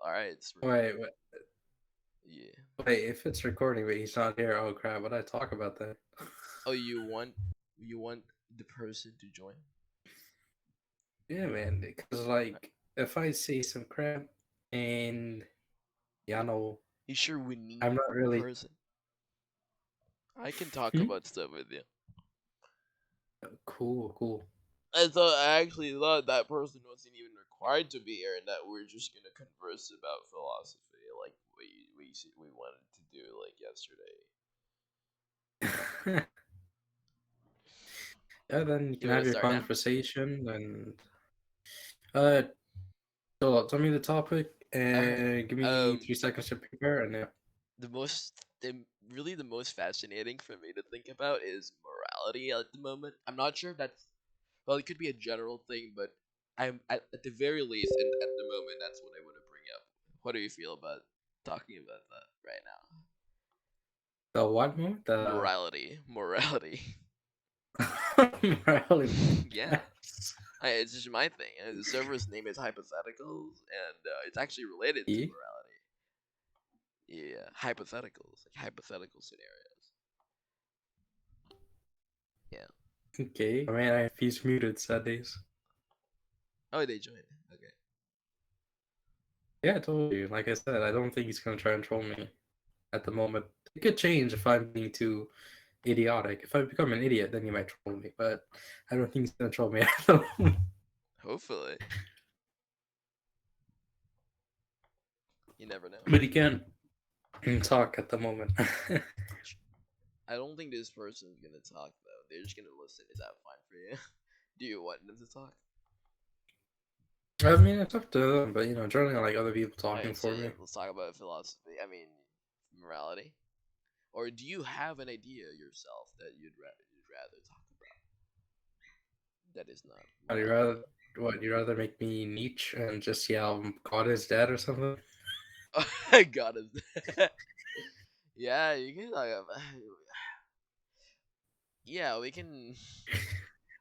All right, it's Wait, yeah. wait. If it's recording, but he's not here, oh crap! What did I talk about that? Oh, you want the person to join? Yeah, man. Because if I say some crap, and yeah, no, You sure we need I'm not the really. person? I can talk Hmm? about stuff with you. Cool, cool. I actually thought that person wasn't even required to be here, and that we're just gonna converse about philosophy, like we wanted to do like yesterday. Yeah, then you Do can you want have to your start now? conversation, and uh, so tell me the topic All right. and give me Um, 3 seconds to prepare, and yeah. really the most fascinating for me to think about is morality at the moment. I'm not sure if that's well, it could be a general thing, but I'm at the very least, and at the moment, that's what I want to bring up. What do you feel about talking about that right now? The what moment? The Morality. morality. Yeah, it's just my thing. The server's name is Hypotheticals, and it's actually related to E? morality. Yeah, hypotheticals, like hypothetical scenarios. Yeah. Okay. I mean, he's muted sad days. Oh, they joined. Okay. Yeah, I told you. Like I said, I don't think he's gonna try and troll me at the moment. It could change if I'm being too idiotic. If I become an idiot, then he might troll me. But I don't think he's gonna troll me at the moment. Hopefully, you never know. But he can't talk at the moment. I don't think this person's gonna talk though. They're just gonna listen. Is that fine for you? Do you want them to talk? I mean, it's up to them, but generally I like other people talking Alright, so for yeah, me. let's talk about philosophy. I mean, morality. Or do you have an idea yourself that you'd rather talk about that is not Would you morality? rather what? You rather make me Nietzsche and just yell God is dead or something? Oh my god, yeah, you can talk about. Yeah, we can.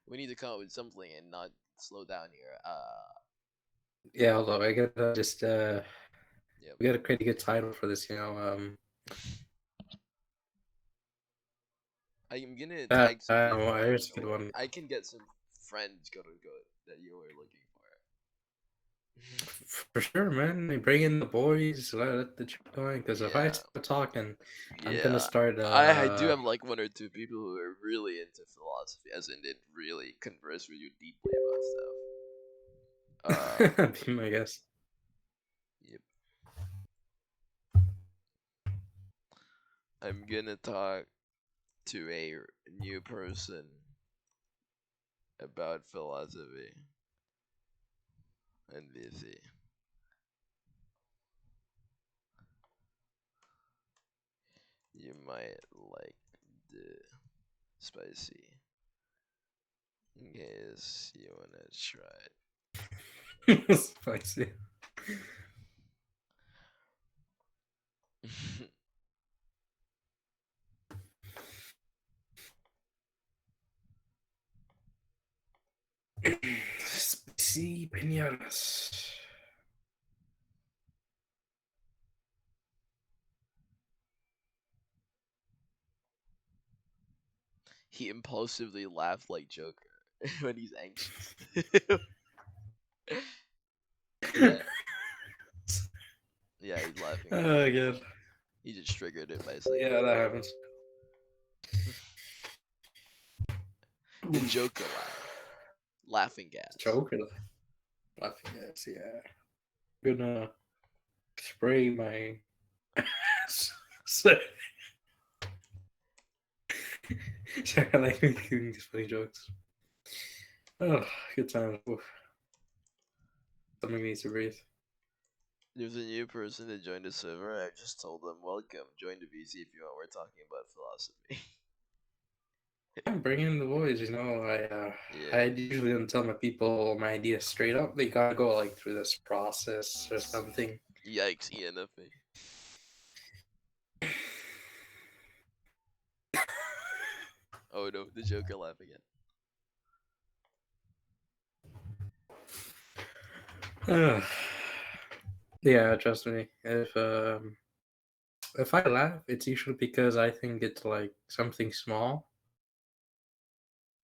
We need to come up with something and not slow down here. Yeah, although I gotta just Yep. we gotta create a good title for this. I'm gonna tag some I don't people know. in. Here's a Don't good worry. one. I can get some friends go that you were looking for. For sure, man. They bring in the boys, let the chat going. Because if I Yeah, start talking, I'm gonna yeah. start. I do have like one or two people who are really into philosophy, as in they really converse with you deeply about stuff. be my guest. Yep. I'm gonna talk to a new person about philosophy and busy. You might like the spicy. In case you wanna try Spicy. it. Spicy pinatas. He impulsively laughed like Joker when he's anxious. Yeah, yeah, he's laughing like Oh, Joker. god. He just triggered it by saying Yeah, that happens. that. The Joker laugh, laughing gas. Joker laughing gas, yeah. Gonna spray my ass. So, I like making these funny jokes. Oh, good times. Oof. Something needs to breathe. There's a new person that joined the server. I just told them, welcome, join the VC if you want. We're talking about philosophy. I'm bringing the boys. I Yeah. usually don't tell my people my ideas straight up. They gotta go like through this process or something. Yikes, ENFP. Oh no, the Joker laugh again. Yeah, trust me. If I laugh, it's usually because I think it's like something small.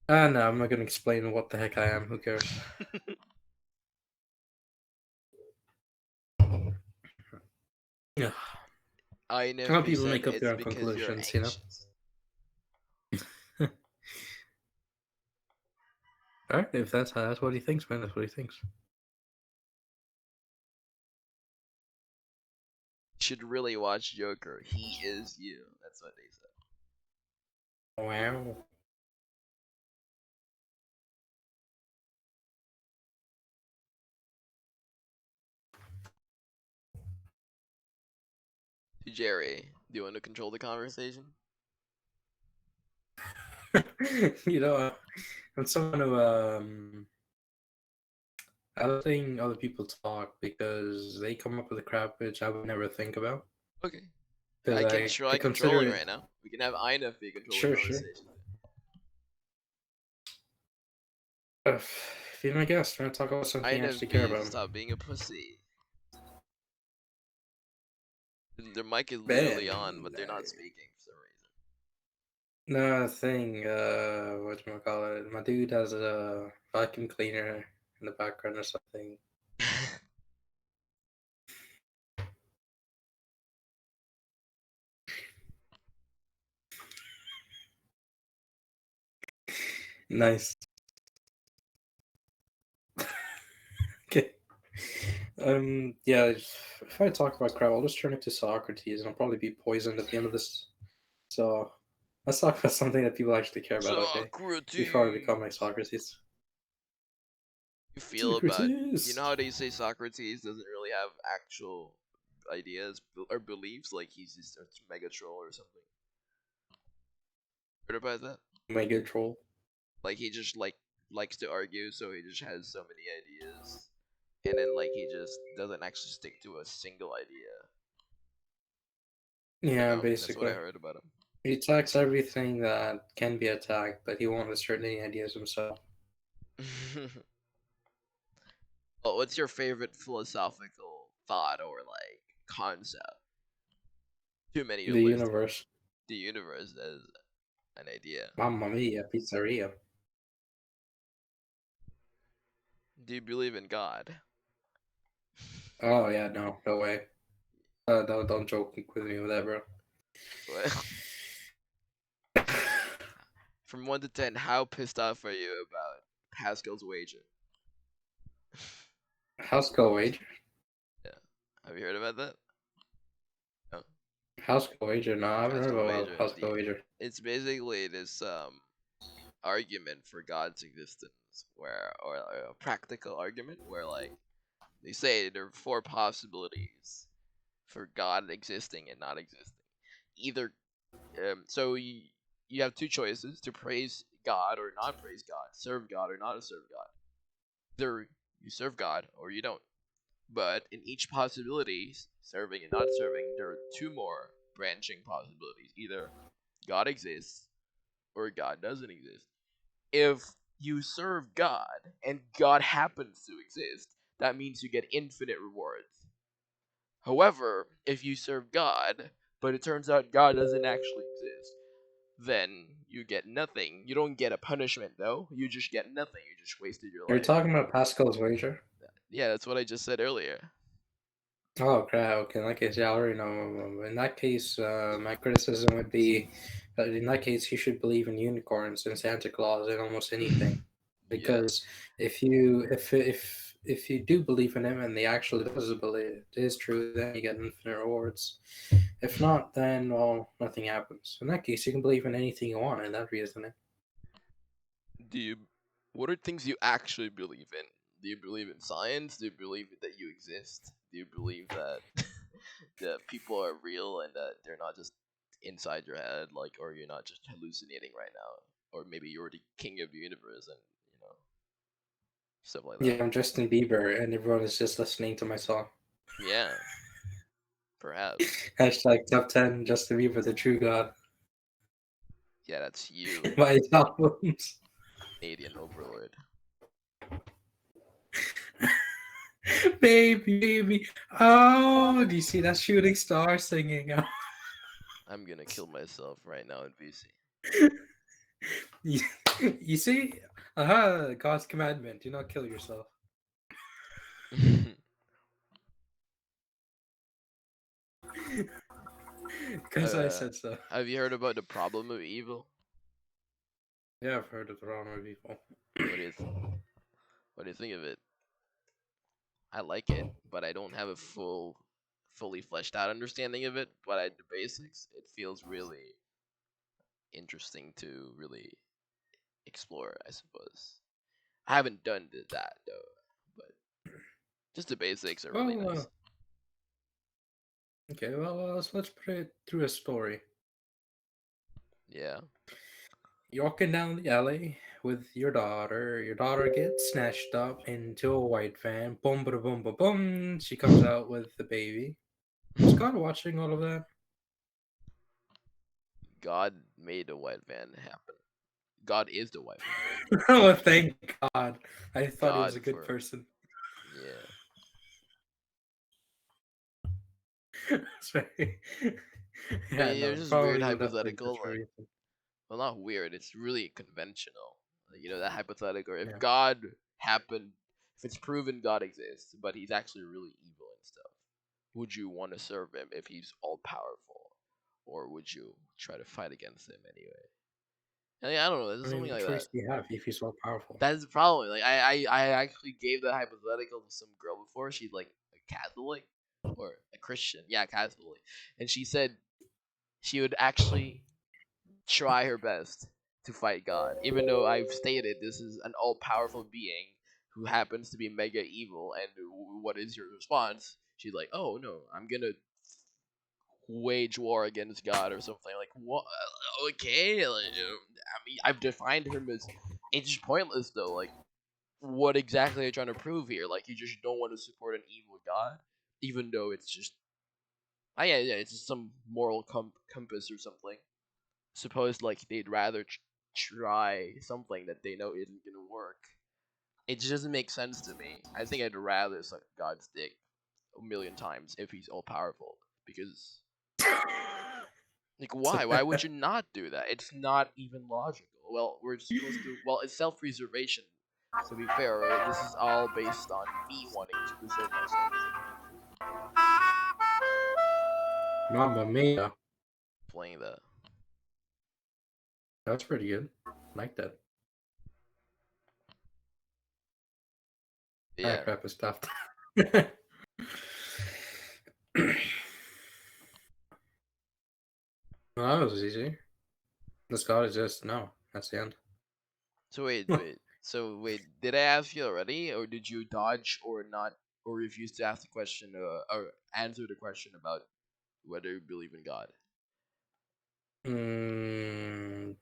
Ah, no, I'm not gonna explain what the heck I am. Who cares? Yeah, a lot of INFP people said make up it's their own because you're conclusions, you know. anxious. All right, if that's what he thinks, man, that's what he thinks. You should really watch Joker. He is you. That's what they said. Wow. Jerry, do you want to control the conversation? You know, I'm someone who I don't think other people talk because they come up with a crap which I would never think about. Okay. Because I can I try consider controlling it. right now. We can have INFP control the Sure, sure. conversation. Be my guest. I'm gonna talk about something I actually care INFP, about. stop being a pussy. Their mic is literally on, Man, but they're not speaking for some no thing. What you call it? My dude has a vacuum cleaner in the background or something. reason. Nice. Okay. Yeah. If I talk about crap, I'll just turn it to Socrates, and I'll probably be poisoned at the end of this. So let's talk about something that people actually care about. Okay. Before I become like Socrates. Socrates. You feel about, you Socrates. know how they say Socrates doesn't really have actual ideas or beliefs, like he's just a mega troll or something. Heard about that? Mega troll. Like he just likes to argue, so he just has so many ideas, and then like he just doesn't actually stick to a single idea. You Yeah, know, that's what I basically. heard about He attacks everything that can be attacked, but he won't assert any ideas himself. him. Well, what's your favorite philosophical thought or like concept? Too many to The list here. universe. The universe as an idea. Mamma mia, pizzeria. Do you believe in God? Oh yeah, no, no way. Don't joke with me with that, bro. Well, from 1 to 10, how pissed off are you about Pascal's wager? House call wager. Yeah. Have you heard about that? No. House call wager. No, I haven't heard Pascal about wager. house call wager. It's basically this argument for God's existence, where or a practical argument where like they say there are four possibilities for God existing and not existing. Either so you have two choices to praise God or not praise God, serve God or not serve God. Either you serve God or you don't. But in each possibility, serving and not serving, there are two more branching possibilities. Either God exists or God doesn't exist. If you serve God and God happens to exist, that means you get infinite rewards. However, if you serve God, but it turns out God doesn't actually exist, then you get nothing. You don't get a punishment though. You just get nothing. You just wasted your You're life. talking about Pascal's wager? Yeah, that's what I just said earlier. Oh crap! Okay, in that case, yeah, I already know. In that case, my criticism would be, in that case, you should believe in unicorns and Santa Claus and almost anything. Yeah. Because if you do believe in him and the actual does believe it is true, then you get infinite rewards. If not, then well, nothing happens. In that case, you can believe in anything you want in that reasoning. Do you? What are things you actually believe in? Do you believe in science? Do you believe that you exist? Do you believe that that people are real and that they're not just inside your head, like, or you're not just hallucinating right now, or maybe you're the king of the universe and stuff like that. Yeah, I'm Justin Bieber, and everyone is just listening to my song. Yeah, perhaps. Hashtag top 10 Justin Bieber, the true god. Yeah, that's you, My albums. Canadian overlord. Baby, baby. Oh, do you see that shooting star singing? I'm gonna kill myself right now in VC. you, you see? Aha, God's commandment. Do not kill yourself. Because I uh, said so. have you heard about the problem of evil? Yeah, I've heard of the wrong people. What do you what do you think of it? I like it, but I don't have a fully fleshed out understanding of it. But I the basics, it feels really interesting to really explore, I suppose. I haven't done that though, but just the basics are really Well, nice. okay, well, let's put it through a story. Yeah. You're walking down the alley with your daughter. Your daughter gets snatched up into a white van. Boom, ba boom, ba boom. She comes out with the baby. Was God watching all of that? God made the white van happen. God is the white van. Oh, thank God. I thought he was God a good for person. yeah. Sorry. But Yeah, yeah, no, it's just weird probably would have been hypothetical. such a Like, reason. well, not weird. It's really conventional. Like, that hypothetical. If Yeah. God happened, if it's proven God exists, but he's actually really evil and stuff, would you want to serve him if he's all powerful, or would you try to fight against him anyway? I don't know. I There's mean, something what like that. choice do you have if he's so powerful? That's the problem. Like I actually gave that hypothetical to some girl before. She's like a Catholic or a Christian. Yeah, Catholic. And she said she would actually try her best to fight God, even though I've stated this is an all powerful being who happens to be mega evil. And what is your response? She's like, "Oh no, I'm gonna wage war against God or something." Like, what? Okay, like, I mean, I've defined him as. It's just pointless though. Like, what exactly are you trying to prove here? Like, you just don't want to support an evil God, even though it's just, oh yeah, it's just some moral compass or something. Suppose like they'd rather try something that they know isn't gonna work. It just doesn't make sense to me. I think I'd rather suck God's dick a million times if he's all powerful, because like why would you not do that? It's not even logical. Well, we're supposed to. Well, it's self-preservation. To be fair, this is all based on me wanting to preserve myself. Mamma mia. Playing that. That's pretty good. Like that. Ah, Yeah. crap is stuffed. Well, that was easy. The Scott is just no. That's the end. So wait. So wait, did I ask you already, or did you dodge or not, or refuse to ask the question, or answer the question about whether you believe in God? Mm,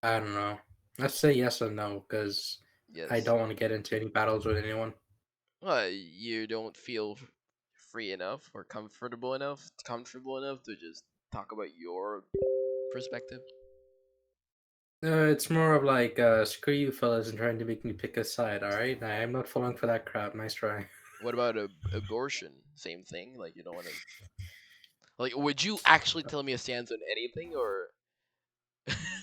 I don't know. Let's say yes or no, because I Yes. don't want to get into any battles with anyone. Well, you don't feel free enough or comfortable enough to just talk about your perspective. It's more of like, screw you fellas and trying to make me pick a side, alright? I'm not falling for that crap. Nice try. What about abortion? Same thing. Like you don't want to. Like, would you actually tell me a stance on anything, or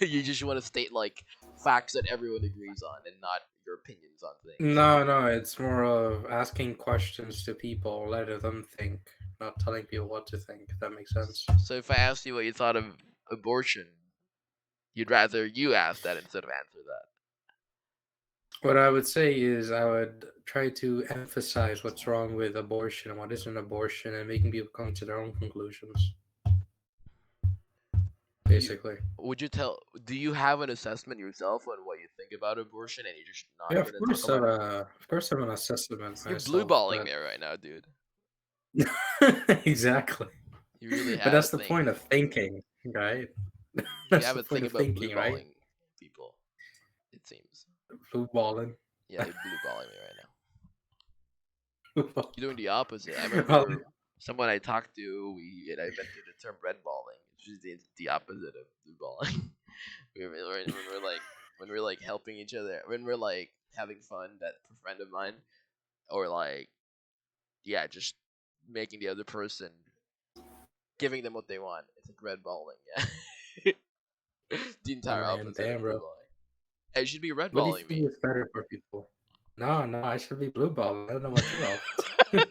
you just want to state like facts that everyone agrees on and not your opinions on things? No, no, it's more of asking questions to people, letting them think, not telling people what to think, if that makes sense. So if I asked you what you thought of abortion, you'd rather you ask that instead of answer that. What I would say is I would try to emphasize what's wrong with abortion and what isn't abortion and making people come to their own conclusions, You basically. would you tell? Do you have an assessment yourself on what you think about abortion, and you're just Yeah, not gonna talk I about it? of course I'm an assessment You're myself, blueballing but me right now, dude. exactly. You really But have a that's the thing. point of thinking, right? You That's have the a point thing of about thinking, right? blueballing people. It seems. Blue balling. Yeah, you're blueballing me right now. You're doing the opposite. I Well, remember someone I talked to. I invented the term red balling, which is the opposite of blue balling. When we're like helping each other, when we're like having fun. That friend of mine, or like yeah, just making the other person giving them what they want. It's like red balling, yeah. The I entire mean, opposite of damn, blue bro. balling. It should be red What do you balling think me. is better for people? No, no, I should be blue ball. I don't know what you're off.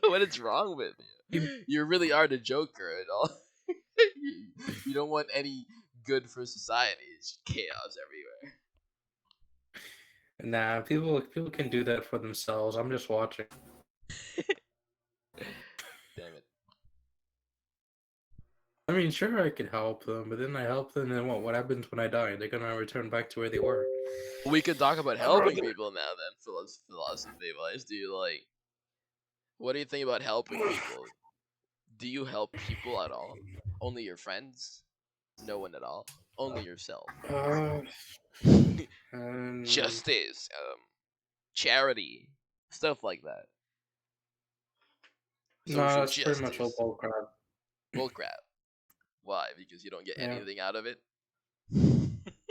What is wrong with You- you? You really are the Joker and all. You don't want any good for society. It's chaos everywhere. Nah, people can do that for themselves. I'm just watching. Damn it. I mean, sure, I could help them, but then I help them, and what happens when I die? They're gonna return back to where they were. We could talk about I'd helping rather. people now then. Philosophy wise. Do you like what do you think about helping people? Do you help people at all? Only your friends? No one at all? Only yourself. Uh, um, Justice, charity, stuff like that. no, Social that's pretty much all justice. bull crap. Bullcrap. Why? Because you don't get Yeah. anything out of it?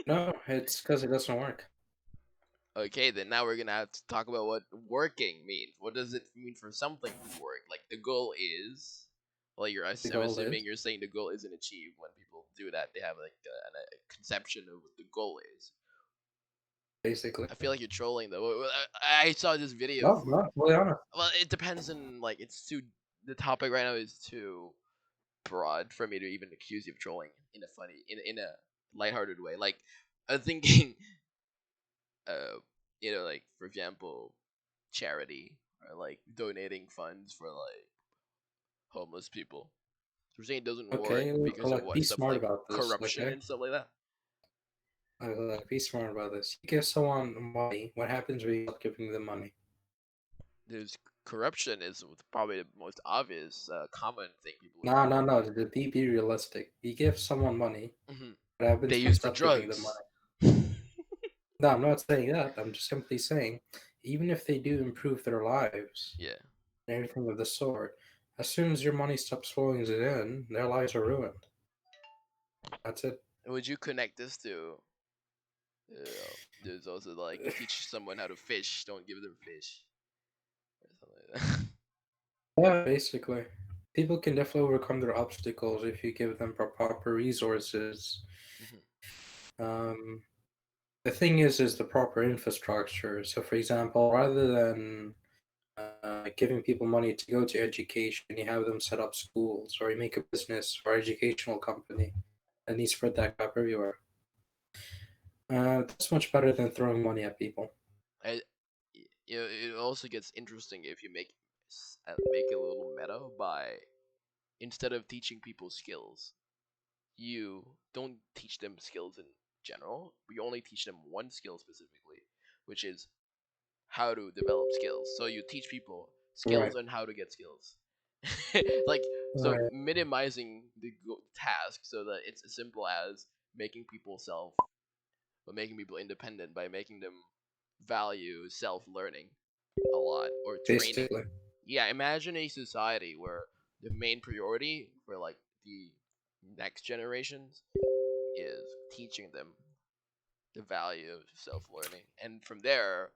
No, it's because it doesn't work. Okay, then now we're gonna have to talk about what working means. What does it mean for something to work? Like the goal is, well, The I'm goal assuming is you're saying the goal isn't achieved when people do that. They have like a conception of what the goal is. basically. I feel like you're trolling though. I saw this video. No, no, to be honest. Well, it depends on like it's too. The topic right now is too broad for me to even accuse you of trolling in a funny in a lighthearted way. Like I'm thinking, uh, like for example, charity or like donating funds for like homeless people. So we're saying it doesn't work Okay, because of like what be stuff smart like about this. corruption Okay, and stuff like that. be smart about this. You give someone money. What happens when you stop giving them money? There's corruption is probably the most obvious common thing people would No, do. no, no. Be realistic. You give someone money. What They happens when you use the stop giving them drugs. money? No, I'm not saying that. I'm just simply saying, even if they do improve their lives Yeah. and everything of the sort, as soon as your money stops flowing in, their lives are ruined. That's it. Would you connect this to? There's also like you teach someone how to fish, don't give them fish or something like Yeah, basically. People can definitely overcome their obstacles if you give them proper resources. that. Um, the thing is the proper infrastructure. So, for example, rather than giving people money to go to education, you have them set up schools, or you make a business or educational company, and you spread that crap everywhere. That's much better than throwing money at people. I, it also gets interesting if you make it a little meta by instead of teaching people skills, you don't teach them skills in general. You only teach them one skill specifically, which is how to develop skills. So you teach people Right. skills on how to get skills. Like so Right. minimizing the task so that it's as simple as making people making people independent by making them value self learning a lot or training. Basically. Yeah, imagine a society where the main priority for like the next generations is teaching them the value of self learning, and from there,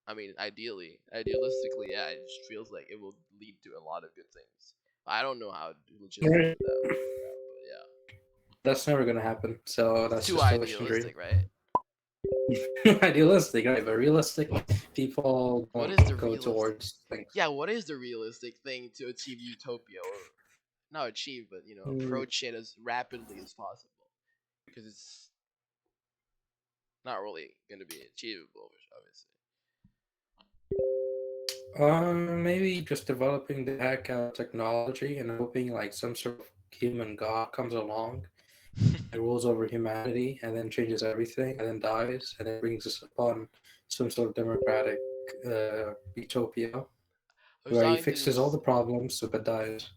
I mean, idealistically, yeah, it just feels like it will lead to a lot of good things. I don't know how Right. logistically that will work out, but yeah, That's never gonna happen. So it's that's too just a wish and dream. idealistic, right? Idealistic, right? But realistic, people What don't is the go realistic? towards things. Yeah, what is the realistic thing to achieve utopia, or not achieve, but Mm, approach it as rapidly as possible? Because it's not really going to be achievable, obviously. maybe just developing the heck out of technology and hoping like some sort of human god comes along and rules over humanity and then changes everything and then dies and then brings us upon some sort of democratic utopia I was where he talking to fixes all this the problems but dies.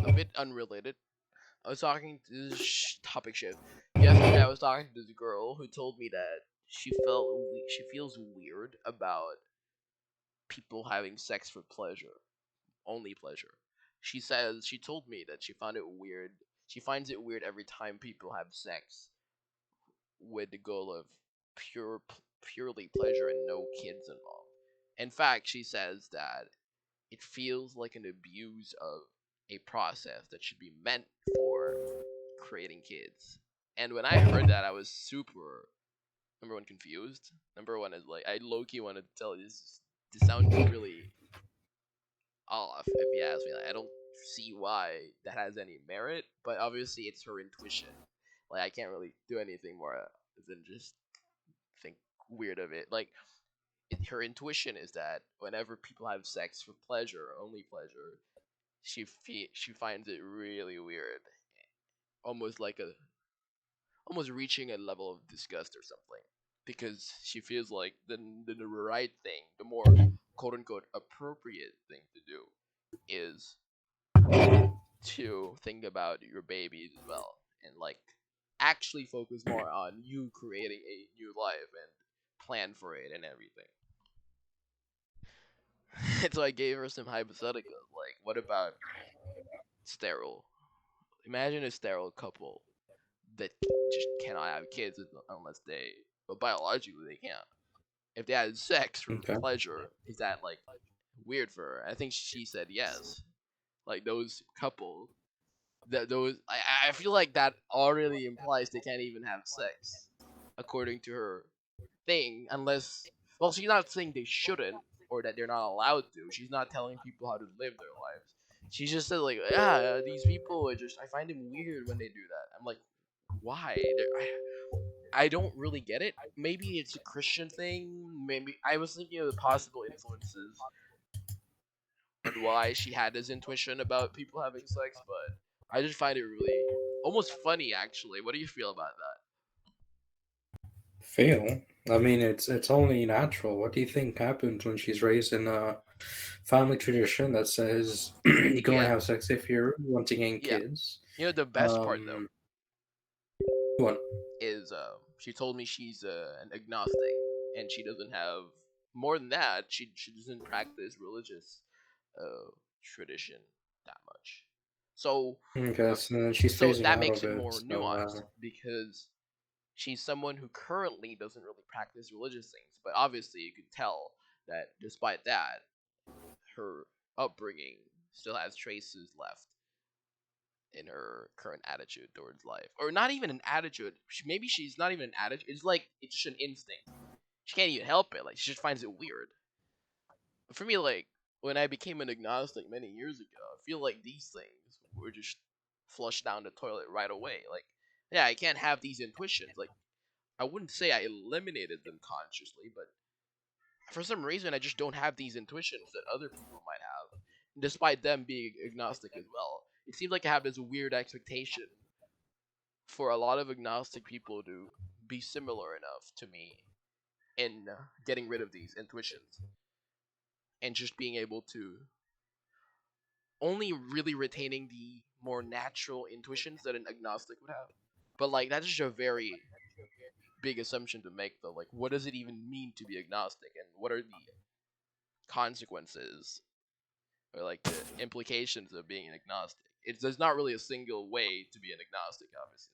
a bit unrelated. I was talking to this topic shift yesterday. I was talking to this girl who told me that she feels weird about people having sex for pleasure, only pleasure. She told me that she found it weird. She finds it weird every time people have sex with the goal of purely pleasure and no kids involved. In fact, she says that it feels like an abuse of a process that should be meant for creating kids. And when I heard that, I was super number one confused. Number one is like I low key wanted to tell you this sounds really off if you ask me. Like, I don't see why that has any merit, but obviously it's her intuition. Like I can't really do anything more than just think weird of it. Like her intuition is that whenever people have sex for pleasure, only pleasure, she finds it really weird, almost like a almost reaching a level of disgust or something, because she feels like the right thing, the more quote unquote appropriate thing to do, is to think about your babies as well and like actually focus more on you creating a new life and plan for it and everything. So I gave her some hypotheticals like, what about sterile? Imagine a sterile couple that just cannot have kids unless they, well, biologically they can't. If they had sex for Okay. pleasure, is that like weird for her? I think she said yes. Like those couple, that those I feel like that already implies they can't even have sex, according to her thing, unless, well, she's not saying they shouldn't or that they're not allowed to. She's not telling people how to live their lives. She just said like, yeah, these people are just, I find them weird when they do that. I'm like, why? I don't really get it. Maybe it's a Christian thing. Maybe I was thinking of the possible influences on why she had this intuition about people having sex, but I just find it really almost funny actually. What do you feel about that? Fail. I mean, it's only natural. What do you think happens when she's raised in a family tradition that says you can only Yeah, have sex if you're wanting any yeah. kids? You know the best part though Um, what? is she told me she's an agnostic and she doesn't have more than that. She doesn't practice religious tradition that much. So Okay, so then she's so phasing that out makes of it it. more So, nuanced because she's someone who currently doesn't really practice religious things, but obviously you could tell that despite that, her upbringing still has traces left in her current attitude towards life, or not even an attitude. Maybe she's not even an attitude. It's like it's just an instinct. She can't even help it. Like she just finds it weird. For me, like when I became an agnostic many years ago, I feel like these things were just flushed down the toilet right away. Like, yeah, I can't have these intuitions. Like, I wouldn't say I eliminated them consciously, but for some reason, I just don't have these intuitions that other people might have, despite them being agnostic as well. It seems like I have this weird expectation for a lot of agnostic people to be similar enough to me in getting rid of these intuitions and just being able to only really retaining the more natural intuitions that an agnostic would have. But like that's just a very big assumption to make though. Like what does it even mean to be agnostic and what are the consequences or like the implications of being an agnostic? It's there's not really a single way to be an agnostic, obviously.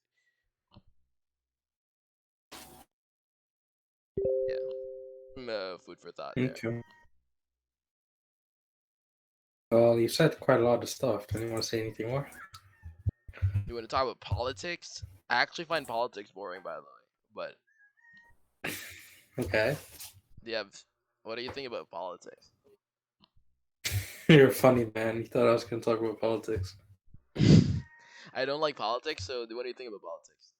Yeah. Food for thought there. okay. Well, you said quite a lot of stuff. Do you want to say anything more? You want to talk about politics? I actually find politics boring, by the way. But Okay. do you have? What do you think about politics? You're a funny man. You thought I was going to talk about politics. I don't like politics, so what do you think about politics?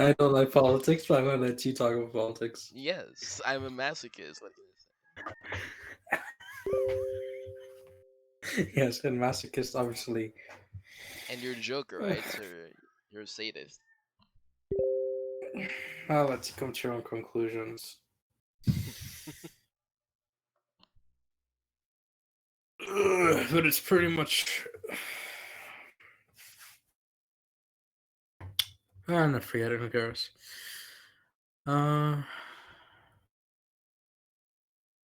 I don't like politics, but I'm going to let you talk about politics. Yes, I'm a masochist. What can I say? Yes, and masochist, obviously. And you're a joker, right? So you're a sadist. I'll let you come to your own conclusions. But it's pretty much. I'm not forgetting, who cares? Uh,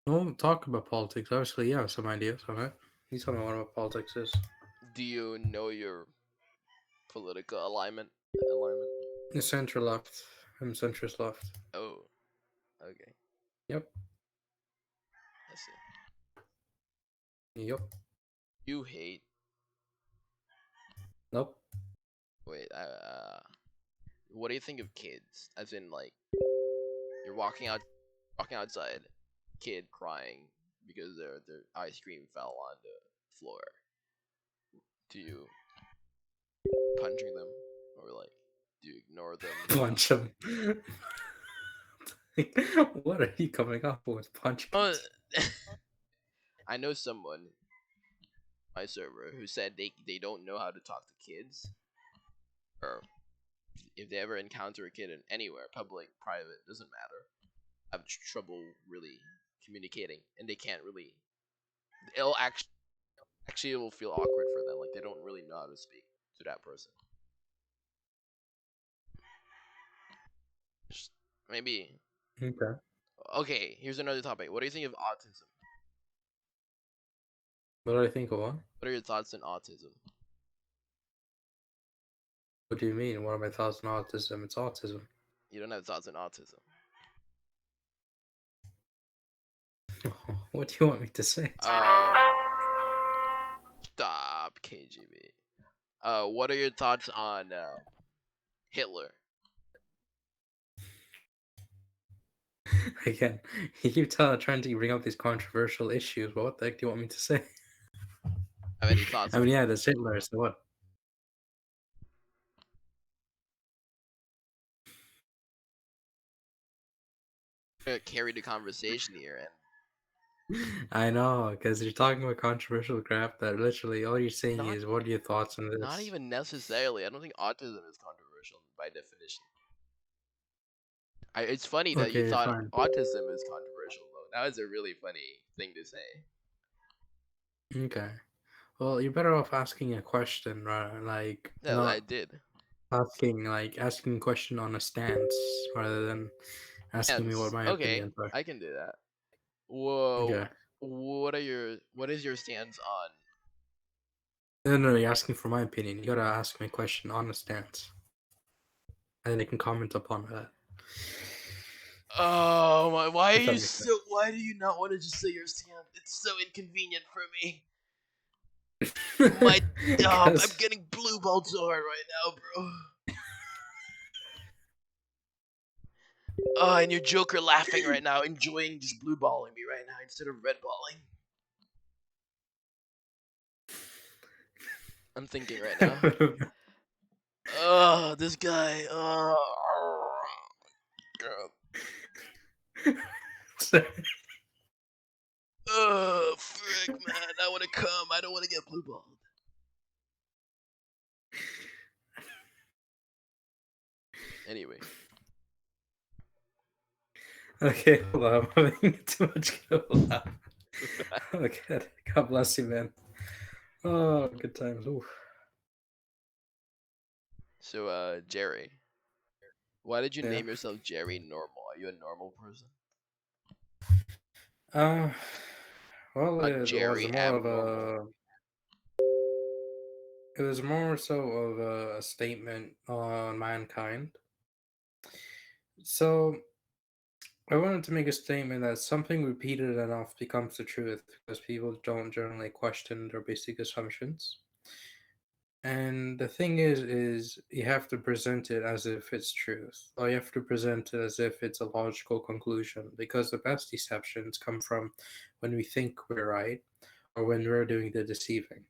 we'll talk about politics. Obviously, you have some ideas on it. You tell me what politics is. Do you know your political alignment? Alignment? The center left. I'm centrist left. Oh, okay. Yep. Yup. You hate. Nope. Wait. What do you think of kids? As in, like, you're walking outside, kid crying because their ice cream fell on the floor. Do you punching them, or like, do you ignore them? Punch him. What are you coming up with? Punch Oh, kids? I know someone, my server, who said they don't know how to talk to kids, or if they ever encounter a kid in anywhere, public, private, doesn't matter, have trouble really communicating, and they can't really. It'll actually it will feel awkward for them, like they don't really know how to speak to that person. Just maybe. Okay. Okay, here's another topic. What do you think of autism? What do I think of what? What are your thoughts on autism? What do you mean? What are my thoughts on autism? It's autism. You don't have thoughts on autism. What do you want me to say? Stop, KGB. What are your thoughts on Hitler? Again, you keep trying to bring up these controversial issues. But what the heck do you want me to say? Have any thoughts I on mean, him? yeah, there's Hitler. So what? Carry the conversation here, and I know, because you're talking about controversial crap that literally all you're saying not is, "What are your thoughts on not this?" even necessarily. I don't think autism is controversial by definition. It's funny that you Okay, thought fine. autism is controversial, though. That was a really funny thing to say. Okay. Well, you're better off asking a question, right? Like No, I not did. asking a question on a stance rather than asking me what Stance. my Okay, opinions are. I can do that. Whoa. Okay. What is your stance on? No, no, you're asking for my opinion. You gotta ask me a question on a stance, and then you can comment upon that. Oh my! Why are If that you makes so? Why do you not want to just say your stance? It's so inconvenient for me. sense. My I'm Because getting blue balled so hard right now, bro. And your Joker laughing right now, enjoying just blue balling me right now instead of red balling. I'm thinking right now. Oh, this guy. Oh, God. Oh, frick, man. I want to come. I don't want to get blue balled. Anyway. Okay, hold on. I'm having too much laugh. Okay, God bless you, man. Oh, good times. Oof. So, Jerry. Why did you Yeah. name yourself Jerry Normal? Are you a normal person? Uh, well, Not it was Jerry more of Abnormal. a. It was more so of a statement on mankind. So I wanted to make a statement that something repeated enough becomes the truth because people don't generally question their basic assumptions. And the thing is you have to present it as if it's truth, or you have to present it as if it's a logical conclusion. Because the best deceptions come from when we think we're right, or when we're doing the deceiving.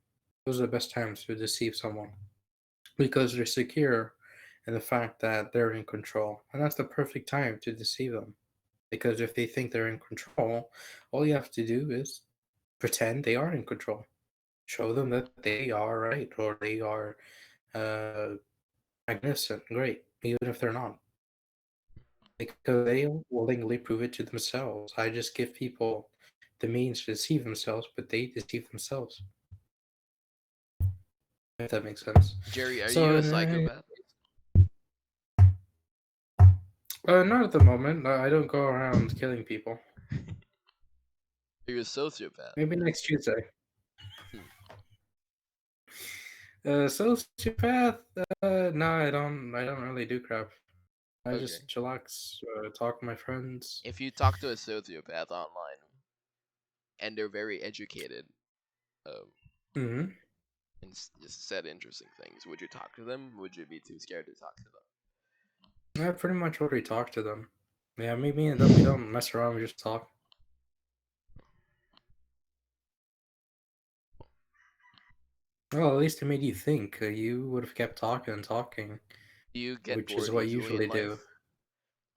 Those are the best times to deceive someone because they're secure in the fact that they're in control, and that's the perfect time to deceive them. Because if they think they're in control, all you have to do is pretend they are in control. Show them that they are right or they are uh, magnificent, great, even if they're not. Because they will willingly prove it to themselves. I just give people the means to deceive themselves, but they deceive themselves. If that makes sense. Jerry, are you So, a psychopath? not at the moment. I don't go around killing people. Are you a sociopath? Maybe next Tuesday. Hmm. Sociopath? No, I don't. I don't really do crap. I Okay. just chillax, talk to my friends. If you talk to a sociopath online and they're very educated, um, Hmm. and just said interesting things, would you talk to them? Would you be too scared to talk to I pretty much already talked to them. Yeah, me and them, we don't mess around. We just talk. Well, at least it made you think. You would have kept talking and talking, Do you get which is bored what you easily in usually life? do.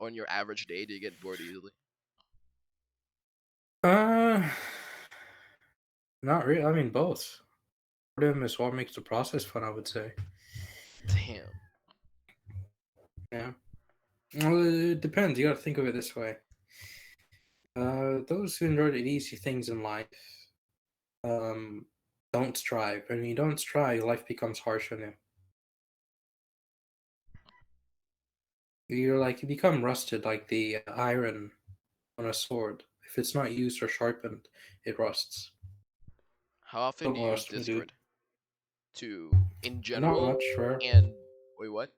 On your average day, do you get bored easily? Uh, Not really. I mean, both. Boredom is what makes the process fun, I would say. Damn. Yeah. Well, it depends. You gotta think of it this way. Those who enjoy the easy things in life, um, don't strive. When you don't strive, life becomes harsh on you. You become rusted like the iron on a sword. If it's not used or sharpened, it rusts. How often do Don't you use rust me, dude. Discord? To in Not general much, rare. and wait, what?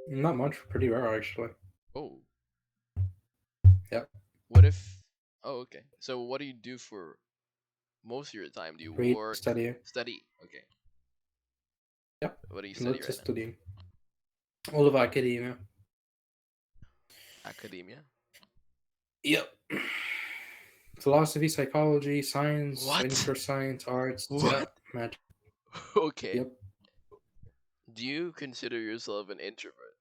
Not much, pretty rare actually. Oh, Yep. what if? Oh, okay. So what do you do for most of your time? Do you Read, work, study. study? Okay. Yep. What do you study Lots of right now? studying. All of academia. Academia. Yep. Philosophy, psychology, science, What? interest science, arts. Yeah, What? magic. Okay. Yep. Do you consider yourself an introvert?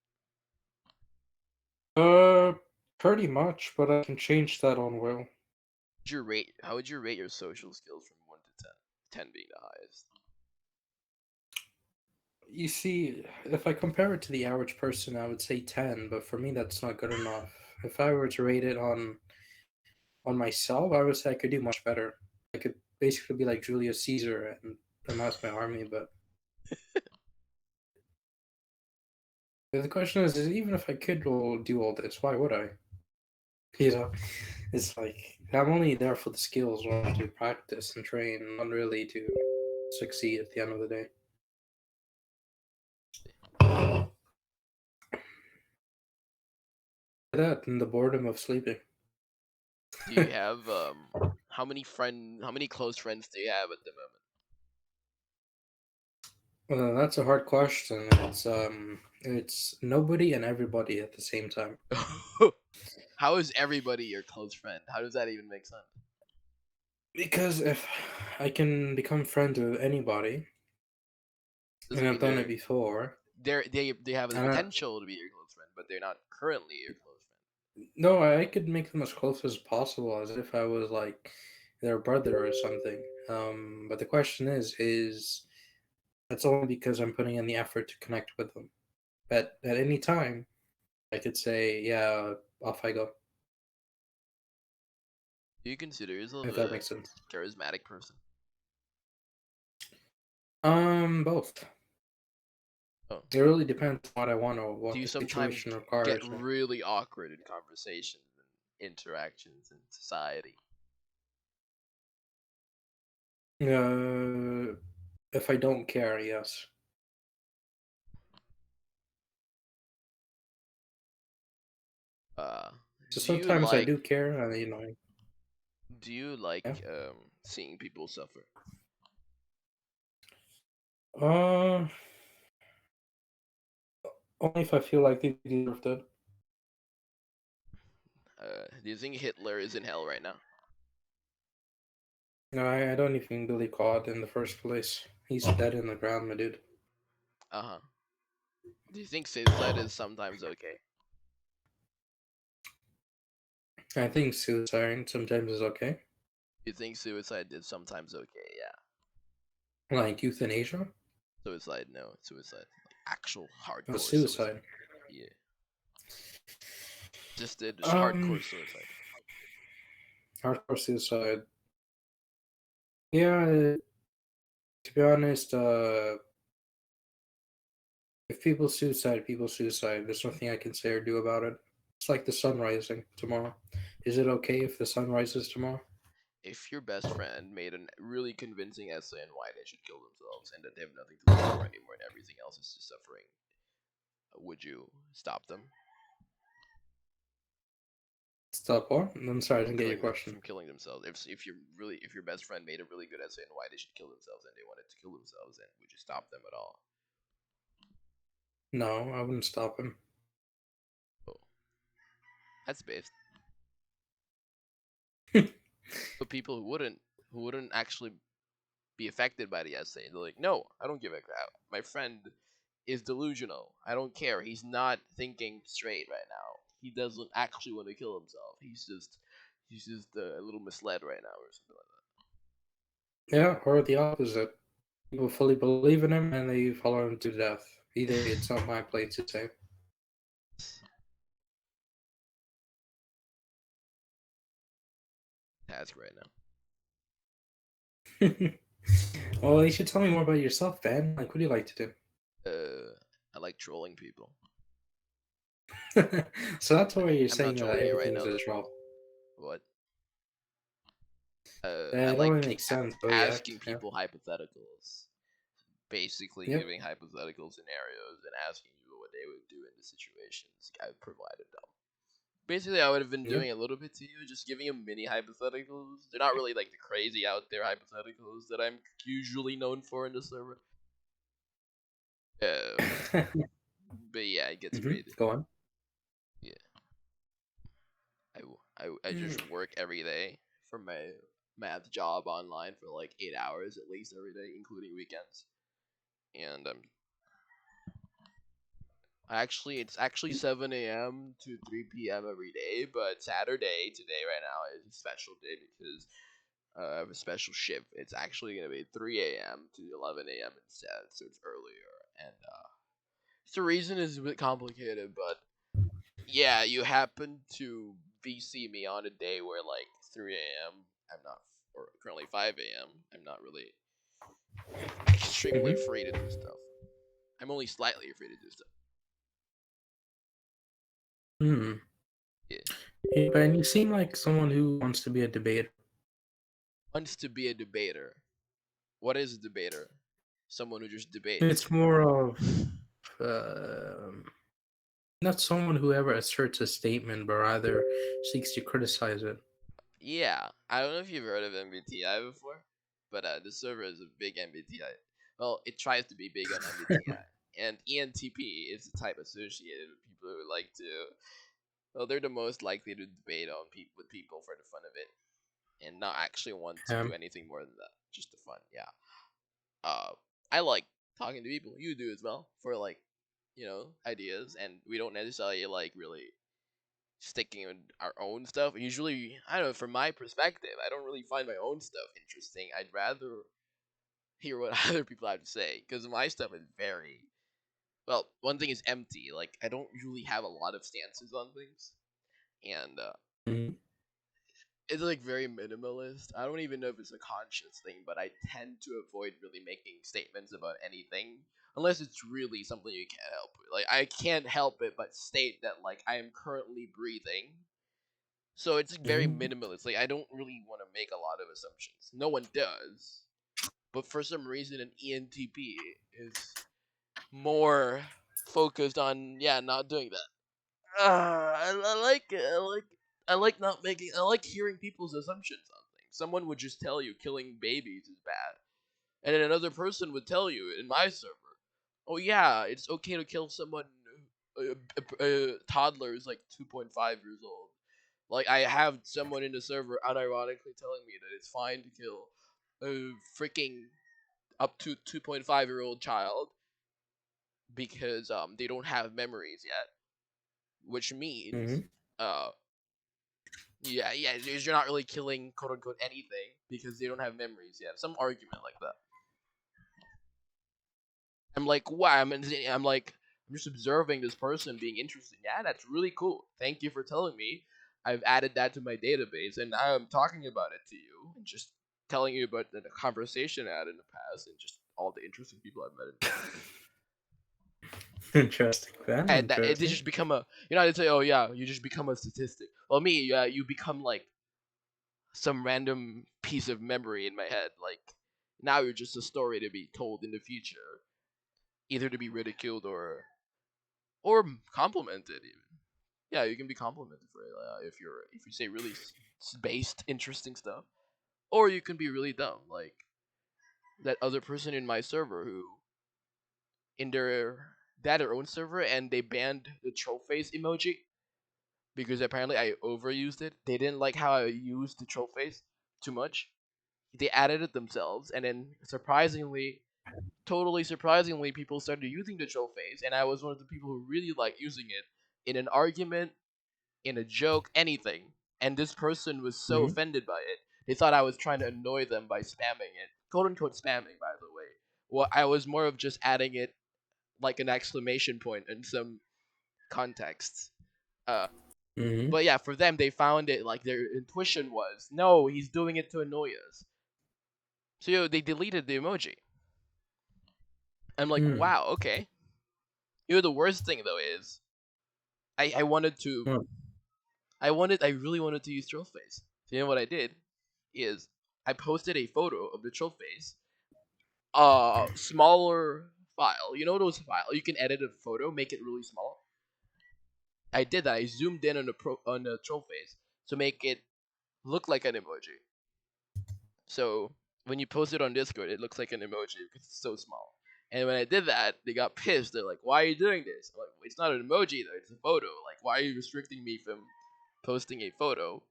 Uh, Pretty much, but I can change that on will. Would you rate? How would you rate your social skills from 1 to 10? 10 being the highest. You see, if I compare it to the average person, I would say 10, but for me, that's not good enough. If I were to rate it on myself, I would say I could do much better. I could basically be like Julius Caesar and amass my army, but the question is even if I could do all this, why would I? You know, it's like I'm only there for the skills, or to practice and train, not really to succeed at the end of the day. That and the boredom of sleeping. Do you have how many close friends do you have at the That's a hard question. It's nobody and everybody at the same time. moment? How is everybody your close friend? How does that even make sense? Because if I can become friends with anybody, and Doesn't I've mean done it before, they have the and potential to be your close friend, but they're not currently your close friend. no, I could make them as close as possible, as if I was like their brother or something. But the question is that's only because I'm putting in the effort to connect with them. But at any time, I could say, yeah, off I go, Do you consider yourself if that a makes sense. charismatic person? Both. Oh, It really depends on what I want or do what you the sometimes situation get requires. really awkward in conversations and interactions in society? Uh, if I don't care, yes. Uh, So do you sometimes I like do care, do you yeah. like seeing people suffer? Uh, Only if I feel like they deserved it. Do you think Hitler is in hell right now? No, I don't even believe God in the first place. He's dead in the ground, my dude. Uh huh. Do you think suicide is sometimes okay? I think suicide sometimes is okay. Do you think suicide is sometimes okay? Yeah. Like euthanasia? Suicide, no. Suicide, like actual Or hardcore suicide. suicide. Yeah. Just Um, hardcore suicide. Hardcore suicide. Yeah, to be honest, if people suicide. There's nothing I can say or do about it. It's like the sun rising tomorrow. Is it okay if the sun rises tomorrow? If your best friend made a really convincing essay on why they should kill themselves and that they have nothing to live for anymore and everything else is just suffering, would you stop them? Stop what? I'm sorry, I from didn't get your killing question. from killing themselves. If your best friend made a really good essay on why they should kill themselves and they wanted to kill themselves, and would you stop them at all? No, I wouldn't stop him. Oh, that's based. But people who wouldn't actually be affected by the essay, they're like, no, I don't give a crap. My friend is delusional. I don't care. He's not thinking straight right now. He doesn't actually want to kill himself. He's just a little misled right now or something like Yeah, or the opposite. People fully believe in him and they follow him to death. Either way, it's not my place to say. that. Task right now. Well, you should tell me more about yourself, Ben. Like, what do you like to I like trolling people. do? So that's why you're I'm not saying that trolling you right everything's now a though. troll. What? I It like only makes sense the way you act. asking Yeah. people hypotheticals. Basically Yep. giving hypothetical scenarios and asking you what they would do in the situations I provided them. Basically, I would have been Yep. doing a little bit to you, just giving you mini hypotheticals. They're not really like the crazy out there hypotheticals that I'm usually known for in the server. But yeah, it gets crazy. Go on. Yeah, I just work every day for my math job online for like 8 hours at least every day, including weekends. And it's actually 7 a.m. to 3 p.m. every day, but Saturday today right now is a special day because I have a special shift. It's actually gonna be 3 a.m. to 11 a.m. instead, so it's earlier. And the reason is a bit complicated, but yeah, you happen to VC me on a day where like 3 a.m. I'm not, or currently 5 a.m. I'm not really extremely Mm-hmm. free to do stuff. I'm only slightly free to do stuff. Hmm. Yeah, Hey, Ben, you seem like someone who wants to be a debater. wants to be a debater. What is a debater? Someone who just debates. It's more of um not someone who ever asserts a statement, but rather seeks to criticize it. Yeah, I don't know if you've heard of MBTI before, but the server is a big MBTI. Well, it tries to be big on MBTI, and ENTP is the type associated with people who like to. Well, they're the most likely to debate on with people for the fun of it, and not actually want to do Um, anything more than that, just the fun. Yeah. Uh, I like talking to people. You do as well for like, ideas, and we don't necessarily like really sticking with our own stuff. Usually, I don't know, from my perspective, I don't really find my own stuff interesting. I'd rather hear what other people have to say because my stuff is very well. One thing is empty. Like I don't usually have a lot of stances on things, and mhm. it's like very minimalist. I don't even know if it's a conscious thing, but I tend to avoid really making statements about anything unless it's really something you can't help with. Like I can't help it but state that like I am currently breathing. So it's very Mhm. minimalist. Like I don't really want to make a lot of assumptions. No one does. But for some reason an ENTP is more focused on not doing that. I like it. I like not making I like hearing people's assumptions on things. Someone would just tell you killing babies is bad. And then another person would tell you in my server, "Oh yeah, it's okay to kill someone a toddler is like 2.5 years old." Like I have someone in the server unironically telling me that it's fine to kill a freaking up to 2.5-year-old child because they don't have memories yet, which means Mhm. uh yeah, you're not really killing quote unquote anything because they don't have memories yet. Some argument like that. I'm like, wow. I'm just observing this person being interesting. Yeah, that's really cool. Thank you for telling me. I've added that to my database, and now I'm talking about it to you, and just telling you about the conversation I had in the past, and just all the interesting people I've met in the past. Interesting. That's And that it interesting. just become a, they say, oh yeah, you just become a statistic. Well, me, yeah, you become like some random piece of memory in my head. Like now you're just a story to be told in the future, either to be ridiculed or complimented even. Yeah, you can be complimented for it if you say really based, interesting stuff, or you can be really dumb, like that other person in my server who in their they had their own server and they banned the troll face emoji because apparently I overused it. They didn't like how I used the troll face too much. They added it themselves, and then surprisingly, totally surprisingly, people started using the troll face, and I was one of the people who really liked using it in an argument, in a joke, anything. And this person was so Hmm. offended by it. They thought I was trying to annoy them by spamming it. Quote unquote spamming, by the way. Well, I was more of just adding it like an exclamation point in some contexts. Uh, Hmm. but yeah, for them, they found it like their intuition was, no, he's doing it to annoy us. So they deleted the emoji. I'm like, Hmm. wow, okay. The worst thing though is I wanted to Well, I really wanted to use troll face. So you know what I did is I posted a photo of the troll face, smaller file. You know those file you can edit a photo, make it really small. I did that. I zoomed in on the troll face to make it look like an emoji. So when you post it on Discord, it looks like an emoji because it's so small. And when I did that, they got pissed. They're like, "Why are you doing this?" I'm like, "It's not an emoji though; it's a photo. Like, why are you restricting me from posting a photo?"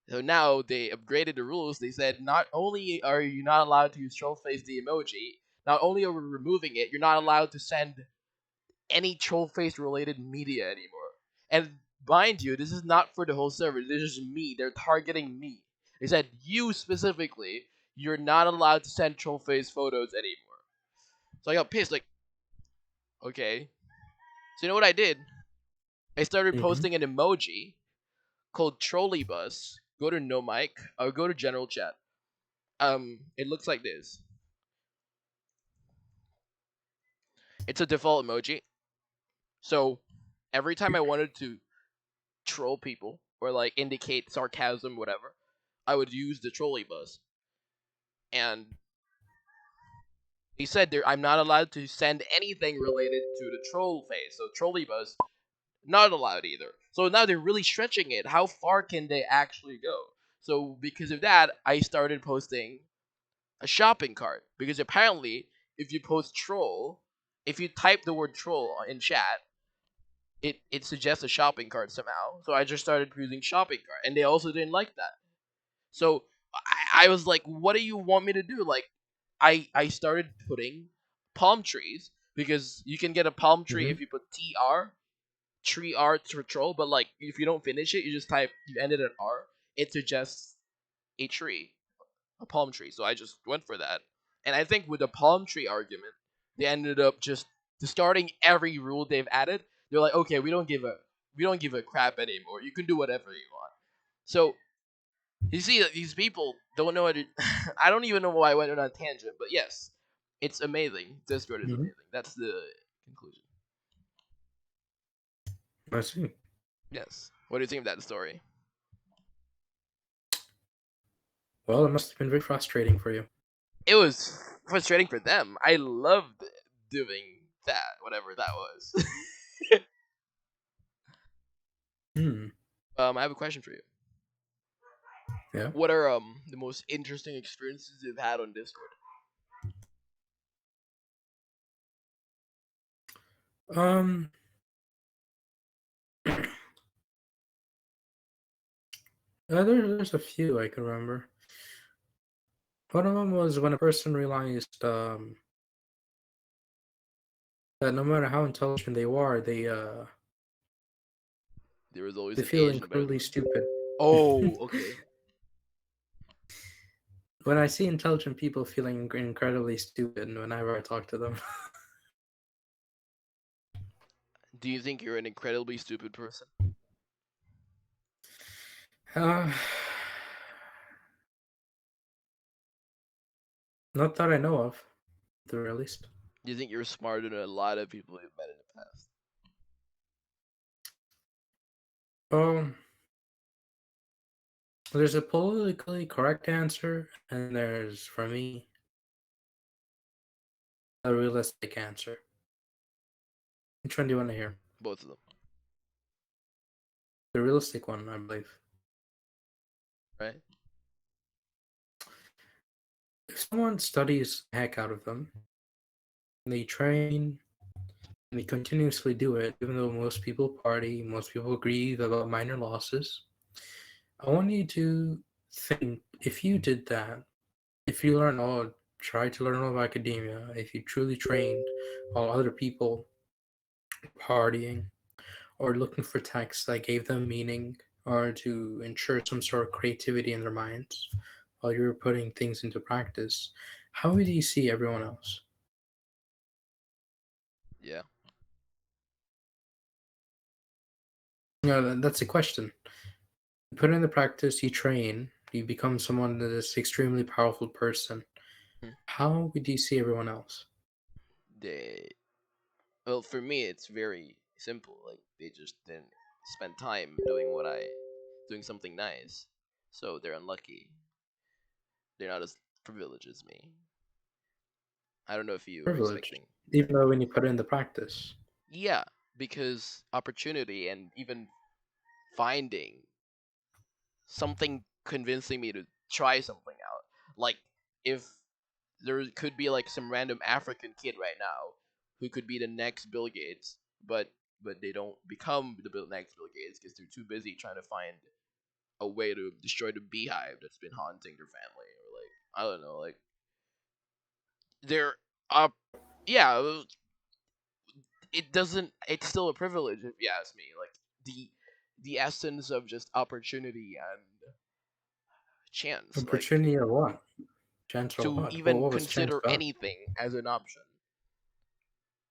So now they upgraded the rules. They said not only are you not allowed to use troll face the emoji, not only are we removing it, you're not allowed to send any troll face related media anymore. And mind you, this is not for the whole server. This is me. They're targeting me. They said you specifically, you're not allowed to send troll face photos anymore. So I got pissed. Like, okay. So you know what I did? I started hmm. posting an emoji called Trolley Bus. Go to no mic or go to general chat. It looks like this. It's a default emoji. So every time I wanted to troll people or like indicate sarcasm, whatever, I would use the trolley bus. And he said there I'm not allowed to send anything related to the troll phase. So trolley bus not allowed either. So now they're really stretching it. How far can they actually go? So because of that, I started posting a shopping cart because apparently if you post troll, if you type the word troll in chat, it suggests a shopping cart somehow. So I just started using shopping cart, and they also didn't like that. So I was like, "What do you want me to do?" Like, I started putting palm trees because you can get a palm tree Hmm. if you put TR, tree R to troll. But like, if you don't finish it, you just type you ended at R. It suggests a tree, a palm tree. So I just went for that, and I think with the palm tree argument, they ended up just discarding every rule they've added. They're like, okay, we don't give a crap anymore. You can do whatever you want. So you see that these people don't know how to. I don't even know why I went on a tangent, but yes, it's amazing. Discord is Hmm. amazing. That's the conclusion. I see. Yes. What do you think of that story? Well, it must have been very frustrating for you. It was frustrating for them. I loved doing that, whatever that was. Hmm. I have a question for you. Yeah. What are the most interesting experiences you've had on Discord? Um. there's a few I can remember. One of them was when a person realized that no matter how intelligent There was always they an feel Asian better than incredibly them. stupid. Oh, okay. When I see intelligent people feeling incredibly stupid whenever I talk to them. Do you think you're an incredibly stupid person? uh, not that I know of, at the very least. Do you think you're smarter than a lot of people you've met in the past? Um, there's a politically correct answer, and there's, for me, a realistic answer. Which one do you want to hear? Both of them. the realistic one, I believe. right? If someone studies the heck out of them, and they train, and they continuously do it, even though most people party, most people grieve about minor losses, I want you to think if you did that, if you learn all, try to learn all of academia, if you truly trained while other people partying or looking for texts that gave them meaning or to ensure some sort of creativity in their minds while you were putting things into practice, how would you see everyone else? Yeah. That's a question. You put into practice, you train, you become someone that is extremely powerful person. Hmm. How would you see everyone else? They well, for me, it's very simple. Like they just didn't spend time doing something nice, so they're unlucky. They're not as privileged as me. I don't know if you were Privilege. expecting Even though when you put it into practice. Yeah, because opportunity and even finding something convincing me to try something out. Like if there could be like some random African kid right now who could be the next Bill Gates, but they don't become next Bill Gates because they're too busy trying to find a way to destroy the beehive that's been haunting their family, or like I don't know, like they're up. Yeah, it doesn't. It's still a privilege if you ask me. Like the essence of just opportunity and chance, like Opportunity or what? Chance or to what? even What was chance consider about? anything as an option.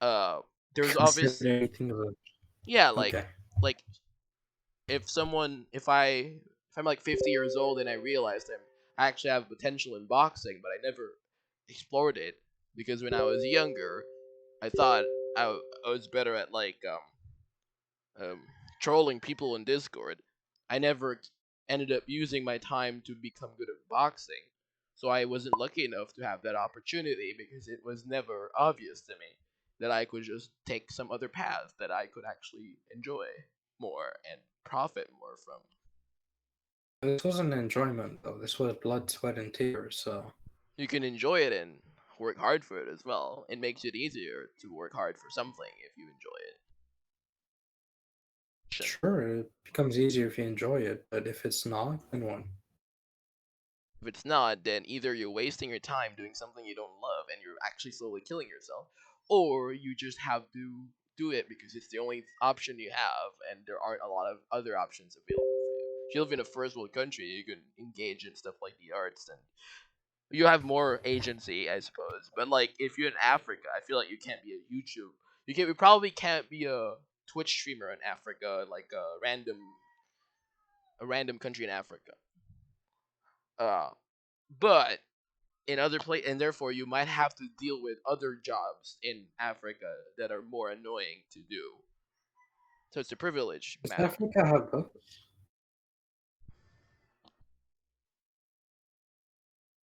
Uh, there's obvious. Consider anything of a Yeah, okay. like if I'm like 50 years old and I realized I actually have potential in boxing, but I never explored it because when I was younger, I thought I was better at like trolling people in Discord. I never ended up using my time to become good at boxing, so I wasn't lucky enough to have that opportunity because it was never obvious to me that I could just take some other path that I could actually enjoy more and profit more from. This wasn't enjoyment though. This was blood, sweat, and tears. So You can enjoy it and work hard for it as well. It makes it easier to work hard for something if you enjoy it. sure, it becomes easier if you enjoy it, but if it's not, then what? If it's not, then either you're wasting your time doing something you don't love and you're actually slowly killing yourself, or you just have to do it because it's the only option you have and there aren't a lot of other options available for you. If you live in a first world country, you can engage in stuff like the arts and you have more agency, I suppose. But like if you're in Africa, I feel like you can't be a YouTube. You probably can't be a Twitch streamer in Africa, like a random country in Africa. Uh, but in other place, and therefore you might have to deal with other jobs in Africa that are more annoying to do. So it's a privilege Does matter. Africa have books?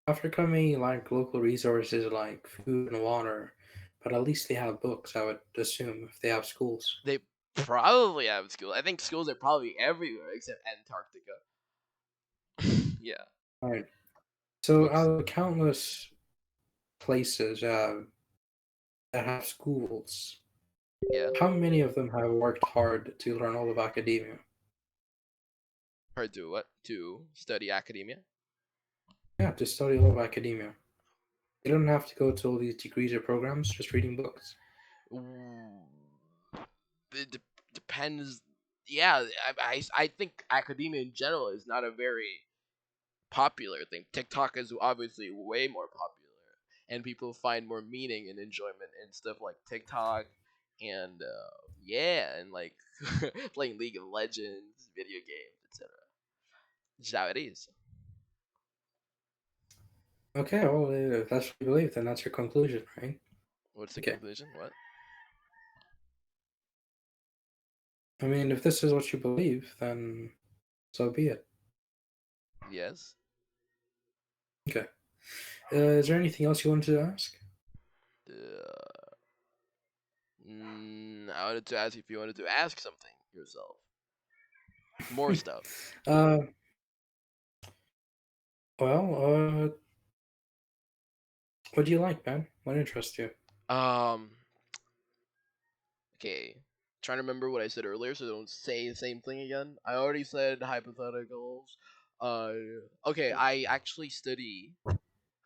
Africa may lack local resources like food and water, but at least they have books, I would assume, if they have schools. They probably have schools. I think schools are probably everywhere except Antarctica. Yeah, Right. So books. out of the countless places that have schools, Yeah, how many of them have worked hard to learn all of academia? or do what? To study academia. Yeah, to study all of academia. You don't have to go to all these degrees or programs, just reading books. Ooh, it depends. Yeah, I think academia in general is not a very popular thing. TikTok is obviously way more popular, and people find more meaning and enjoyment in stuff like TikTok and yeah, and like playing League of Legends, video games, etc. Just how it is. Okay, well, if that's what you believe, then that's your conclusion, right? What's the Okay. conclusion? What? I mean, if this is what you believe, then so be it. Yes. Okay. Is there anything else you wanted to ask? Uh, I wanted to ask if you wanted to ask something yourself. More stuff. uh, well, what do you like, man? What interests you? Um, okay. Trying to remember what I said earlier, so I don't say the same thing again. I already said hypotheticals. Uh, okay. I actually study.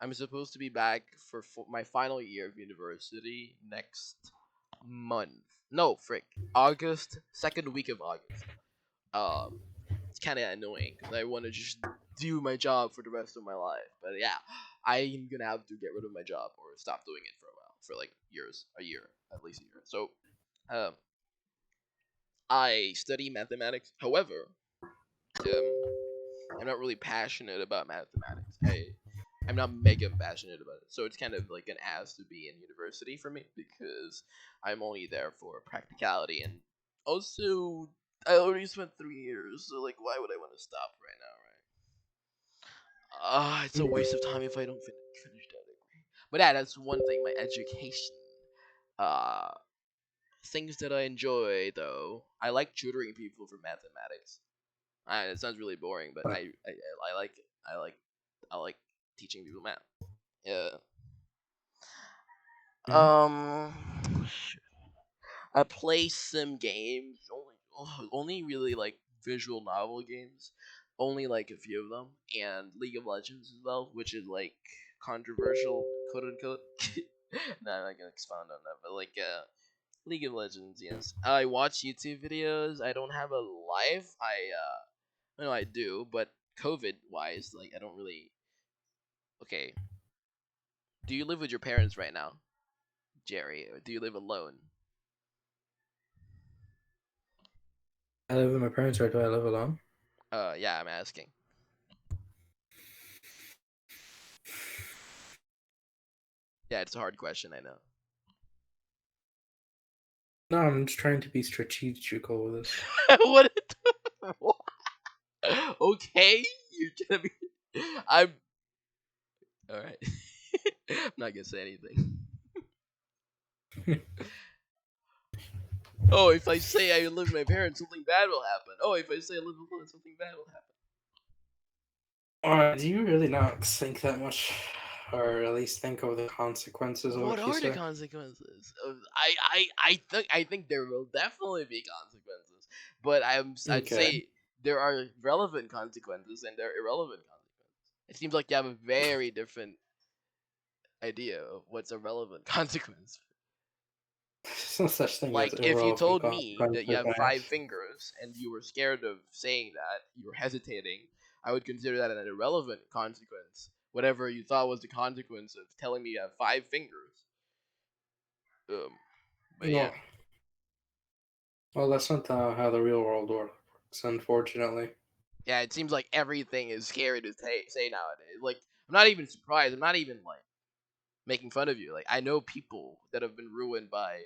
I'm supposed to be back for my final year of university next month. No, frick. August, second week of August. Um, it's kind of annoying because I want to just do my job for the rest of my life. But yeah, I'm gonna have to get rid of my job or stop doing it for a while, for like years, a year, at least a year. So, um, I study mathematics. However, um, I'm not really passionate about mathematics. I'm not mega passionate about it. So it's kind of like an ass to be in university for me because I'm only there for practicality and also I already spent 3 years, so like why would I want to stop right now, right? It's a Yeah. waste of time if I don't finish that degree. But yeah, that's one thing. My education. Uh, things that I enjoy though. I like tutoring people for mathematics. It sounds really boring, but I like it. I like teaching people math. Yeah. Mm-hmm. Um, I play some games. Only really like visual novel games. Only like a few of them, and League of Legends as well, which is like controversial, quote unquote. No, I'm not gonna expound on that, but like League of Legends, yes. I watch YouTube videos. I don't have a life. No, I do, but COVID wise, like I don't really. Okay, do you live with your parents right now, Jerry, or do you live alone? I live with my parents, or do I live alone? Yeah, I'm asking. Yeah, it's a hard question, I know. No, I'm just trying to be strategical with this. What? Okay, you're gonna be. I'm all right. I'm not gonna say anything. Oh, if I say I live with my parents, something bad will happen. Oh, if I say I live alone, something bad will happen. Do you really not think that much, or at least think of the consequences of What what you are the say? consequences? I think there will definitely be consequences, but I'd Okay. say there are relevant consequences and there are irrelevant consequences. It seems like you have a very different idea of what's a relevant consequence. There's no such thing as Like if you irrelevant told me that you consequences, have man. 5 fingers and you were scared of saying that, you were hesitating, I would consider that an irrelevant consequence. Whatever you thought was the consequence of telling me you have 5 fingers. Um, but yeah. Well, well, that's not how the real world works, unfortunately. Yeah, it seems like everything is scary to say nowadays. Like, I'm not even surprised. I'm not even like making fun of you. Like, I know people that have been ruined by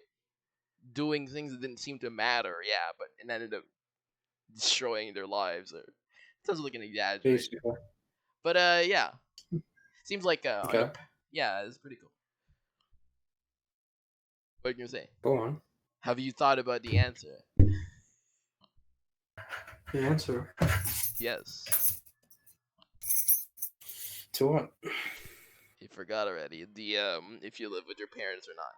doing things that didn't seem to matter. Yeah, but and ended up destroying their lives. Or it sounds like an exaggeration, Basically. but yeah, seems like on a Okay, yeah, it's pretty cool. What are you gonna say? go on. Have you thought about the answer? The answer Yes, to what? you forgot already. The if you live with your parents or not.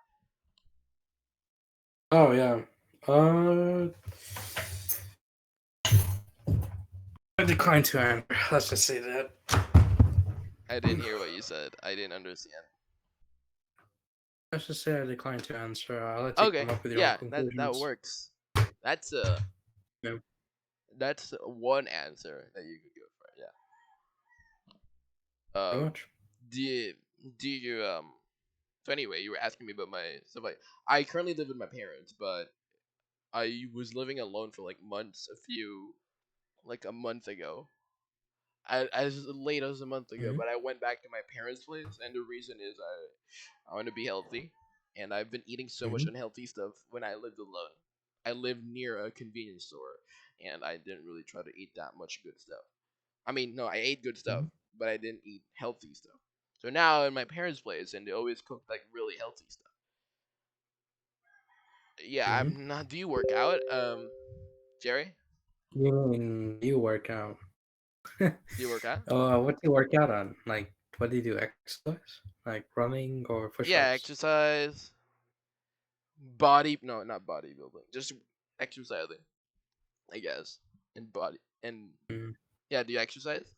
Oh yeah. Uh, I decline to answer. Let's just say that. I didn't hear what you said. I didn't understand. Let's just say I decline to answer. I'll let you come Okay, up with your own yeah, that conclusions. works. That's uh Yeah. that's one answer that you could go for. Yeah. How Um, much? do you, do you So anyway, you were asking me about my stuff. Like, I currently live with my parents, but I was living alone for like months. Like a month ago. As late as a month ago, Mm-hmm. but I went back to my parents' place, and the reason is I want to be healthy, and I've been eating so much Mm-hmm. unhealthy stuff when I lived alone. I lived near a convenience store, and I didn't really try to eat that much good stuff. I mean, no, I ate good stuff, Mm-hmm. but I didn't eat healthy stuff. So now in my parents' place, and they always cook like really healthy stuff. Yeah, Mm-hmm. I'm not. Do you work out, Jerry? You mean you work out? Do you work out? What do you work out on? Like, what do you do? Exercise? Like running or Yeah, push-ups? exercise, body. No, not bodybuilding. Just exercising, I guess. And body and Mm. yeah. Do you exercise?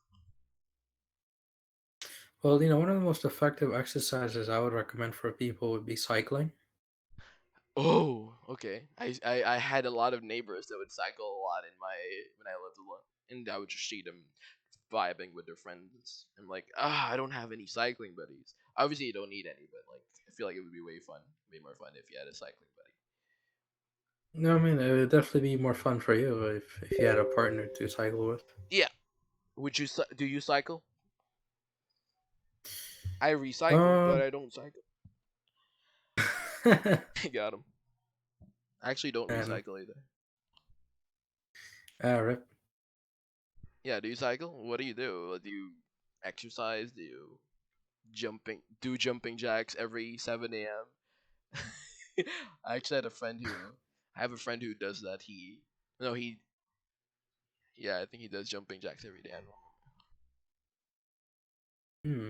Well, one of the most effective exercises I would recommend for people would be cycling. Oh, okay. I had a lot of neighbors that would cycle a lot in my when I lived alone, and I would just see them vibing with their friends. I'm like, I don't have any cycling buddies. Obviously, you don't need any, but like, I feel like it would be way more fun if you had a cycling buddy. No, I mean, it would definitely be more fun for you if you had a partner to cycle with. Yeah. Do you cycle? I recycle, but Um, I don't cycle. Got him. I actually don't and recycle either. rip. Yeah, do you cycle? What do you do? Do you exercise? Do you jumping jacks every 7 a.m.? I actually had a friend who I have a friend who does that. He no he yeah I think he does jumping jacks every day. I don't know. Hmm.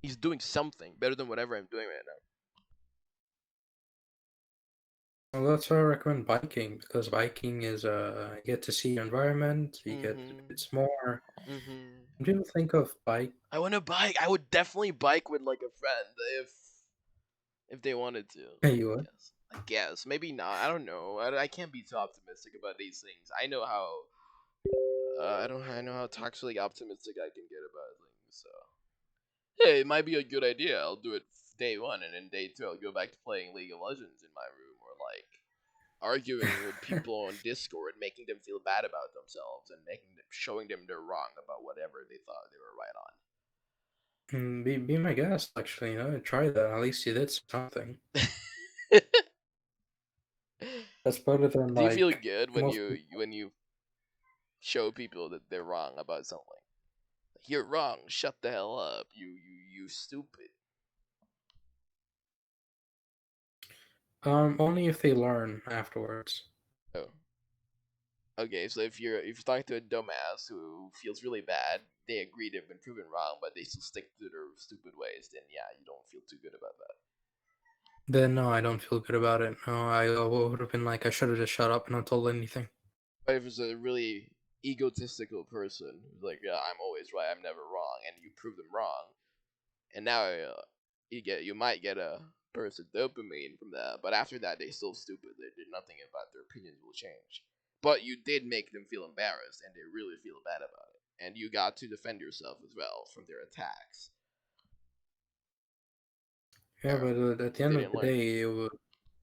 He's doing something better than whatever I'm doing right now. Well, that's why I recommend biking because biking is you get to see your environment. You get Mhm. it's more. Mhm. When people think of bike, I want to bike. I would definitely bike with like a friend if they wanted to. you I would. guess. I guess maybe not. I don't know. I can't be too optimistic about these things. I know how I don't. I know how toxically optimistic I can get about things. So hey, it might be a good idea. I'll do it day one, and then day two, I'll go back to playing League of Legends in my room, or like arguing with people on Discord, making them feel bad about themselves, and showing them they're wrong about whatever they thought they were right Be my guest, actually. Try that. At least you did something. on. That's better than Do you feel like good most people. when you show people that they're wrong about something? Like, you're wrong. Shut the hell up. You stupid. Only if they learn afterwards. Oh. Okay, so if you're talking to a dumbass who feels really bad, they agree they've been proven wrong, but they still stick to their stupid ways, then yeah, you don't feel too good about that. Then no, I don't feel good about it. No, I would have been like, I should have just shut up and not told anything. But if it's a really egotistical person who's like, yeah, I'm always right, I'm never wrong, and you prove them wrong, and now you might get a burst of dopamine from that, but after that they still stupid. They did nothing about their opinions will change. But you did make them feel embarrassed, and they really feel bad about it, and you got to defend yourself as well from their attacks. Yeah, There, but at the they end of didn't the learn. day,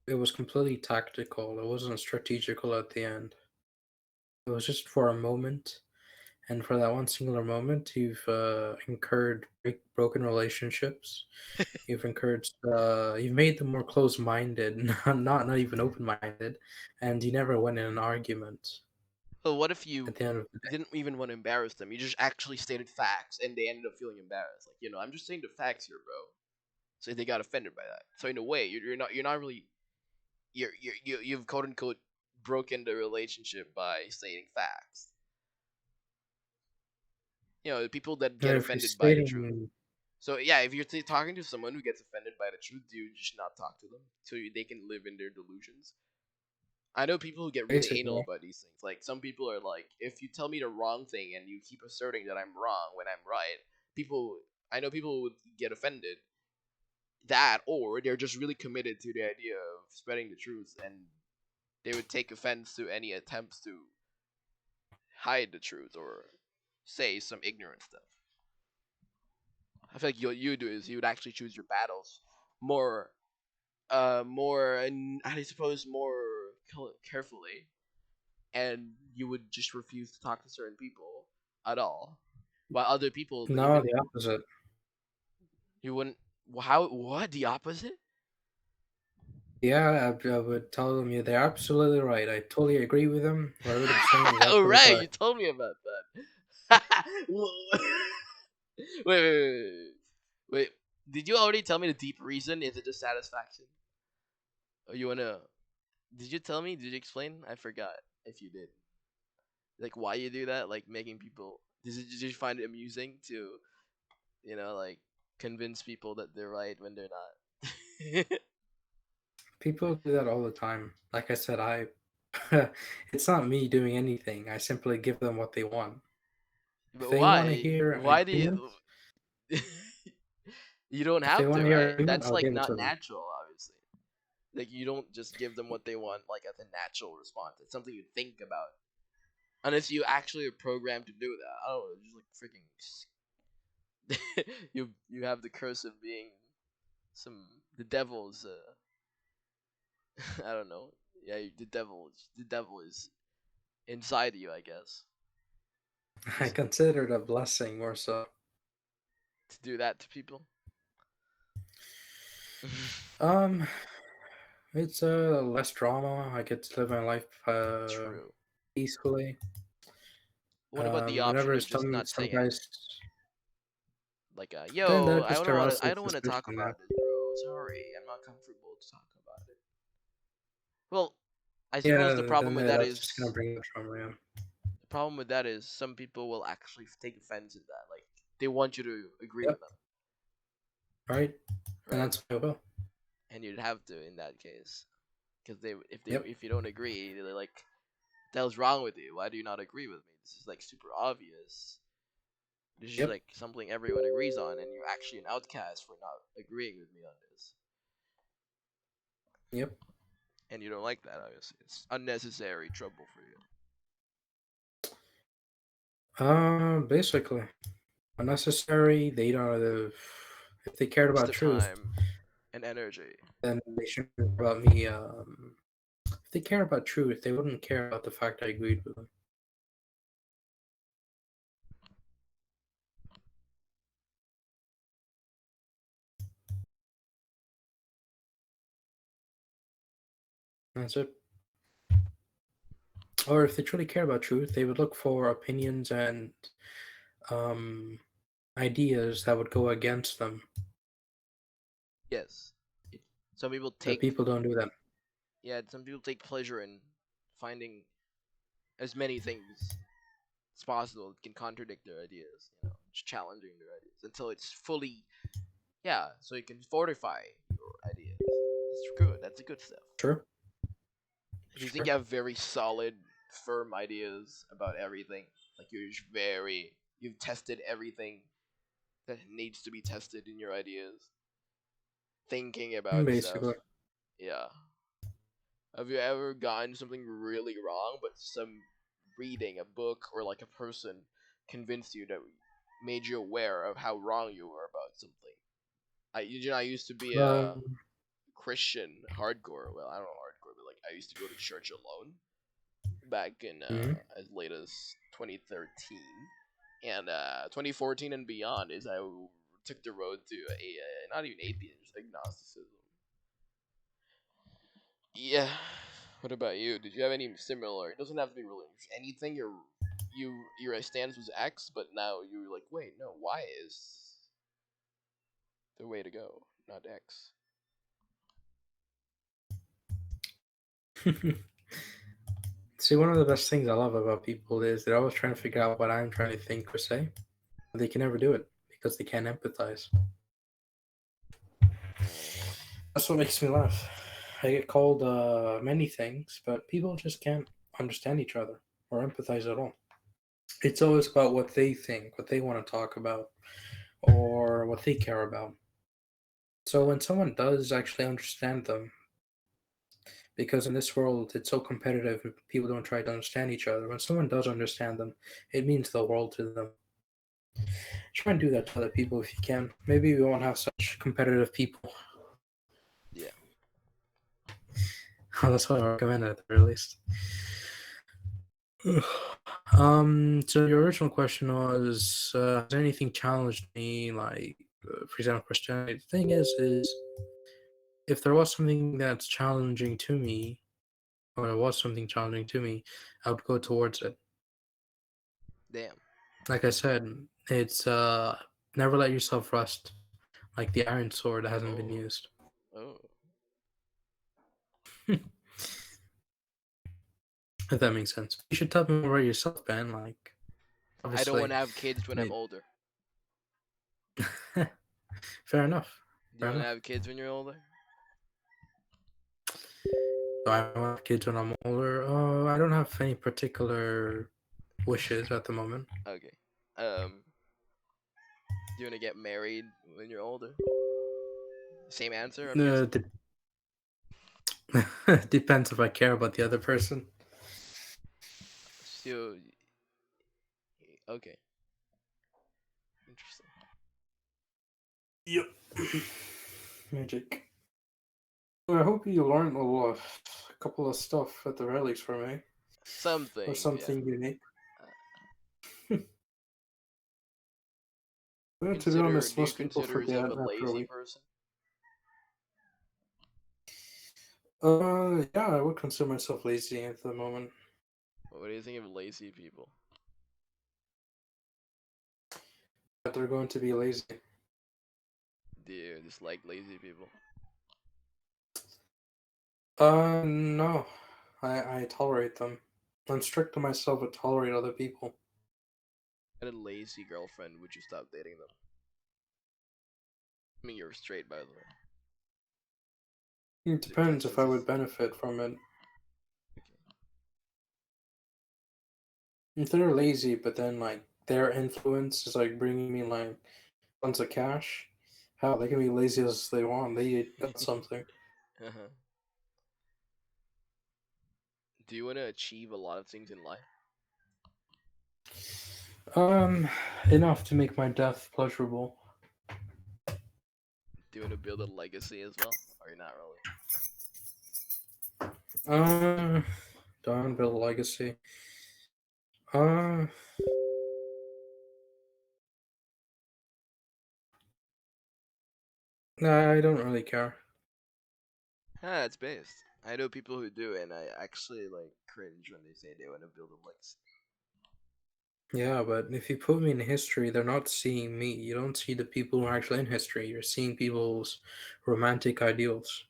it was completely tactical. It wasn't strategical at the end. It was just for a moment, and for that one singular moment, you've incurred broken relationships. You've made them more close-minded, not even open-minded, and you never win in an argument. But what if At the end of the you didn't even want to embarrass them? You just actually stated facts, and they ended up feeling embarrassed. Like, I'm just saying the facts here, bro. So they got offended by that. So in a way, you're not really you've quote unquote broken the relationship by stating facts. The people that day, get if you're offended by the truth. stating So yeah, if you're talking to someone who gets offended by the truth, do you just not talk to them so they can live in their delusions? I know people who get really anal basically, about these things. Like some people are like, if you tell me the wrong thing and you keep asserting that I'm wrong when I'm right, people I know people would get offended that, or they're just really committed to the idea of spreading the truth, and they would take offense to any attempts to hide the truth or say some ignorant stuff. I feel like what you do is you would actually choose your battles more, and I suppose more carefully, and you would just refuse to talk to certain people at all, while other people no, even the opposite. you wouldn't. How? What? The opposite? Yeah, I would tell them, yeah, they're absolutely right. I totally agree with them. Whatever they're saying is All absolutely right, you correct. told me about that. Wait. Did you already tell me the deep reason? Is it just satisfaction? Or you wanna? Did you tell me? Did you explain? I forgot if you did. Like why you do that? Like making people. Did you find it amusing to like convince people that they're right when they're not? People do that all the time. Like I said, I it's not me doing anything. I simply give them what they want. If But they want to why? hear an Why do agreement, you? You don't if they have want to, to hear an right? agreement, That's I'll like give it not to them. natural, obviously. Like you don't just give them what they want like as a natural response. It's something you think about. Unless you actually are programmed to do that. I don't know, just like freaking you have the curse of being some the devil's I don't know. Yeah, the devil is inside you, I guess. I Just consider it a blessing more so. to do that to people. Um, it's less drama. I get to live my life True. peacefully. What about the option Whenever of just not some saying guys, anything? Like, then yo, that just I arises don't want to talk suspicion. Yeah, about this, bro. Sorry, I'm not comfortable to talk about it. Well, I suppose the yeah. problem Then with that that's just gonna is bring up drama. Yeah, the problem with that is some people will actually take offense in that. Like, they want you to agree yep, with them, right. And right? that's what I will. And you'd have to in that case, because Yep, if you don't agree, they're like, "The hell's wrong with you? Why do you not agree with me? This is like super obvious. This is yep, like something everyone agrees on, and you're actually an outcast for not agreeing with me on this." yep. And you don't like that, obviously. It's unnecessary trouble for you. Basically, unnecessary. They don't. If they cared It's about the truth, time and energy. then they shouldn't care about me. If they care about truth, they wouldn't care about the fact I agreed with them. That's it. Or if they truly care about truth, they would look for opinions and um, ideas that would go against them. Yes. It, some people But take people don't do that. yeah, some people take pleasure in finding as many things as possible that can contradict their ideas, just challenging their ideas until it's fully yeah, so you can fortify your ideas. It's good. That's a good stuff. Sure, If you think sure. you have very solid, firm ideas about everything, like you've tested everything that needs to be tested in your ideas, thinking about stuff. Basically. Yeah. Have you ever gotten something really wrong, but some reading a book or like a person convinced you that made you aware of how wrong you were about something? I used to be a Um, Christian hardcore. Well, I don't know hardcore, but like I used to go to church alone back in mhm. as late as 2013, and 2014 and beyond is I took the road to not even atheism, agnosticism. Yeah. What about you? Did you have any similar? It doesn't have to be religion. Anything your stance was X, but now you're like, wait, no, Y is the way to go, not X. See, one of the best things I love about people is they're always trying to figure out what I'm trying to think or say. But they can never do it because they can't empathize. That's what makes me laugh. I get called many things, but people just can't understand each other or empathize at all. It's always about what they think, what they want to talk about, or what they care about. So when someone does actually understand them, because in this world it's so competitive, people don't try to understand each other. When someone does understand them, it means the world to them. Try and do that to other people if you can. Maybe we won't have such competitive people. Yeah. That's what I recommend at the very least. So your original question was, has anything challenged me? Like, for example, Christianity. The thing is if there was something that's challenging to me, or there was something challenging to me, I would go towards it. Damn. Like I said, it's never let yourself rest. Like the iron sword that hasn't been Oh. used. Oh. If that makes sense. You should tell me more about yourself, Ben. Like, I don't want obviously, to have kids when I'm it- older. fair enough. Do you Fair want to enough. have kids when you're older? Do I want have kids when I'm older? I don't have any particular wishes at the moment. Okay. Do you want to get married when you're older? Same answer, I'm Uh, guessing. de- Depends if I care about the other person. So, okay, interesting. Yep. Magic. Well, I hope you learned a couple of stuff at the very least for me, Some or things, yeah. something unique. Uh, Well, to be consider. honest, Do you most people consider forget yourself a after a lazy week. person? Yeah, I would consider myself lazy at the moment. What do you think of lazy people? That they're going to be lazy. Do you dislike lazy people? No. I tolerate them. I'm strict to myself but tolerate other people. Had a lazy girlfriend, would you stop dating them? I mean, you're straight, by the way. It depends if I would Parentheses. benefit from it. Okay. If they're lazy, but then like their influence is like bringing me like tons of cash, hell, they can be lazy as they want. They got something. Uh-huh. Do you want to achieve a lot of things in life? Um, Enough to make my death pleasurable. Do you want to build a legacy as well? Or you're not really? Uh, don't build a legacy. Uh, nah, I don't really care. Ah, it's based. I know people who do, and I actually like cringe when they say they want to build a legacy. Yeah, but if you put me in history, they're not seeing me. You don't see the people who are actually in history. You're seeing people's romantic ideals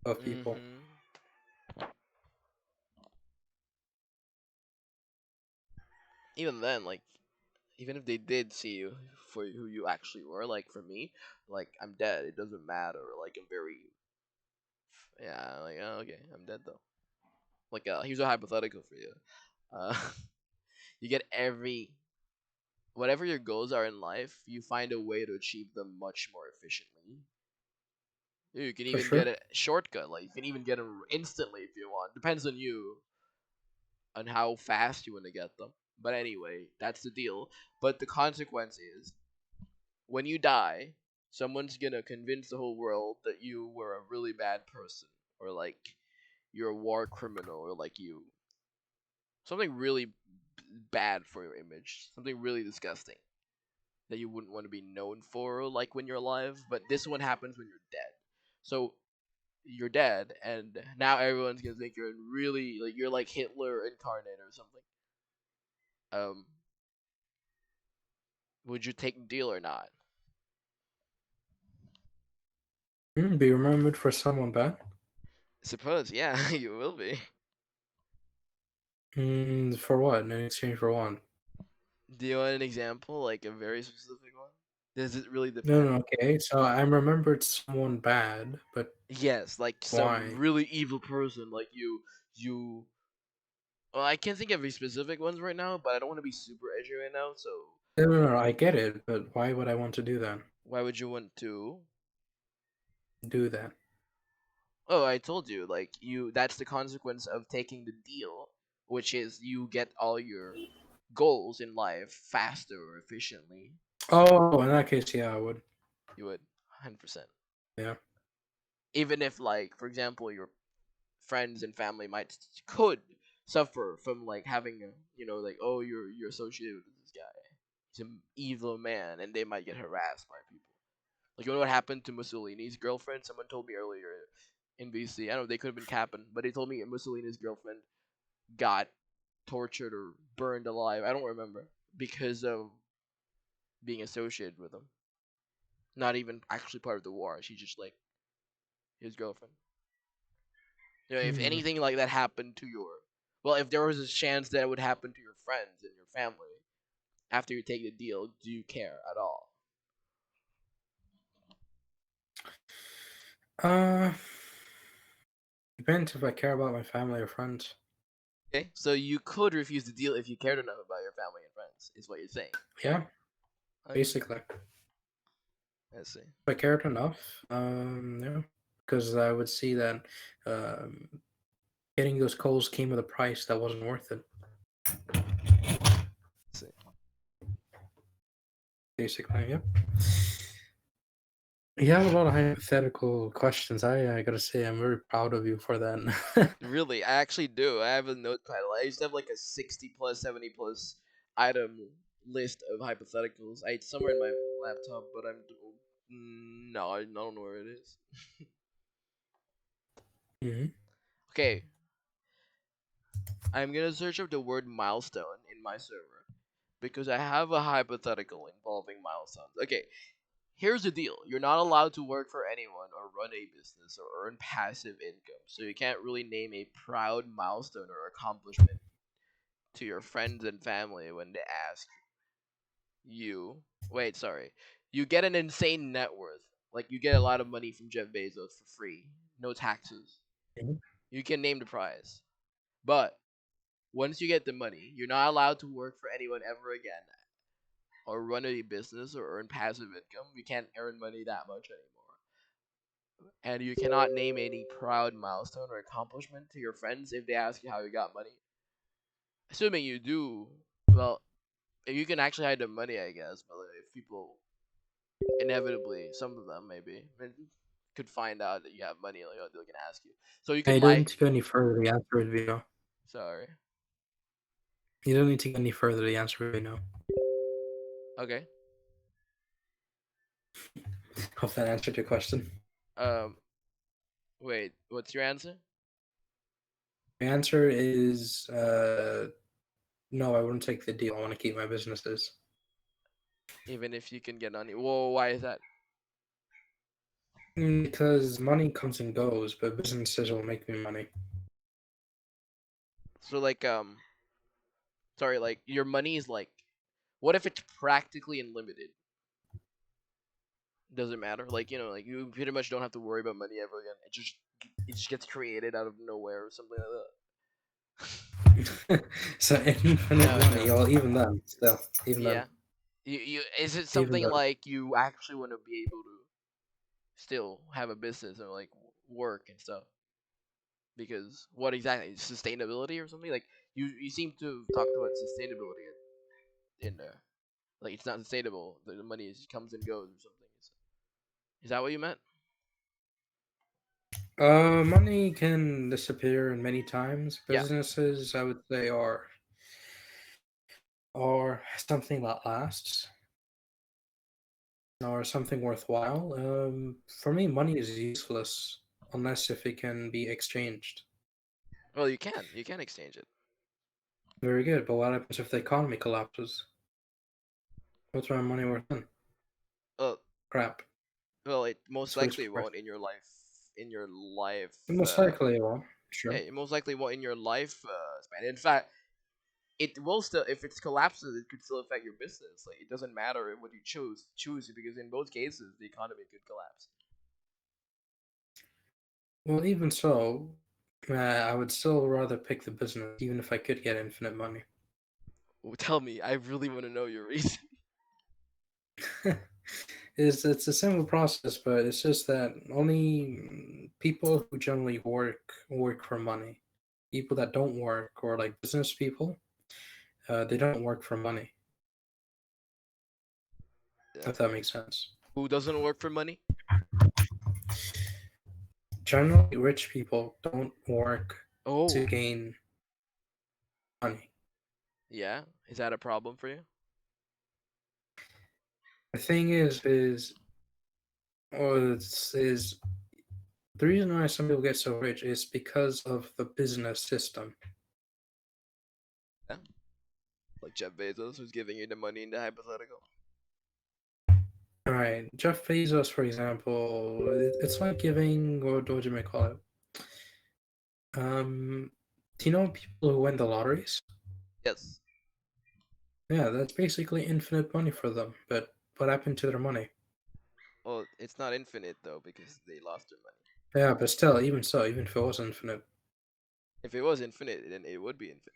of people. Mm-hmm. Even then, like, even if they did see you for who you actually were, like for me, like I'm dead. It doesn't matter. Like I'm very, yeah, like oh, okay, I'm dead though. Like here's a hypothetical for you. Uh, you get every whatever your goals are in life, you find a way to achieve them much more efficiently. You can For even get sure. a shortcut. Like you can even get them instantly if you want. Depends on you on how fast you want to get them. But anyway, that's the deal. But the consequence is when you die, someone's gonna convince the whole world that you were a really bad person, or like you're a war criminal, or like you something really bad for your image, something really disgusting that you wouldn't want to be known for, like when you're alive. But this one happens when you're dead. So you're dead, and now everyone's gonna think you're really like you're like Hitler incarnate or something. Um, would you take the deal or not? Be remembered for someone bad. Suppose, yeah, you will be. For what? In exchange for what? Do you want an example, like a very specific one? Does it really No, depend? no, okay. So I'm remembered someone bad, but Yes, like some why? really evil person, like you. Well, I can't think of any specific ones right now, but I don't want to be super edgy right now. So No, no, no, I get it, but why would I want to do that? why would you want to? Do that. Oh, I told you, like you. That's the consequence of taking the deal, which is you get all your goals in life faster or efficiently. Oh, in that case, yeah, I would. You would, 100%. Yeah. Even if, like, for example, your friends and family might could suffer from like having a like oh you're associated with this guy, he's an evil man, and they might get harassed by people. Like you know what happened to Mussolini's girlfriend? Someone told me earlier in BC. I don't know, they could have been capping, but they told me Mussolini's girlfriend got tortured or burned alive. I don't remember because of being associated with him. Not even actually part of the war. She just like his girlfriend. If Hmm. anything like that happened to your Well, if there was a chance that it would happen to your friends and your family after you take the deal, do you care at all? Uh, Depends if I care about my family or friends. Okay, so you could refuse the deal if you cared enough about your family and friends, is what you're saying. Yeah, Okay, basically. I see. If I cared enough, yeah, because I would see that um, getting those calls came with a price that wasn't worth it. I see. Basically, yep. You have a lot of hypothetical questions. I gotta say, I'm very proud of you for that. Really, I actually do. I have a note title. I used to have like a 60 plus, 70 plus item list of hypotheticals. It's somewhere in my laptop, but no, I don't know where it is. hmm Okay, I'm gonna search up the word milestone in my server because I have a hypothetical involving milestones. Okay, here's the deal. You're not allowed to work for anyone or run a business or earn passive income, so you can't really name a proud milestone or accomplishment to your friends and family when they ask you. Wait, sorry. You get an insane net worth. Like you get a lot of money from Jeff Bezos for free, no taxes. You can name the prize. But once you get the money, you're not allowed to work for anyone ever again or run a business or earn passive income. You can't earn money that much anymore. And you cannot name any proud milestone or accomplishment to your friends if they ask you how you got money. Assuming you do, well, you can actually hide the money, I guess. But if people inevitably, some of them maybe could find out that you have money, like they can ask you. So you can I don't lie. need to go any further. The answer is we know. Sorry. You don't need to go any further. The answer is we know. Okay. Hope that answered your question. Um. Wait. What's your answer? The answer is no. I wouldn't take the deal. I want to keep my businesses. Even if you can get money. Whoa. Why is that? Because money comes and goes, but businesses will make me money. So like sorry, like your money is like, what if it's practically unlimited? Doesn't matter. Like like you pretty much don't have to worry about money ever again. It just gets created out of nowhere or something like So infinite that. Oh money, no. or even then, still, even then, Yeah. You is it even something then. like you actually want to be able to still have a business and like work and stuff? Because what exactly sustainability or something? Like you seem to have talked about sustainability in there. Like it's not sustainable. The money comes and goes or something. Is that what you meant? Money can disappear in many times. Yeah. Businesses, I would say, are something that lasts or something worthwhile. For me, money is useless unless if it can be exchanged. Well, you can exchange it. Very good, but what happens if the economy collapses? What's my money worth then? Uh, Crap. well, it most That's what it's likely worth. won't in your life. In your life, Most likely it will. yeah, Sure. it most likely won't in your life span. In fact, it will still if it collapses, it could still affect your business. Like it doesn't matter what you choose because in both cases the economy could collapse. Well, even so, I would still rather pick the business, even if I could get infinite money. Tell me, I really want to know your reason. It's a simple process, but it's just that only people who generally work for money. People that don't work or like business people, they don't work for money. Yeah. If that makes sense. Who doesn't work for money? Generally, rich people don't work to Oh, gain money. yeah. Is that a problem for you? The thing is the reason why some people get so rich is because of the business system. Yeah. Like Jeff Bezos, who's giving you the money in the hypothetical. All right, Jeff Bezos, for example, it's like giving what would you may call it? Do you know people who win the lotteries? Yes. Yeah, that's basically infinite money for them. But what happened to their money? Well, it's not infinite though because they lost their money. Yeah, but still, even so, even if it was infinite. If it was infinite, then it would be infinite.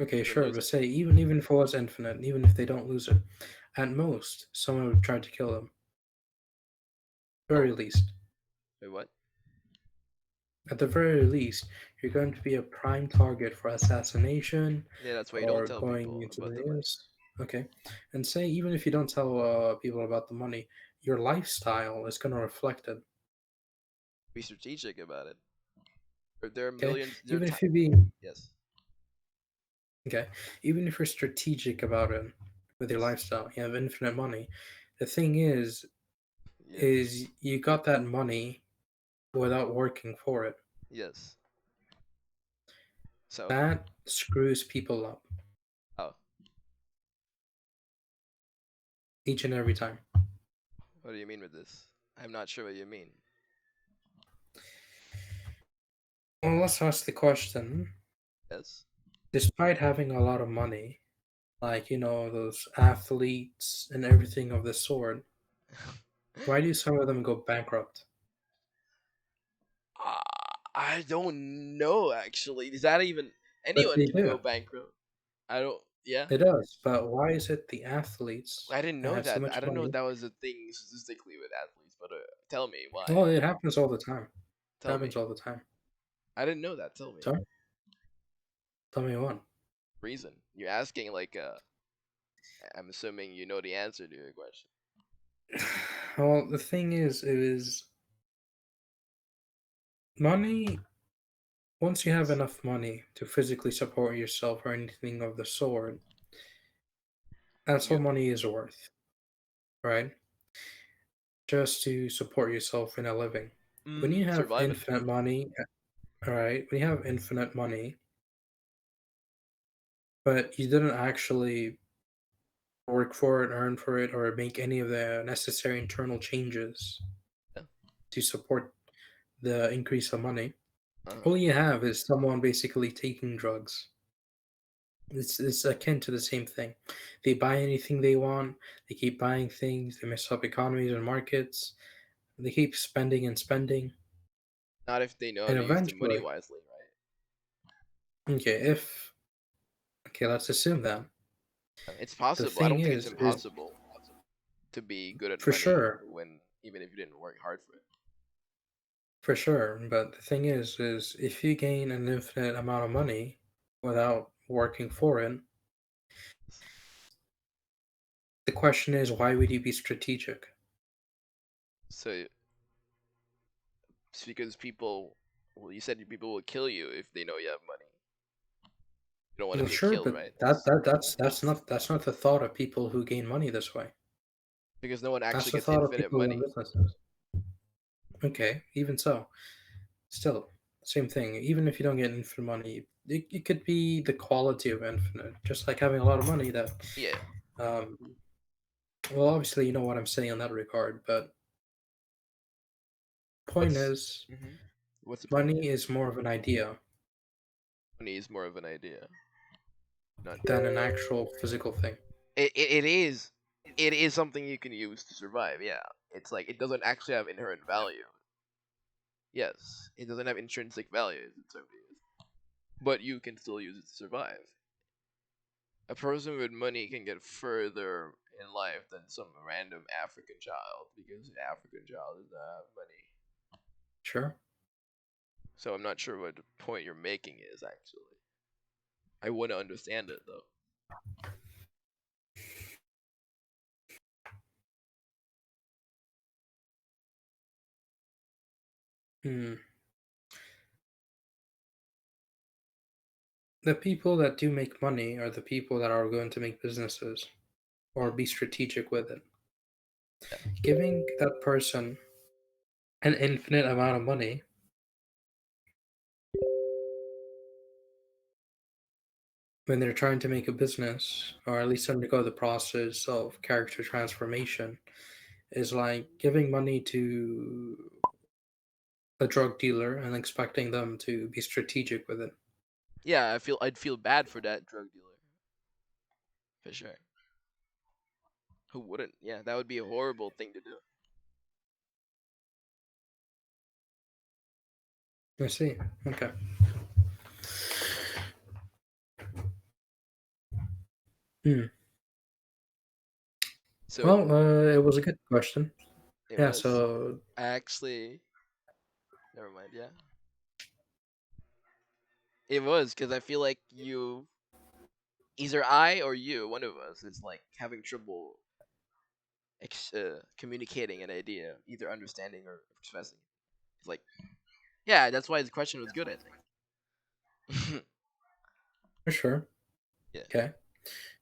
Okay, You would sure, lose but it. say even if it was infinite, even if they don't lose it, at most, someone would try to kill them. Very Oh, least. wait, what? At the very least, you're going to be a prime target for assassination Yeah, that's why you don't or tell going people into the about the money. news. Okay. And say, even if you don't tell people about the money, your lifestyle is going to reflect it. Be strategic about it. There are Okay. millions. There are Even ti if you be, Yes. okay, even if you're strategic about it with your Yes. lifestyle, you have infinite money. The thing Yes. is you got that money without working for it. Yes. So, That screws people up oh, each and every time. what do you mean with this? I'm not sure what you mean. Well, let's ask the question. Yes. Despite having a lot of money, like, those athletes and everything of the sort, why do some of them go bankrupt? Uh, I don't know actually. Is that even But anyone they can do. go bankrupt? I don't. Yeah. It does. But why is it the athletes I didn't that know have so that. I much didn't know money? that was a thing statistically with athletes. But tell me why. Well, it happens all the time. It Tell happens me. all the time. I didn't know that. Tell me. Sorry? Tell me one. Reason. You're asking like I'm assuming you know the answer to your question. Well, the thing is money, once you have Yes. enough money to physically support yourself or anything of the sort, that's all You money is worth, right? Just to support yourself in a living. When you have surviving. infinite money, all right, when you have infinite money, but you didn't actually work for it, earn for it, or make any of the necessary internal changes Yeah. to support the increase of money, Uh-huh. all you have is someone basically taking drugs. It's akin to the same thing. They buy anything they want, they keep buying things, they mess up economies and markets, they keep spending and spending, Not if they know how and to use the money eventually, wisely, right? okay, if okay, let's assume that. It's The possible. I thing don't think it's is impossible to be good at for money sure, when even if you didn't work hard for it. for sure, but the thing is if you gain an infinite amount of money without working for it, the question is why would you be strategic? So it's because people, well, you said people will kill you if they know you have money. You don't want to Well, get sure, killed, but right? that's not the thought of people who gain money this way. Because no one That's actually the gets thought of infinite people who run money. businesses. Okay, even so, still, same thing. Even if you don't get infinite money, it could be the quality of infinite. Just like having a lot of money that, Yeah. um, well, obviously you know what I'm saying in that regard. But point What's is, hmm what's the point? money is more of an idea Money is more of an idea. Not than an actual physical thing. it is. It is something you can use to survive. Yeah. It's like it doesn't actually have inherent value. Yes, it doesn't have intrinsic value. It's but you can still use it to survive. A person with money can get further in life than some random African child because the African child does not have money. Sure. So I'm not sure what the point you're making is actually. I want to understand it though. Hmm. The people that do make money are the people that are going to make businesses or Hmm? be strategic with it. Yeah. Giving that person an infinite amount of money when they're trying to make a business or at least undergo the process of character transformation is like giving money to a drug dealer and expecting them to be strategic with it. Yeah, I'd feel bad for that drug dealer for sure. Who wouldn't? Yeah, that would be a horrible thing to do. I see. Okay. Hmm. So Well, it was a good question. it Yeah. was So actually never mind. Yeah, it was because I feel like you, either I or you, one of us, is like having trouble communicating an idea, either understanding or expressing. It's like, yeah, that's why the question was good. I think. for sure. Yeah, Okay.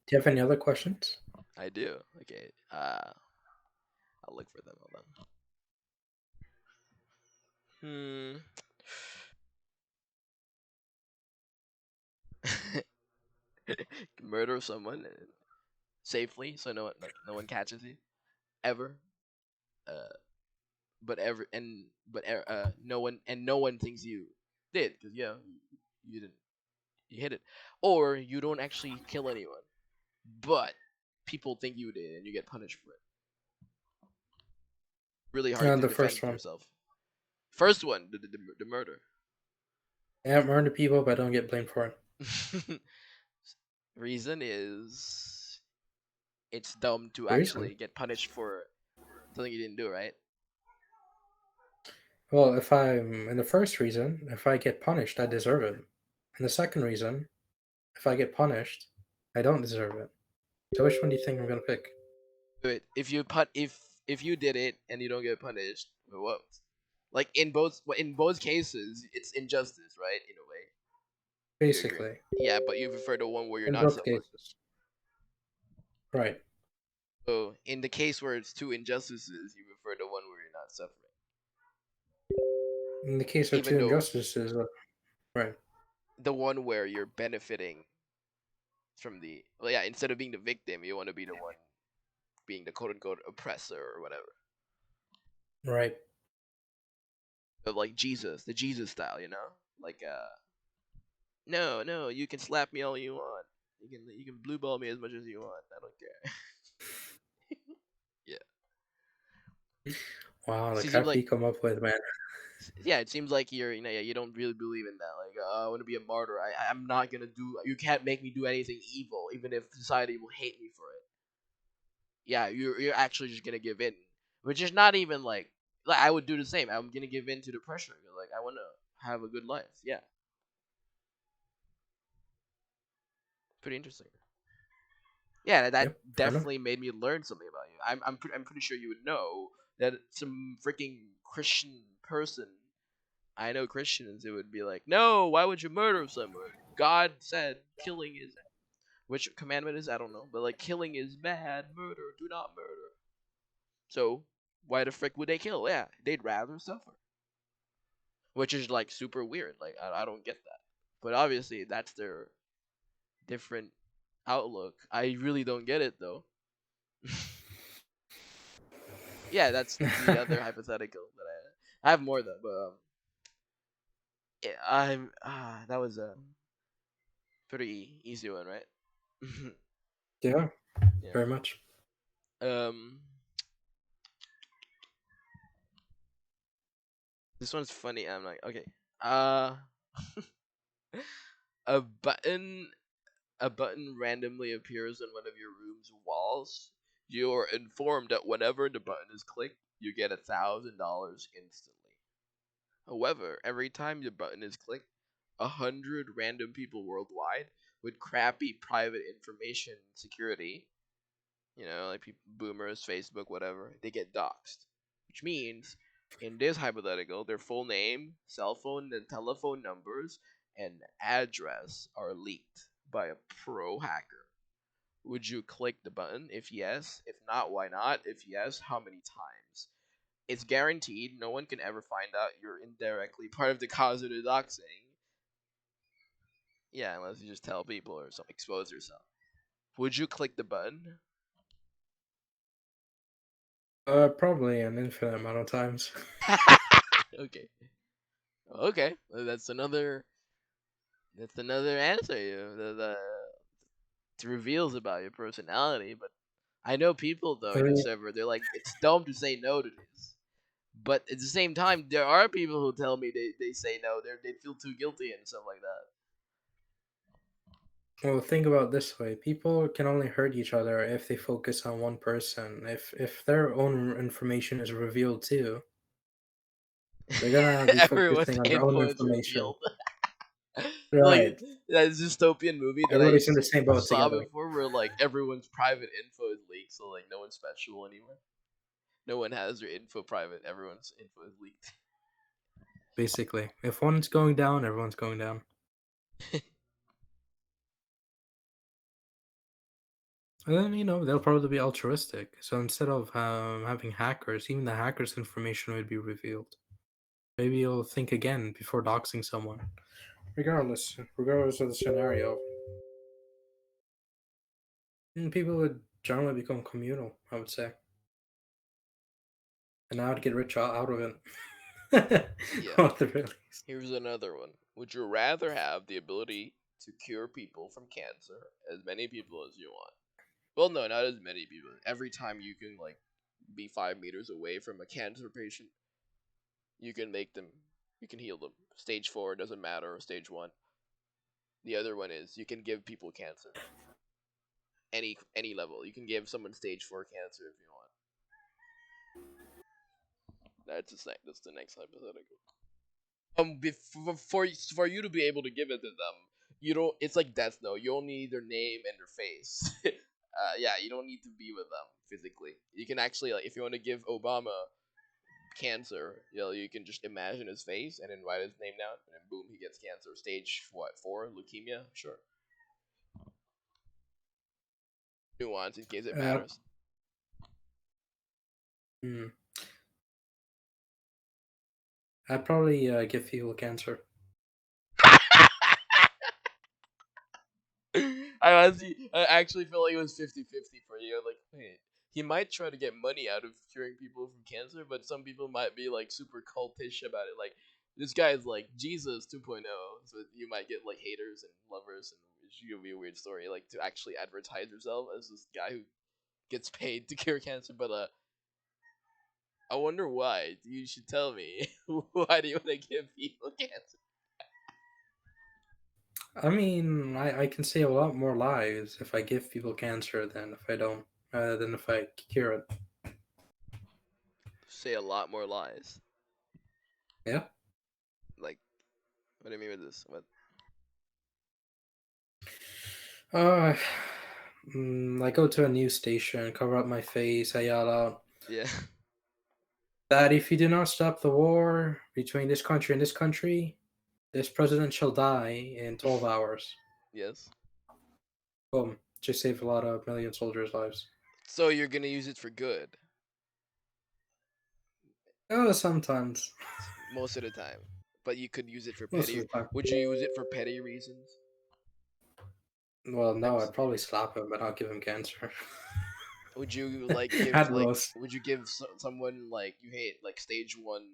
Do you have any other questions? I do. Okay. I'll look for them. Hold on. Murder someone safely, so no one catches you ever. Uh, no one thinks you did because yeah, you didn't, you hit it, or you don't actually kill anyone, but people think you did and you get punished for it. Really hard to The first defend one. yourself. First one, the murder. Yeah, murder people, but don't get blamed for it. Reason is it's dumb to Reason. actually get punished for something you didn't do, right? Well, if I'm in the first reason, if I get punished, I deserve it. And the second reason, if I get punished, I don't deserve it. So which one do you think I'm gonna pick? But if you did it and you don't get punished, well, what? Like in both cases, it's injustice, right? In a way, you agree? Basically, Yeah, but you prefer the one where you're in not both suffering. cases. Right. So in the case where it's two injustices, you prefer the one where you're not suffering, In the case of even two though injustices, right. the one where you're benefiting from the, well, yeah, instead of being the victim, you want to be the one being the quote unquote oppressor or whatever. Right. But like Jesus, the Jesus style, like no, no, you can slap me all you want. You can blue ball me as much as you want. I don't care. Yeah. Wow, the So it seems crap like you come up with, man. yeah, it seems like yeah, you don't really believe in that. Like, I want to be a martyr. I'm not gonna do. You can't make me do anything evil, even if society will hate me for it. Yeah, you're actually just gonna give in, which is not even like I would do the same. I'm gonna give in to the pressure. Like I want to have a good life. Yeah, pretty interesting. Yeah, that Yep, fair enough. definitely made me learn something about you. I'm pretty sure you would know that some freaking Christian person. I know Christians. It would be like, no, why would you murder someone? God said killing is, which commandment is, I don't know, but like killing is bad. Murder, do not murder. So why the frick would they kill? Yeah, they'd rather suffer, which is like super weird. Like I don't get that, but obviously that's their different outlook. I really don't get it though. Yeah, that's the other hypothetical that I have more though, but yeah, I'm that was a pretty easy one, right? Yeah, Yeah. very much. Um, this one's funny. I'm like, okay. Uh, a button a button randomly appears on one of your room's walls. You're informed that whenever the button is clicked, you get $1,000 instantly. However, every time the button is clicked, 100 random people worldwide with crappy private information security, like people, boomers, Facebook, whatever, they get doxxed. Which means, in this hypothetical, their full name, cell phone, and telephone numbers, and address are leaked by a pro hacker. Would you click the button? If yes, if not, why not? If yes, how many times? It's guaranteed no one can ever find out you're indirectly part of the cause of the doxing. Yeah, unless you just tell people or something, expose yourself. Would you click the button? Probably an infinite amount of times. Okay. Okay, that's another answer. It reveals about your personality. But I know people though I in the mean, server. They're like, it's dumb to say no to this. But at the same time, there are people who tell me they say no. They feel too guilty and stuff like that. well, think about it this way: people can only hurt each other if they focus on one person. If their own information is revealed too, they're gonna be Everyone's focusing on their own info is information. revealed. Like Right. that dystopian movie that Everybody's in the same boat saw together. before, where like everyone's private info is leaked, so like no one's special anymore. No one has their info private. Everyone's info is leaked. Basically, if one's going down, everyone's going down. And then they'll probably be altruistic. So instead of having hackers, even the hackers' information would be revealed. Maybe you'll think again before doxing someone. Regardless of the scenario, people would generally become communal. I would say, and I would get rich out of it. Yeah. At the very least. Here's another one. Would you rather have the ability to cure people from cancer, as many people as you want? Well, no, not as many people. Every time you can like be 5 meters away from a cancer patient, you can make them, you can heal them. Stage four doesn't matter, or stage one. The other one is you can give people cancer, any level. You can give someone stage four cancer if you want. That's the next hypothetical. For you to be able to give it to them, you don't. It's like death note. You only need their name and their face. Yeah, you don't need to be with them physically. You can actually, like, if you want to give Obama cancer, you can just imagine his face and then write his name down, and then boom, he gets cancer. Stage what? Four, leukemia. Sure. Nuance in case it Uh, matters. hmm, I'd probably give people cancer. I actually feel like it was 50-50 for you. Like, wait, he might try to get money out of curing people from cancer, but some people might be like super cultish about it. Like, this guy is like Jesus 2.0, so you might get like haters and lovers, and it'll be a weird story. Like, to actually advertise yourself as this guy who gets paid to cure cancer. But I wonder why. You should tell me. Why do you want to give people cancer? I mean, I can save a lot more lives if I give people cancer than if I don't, than if I cure it. Say a lot more lies. Yeah. Like, what do you mean with this? What? Uh, I go to a news station, cover up my face, I yell out Yeah. that if you do not stop the war between this country and this country, this president shall die in 12 hours. Yes. Boom. Just save a lot of million soldiers' lives. So you're gonna use it for good Oh, sometimes. most of the time, but you could use it for Most of petty. the time. Would you use it for petty reasons? Well, Like, no, I'd probably slap him, but not give him cancer. would you like give At like most. would you give someone like you hate like stage one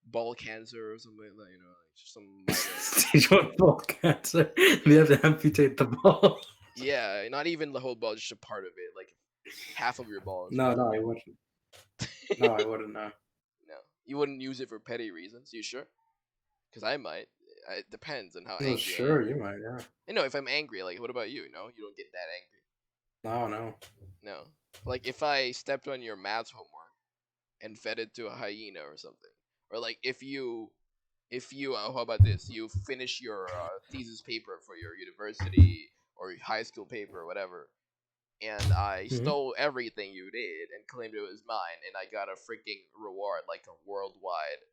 ball cancer or something like that? Like just some minor. Stage 1 ball cancer. They have to amputate the ball. Yeah, not even the whole ball, just a part of it, like half of your ball is No, no, removed. I wouldn't. No, I wouldn't. No. No, you wouldn't use it for petty reasons. You sure? Because I might. It depends on how Well, angry I am. sure, you might. Yeah. You know, if I'm angry, like, what about you? No, you don't get that angry. No, no. No, like if I stepped on your math homework and fed it to a hyena or something, or like if you how about this? You finish your thesis paper for your university or your high school paper or whatever, and I Hmm. stole everything you did and claimed it was mine, and I got a freaking reward, like a worldwide.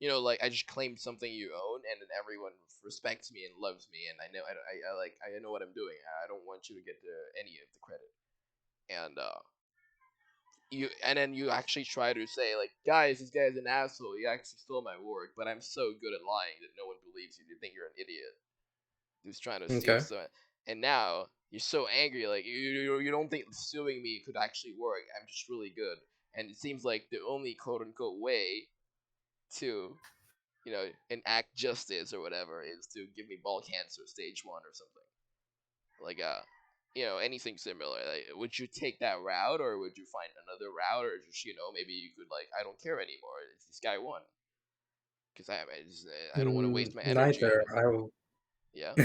Like I just claimed something you own, and then everyone respects me and loves me, and I know I know what I'm doing. I don't want you to get any of the credit, and then you actually try to say like, guys, this guy's an asshole. He actually stole my work, but I'm so good at lying that no one believes you. They think you're an idiot who's trying to steal Okay. stuff. And now you're so angry, like you don't think suing me could actually work. I'm just really good, and it seems like the only quote unquote way to enact justice or whatever is to give me ball cancer stage one or something. Like anything similar. Like, would you take that route, or would you find another route, or just maybe you could like I don't care anymore. This guy won because I don't want to waste my energy on Neither. this. I will. Yeah.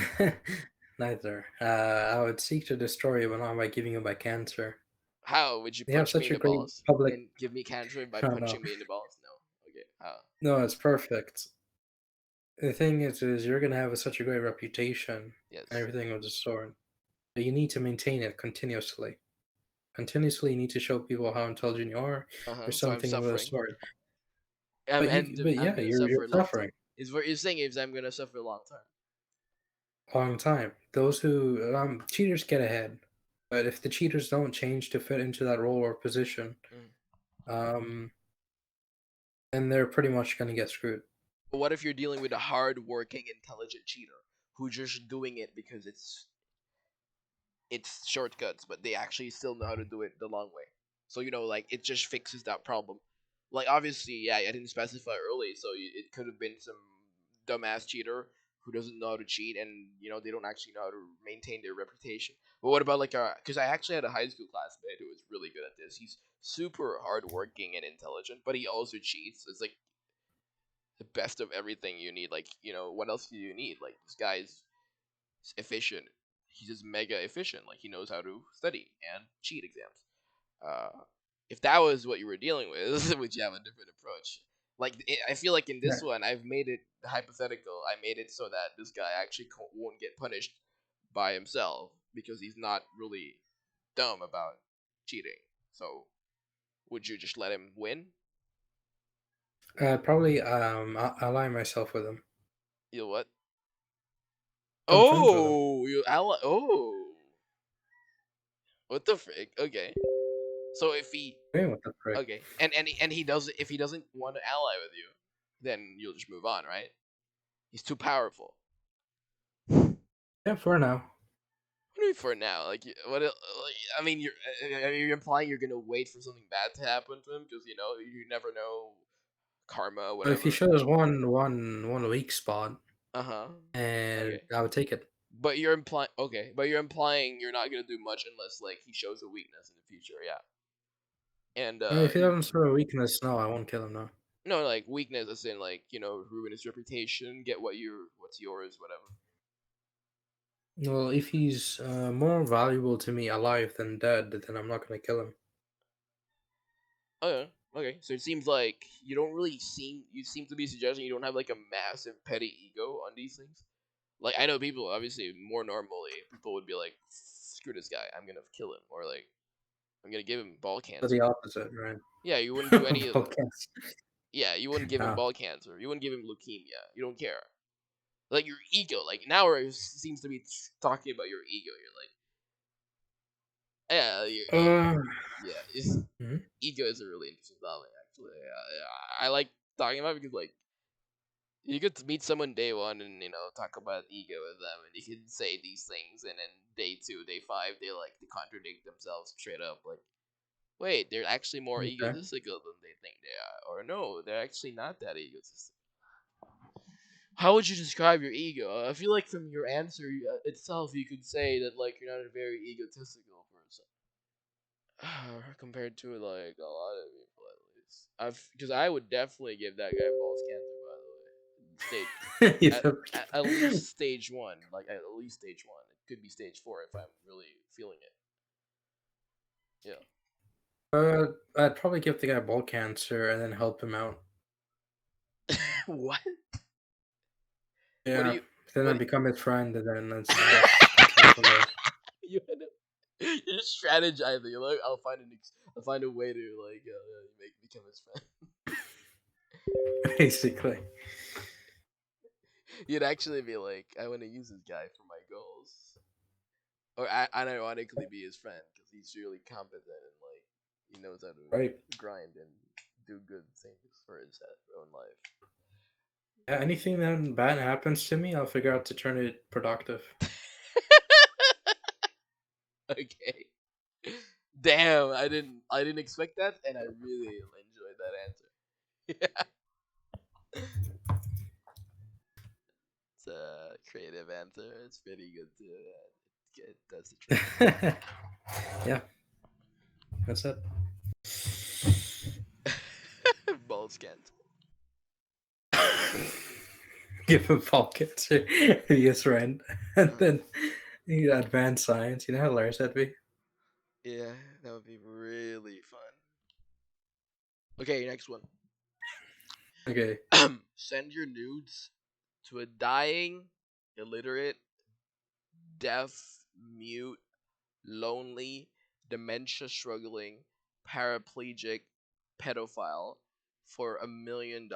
Neither. I would seek to destroy you, but not by giving you my cancer. How would you They have punch me such in a the great balls public. and give me cancer by Oh no, punching me in the balls? No. Okay. How? no, it's perfect. The thing is you're gonna have such a great reputation and Yes. everything of the sort. But you need to maintain it continuously. Continuously, you need to show people how intelligent you are, Uh or huh. So I'm something of the suffering. sort. And But I'm yeah, gonna you're suffer a long time. suffering Is what you're saying is I'm gonna suffer a long time. a long time. Those who cheaters get ahead, but if the cheaters don't change to fit into that role or position, Mm. um, then they're pretty much gonna get screwed. But what if you're dealing with a hard-working, intelligent cheater who's just doing it because it's shortcuts, but they actually still know how to do it the long way. So like it just fixes that problem. Like obviously, yeah, I didn't specify early, so it could have been some dumbass cheater who doesn't know how to cheat, and they don't actually know how to maintain their reputation. But what about like because I actually had a high school classmate who was really good at this. He's super hardworking and intelligent, but he also cheats. It's like the best of everything you need. Like what else do you need? Like this guy's efficient. He's just mega efficient. Like he knows how to study and cheat exams. Uh, if that was what you were dealing with, would you have a different approach? Like I feel like in Yeah. this one, I've made it hypothetical. I made it so that this guy actually won't get punished by himself because he's not really dumb about cheating. So would you just let him win? Probably ally myself with them. You know what? I'm friends with them. Oh, you ally. Oh, what the frick? Okay. So if he Hey, what the frick? Okay, and he does if he doesn't want to ally with you, then you'll just move on, right? He's too powerful. What Yeah, for now. do you mean for now? Like what? Like, I mean, you're implying you're gonna wait for something bad to happen to him because you never know karma, But if he whatever. shows one weak spot, Uh huh. and Okay, I would take it. but you're implying you're not gonna do much unless like he shows a weakness in the future, yeah. And If he you doesn't show a weakness, no, I won't kill him. No. no like weakness as in like ruin his reputation, get what's yours, whatever. Well, if he's more valuable to me alive than dead, then I'm not gonna kill him. Oh yeah. Okay. So it seems like you seem to be suggesting you don't have like a massive petty ego on these things. Like I know people obviously more normally people would be like, screw this guy, I'm gonna kill him, or like I'm gonna give him ball But the cancer. opposite, right? Yeah, you wouldn't do any of that. Podcast. Yeah, you wouldn't give him No. ball cancer. You wouldn't give him leukemia. You don't care. Like your ego. Like now it seems to be talking about your ego. You're like, yeah, Uh, yeah. mhm. Ego is a really interesting topic actually. Yeah, I like talking about it because like you get to meet someone day one and talk about ego with them, and you can say these things, and then day two, day five, they contradict themselves straight up. Like, wait, they're actually more Okay. egotistical than they think they are, or no, they're actually not that egotistical. How would you describe your ego? I feel like from your answer itself, you could say that like you're not a very egotistical person. Compared to like a lot of people at least. Because I would definitely give that guy balls cancer by the way. Stage You at, don't- at least stage one, like at least stage one. It could be stage four if I'm really feeling it. I'd probably give the guy ball cancer and then help him out. Yeah. What? What do Yeah. you? Then I What? become his friend, and then that's okay from there. You end up you're strategizing. You're like, I'll find a way to like make become his friend. Basically. You'd actually be like, I want to use this guy for my goals. Or unironically be his friend because he's really competent and like he knows how to Right. grind and do good things for his own Yeah, anything that bad happens to me, I'll figure out to turn it productive. life. Okay. Damn, I didn't expect that, and I really enjoyed that answer. Yeah. It's a creative answer. It's pretty good too. It does the trick. Yeah, that's it. Ball scans. Give him pockets. He gets rent. And Uh, then you advanced science. You know how hilarious that'd be? yeah, that would be really fun. Okay, next one. Okay. Send your nudes to a dying, illiterate, deaf, mute, lonely, dementia struggling, paraplegic pedophile for $1 million,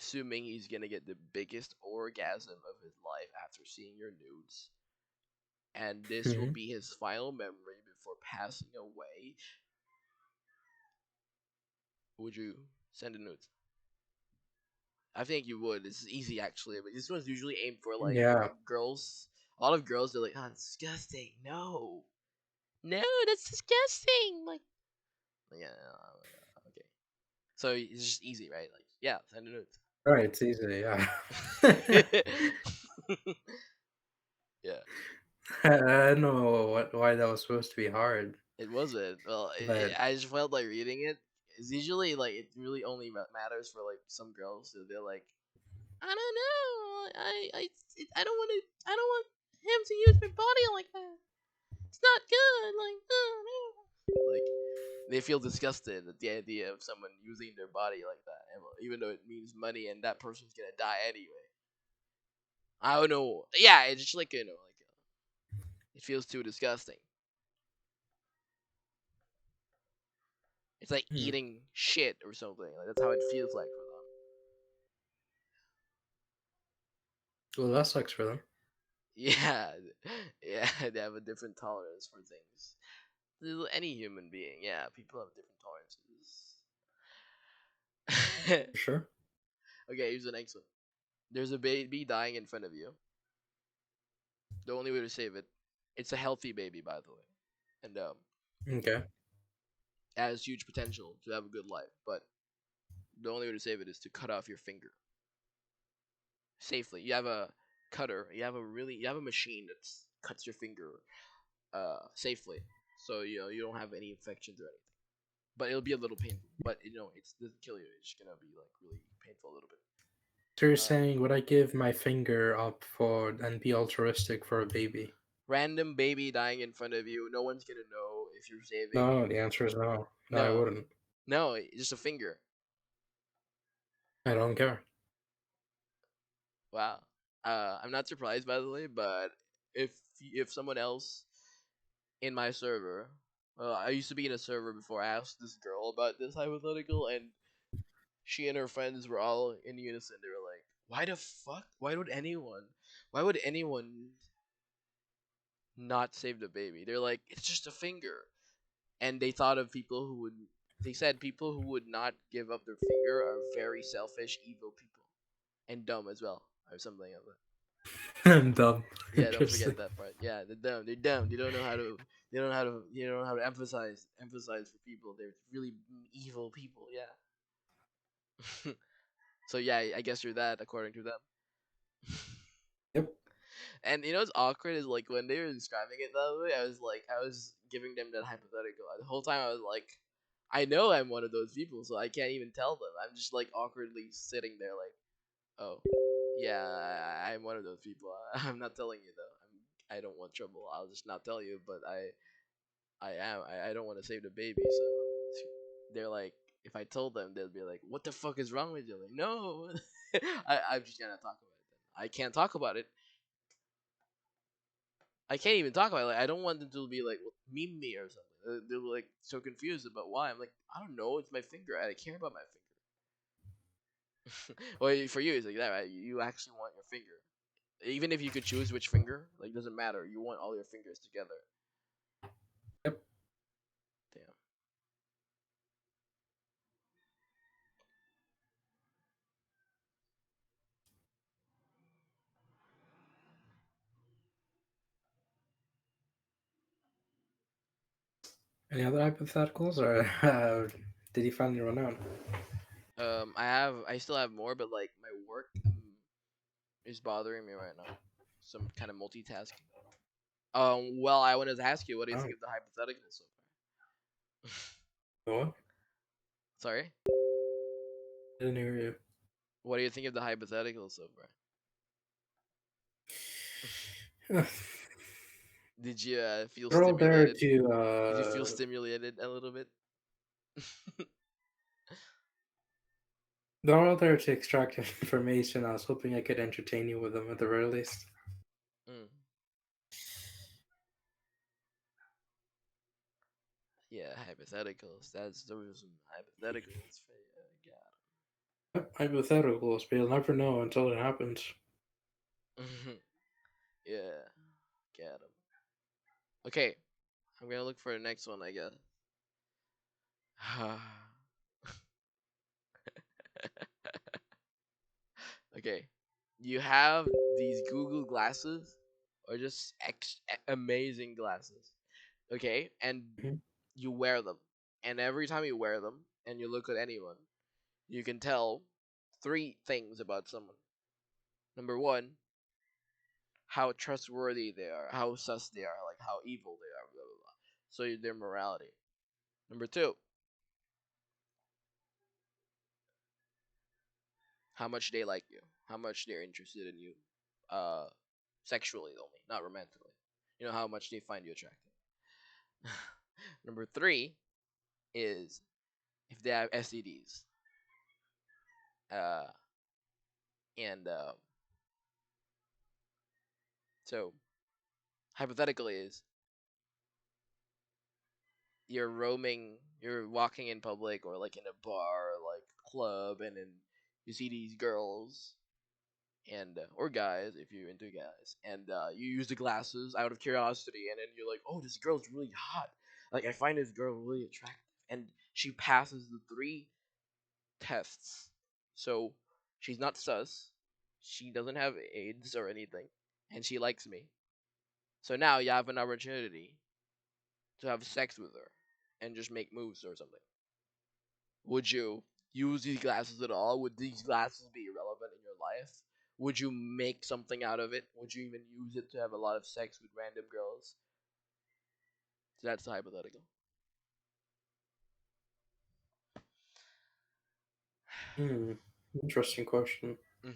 assuming he's gonna get the biggest orgasm of his life after seeing your nudes, and this will Hmm. be his final memory before passing away. Would you send a nudes? I think you would. It's easy actually, but this one's usually aimed for Yeah. like girls. A lot of girls are like, "Oh, disgusting! No, no, that's disgusting!" Like, yeah, okay. So it's just easy, right? Like, yeah, send a nudes. Right, it's easy, yeah. Yeah, I don't know why that was supposed to be hard, it wasn't. Well, but I just felt like reading it. It's usually like it really only matters for like some girls. So they're like, I don't know. I don't want to. I don't want him to use my body like that. It's not good. Like, like they feel disgusted at the idea of someone using their body like that, even though it means money and that person's gonna die anyway. I don't know. Yeah, it's just like it feels too disgusting. It's like hmm. eating shit or something. Like that's how it feels like for them. Well, that sucks for them. Yeah, yeah, they have a different tolerance for things. Any human being, yeah, people have different tolerances. For sure. Okay, here's the next one. There's a baby dying in front of you. The only way to save it, it's a healthy baby, by the way, and Okay. it has huge potential to have a good life. But the only way to save it is to cut off your finger safely. You have a cutter. You have a machine that cuts your finger safely, so you don't have any infections or anything. But it'll be a little painful. But it doesn't kill you. It's just gonna be like really painful a little bit. So you're Uh, saying, would I give my finger up for and be altruistic for a baby? Random baby dying in front of you. No one's gonna know if you're saving. No, the answer is no. No, I No, wouldn't. no, just a finger. I don't care. Wow. I'm not surprised by the way, but if if someone else in my server, well, I used to be in a server before. I asked this girl about this hypothetical, and she and her friends were all in unison. They were like, "Why the fuck? Why would anyone? Why would anyone not save the baby?" They're like, "It's just a finger." And they thought of people who would. They said people who would not give up their finger are very selfish, evil people, and dumb as well, or something like that. I'm dumb. Yeah, don't Interesting. forget that part. Yeah, they're dumb. They're dumb. They don't know how to. They don't know how to. They don't know how to emphasize for people. They're really evil people. Yeah. So yeah, I guess you're that according to them. Yep. And what's awkward is like when they were describing it that way, I was giving them that hypothetical. The whole time I was like, I know I'm one of those people, so I can't even tell them. I'm just like awkwardly sitting there like, oh, yeah, I'm one of those people. I'm not telling you though. I don't want trouble. I'll just not tell you. But I am. I don't want to save the baby. So they're like, if I told them, they'll be like, what the fuck is wrong with you? Like, no, I'm just gonna talk about it. Then. I can't talk about it. I can't even talk about it. Like, I don't want them to be like meme me or something. They're like so confused about why. I'm like, I don't know. It's my finger. I care about my finger. Well, for you, it's like that, right? You actually want your finger. Even if you could choose which finger, like doesn't matter. You want all your fingers together. Yep. Damn. Any other hypotheticals, or did you finally run out? I still have more, but like my work, is bothering me right now. Some kind of multitasking. Well, I wanted to ask you, what do you Oh, think of the hypothetical so far? what? Sorry, I didn't hear you. what do you think of the hypothetical so far? Did you feel They're all there stimulated? to Did you feel stimulated a little bit? they're all there to extract information. I was hoping I could entertain you with them at the very least. Mm. Yeah, hypotheticals. Those are some hypotheticals for you. Yep, hypotheticals, but you'll never know until it happens. Got 'em. Yeah, got 'em. Okay, I'm gonna look for the next one, I guess. Okay, you have these Google glasses, or just amazing glasses. Okay, and Mhm. you wear them, and every time you wear them, and you look at anyone, you can tell three things about someone. Number one, how trustworthy they are, how sus they are, like how evil they are, blah blah blah. So their morality. Number two, how much they like you, how much they're interested in you, uh, sexually only, not romantically. You know how much they find you attractive. Number three is if they have STDs. Uh, and so hypothetically is you're walking in public or like in a bar or like club, and then you see these girls and or guys if you're into guys, and you use the glasses out of curiosity, and then you're like, oh, this girl's really hot. Like I find this girl really attractive, and she passes the three tests. So she's not sus, she doesn't have AIDS or anything, and she likes me. So now you have an opportunity to have sex with her and just make moves or something. Would you use these glasses at all? Would these glasses be irrelevant in your life? Would you make something out of it? Would you even use it to have a lot of sex with random girls? So that's the hypothetical. Hmm. Interesting question. Hmm.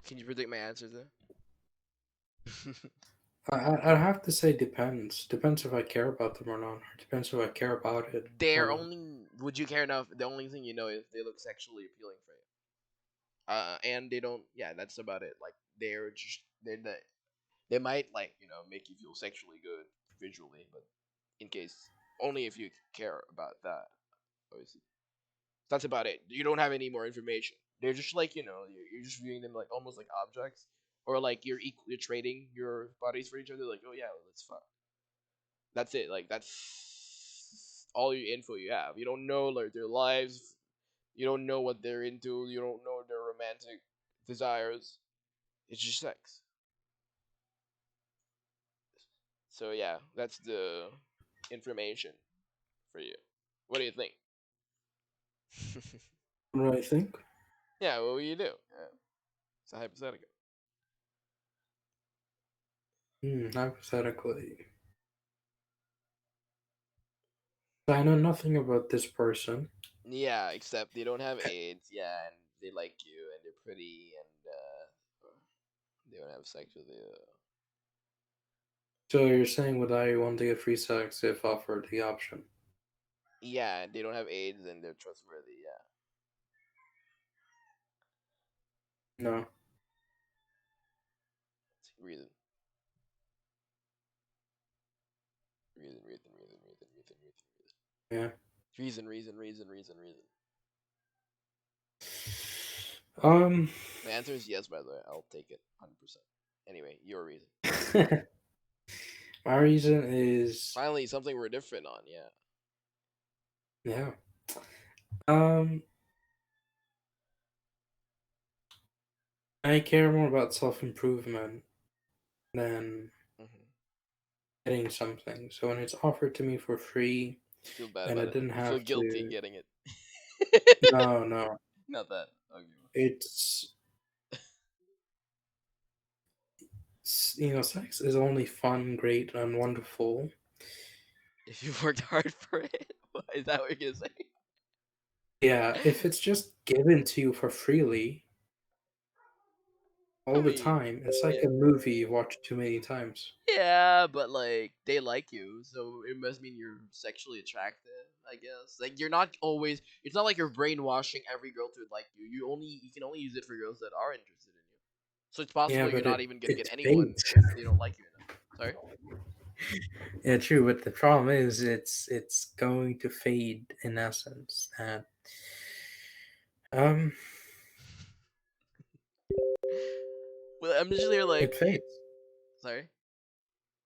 Can you predict my answers there? I'd have to say depends. Depends if I care about them or not. Or depends if I care about it or They're not. only. Would you care enough? The only thing you know is they look sexually appealing for you. And they don't. Yeah, that's about it. Like they might like make you feel sexually good visually, but in case only if you care about that. Obviously, that's about it. You don't have any more information. They're just like you're just viewing them like almost like objects, or like you're trading your bodies for each other. Like, oh yeah, let's fuck. That's it. Like that's all your info you have. You don't know like their lives. You don't know what they're into. You don't know their romantic desires. It's just sex. So yeah, that's the information for you. What do you think? What do I think? Yeah, what will you do? Yeah, it's a hypothetical. Hypothetically, I know nothing about this person. Yeah, except they don't have AIDS. Yeah, and they like you, and they're pretty, and they don't have sex with you. So you're saying would I want to get free sex if offered the option? Yeah, they don't have AIDS, and they're trustworthy. Yeah, No. reason, reason. Yeah. Reason. Um. My answer is yes. By the way, I'll take it 100%. Anyway, your reason. My reason is Finally, something we're different on. Yeah. yeah. Um. I care more about self improvement than Hmm. getting something. So when it's offered to me for free, You feel bad and I about it. didn't You feel have guilty to. getting it. No, no, Not that. Okay. it's sex is only fun, great, and wonderful. If you worked hard for it, is that what you're gonna Yeah, if say? it's just given to you for freely I all the mean, time, it's like yeah. a movie you watched too many times. Yeah, but like they like you, so it must mean you're sexually attractive, I guess. Like you're not always it's not like you're brainwashing every girl to like you. You can only use it for girls that are interested in you. So it's Yeah, possible you're but not even gonna get it anyone fades. if they don't like you enough. Sorry? Yeah, true. But the problem is, it's going to fade in essence, and um, Well, I'm just here like it fades. sorry?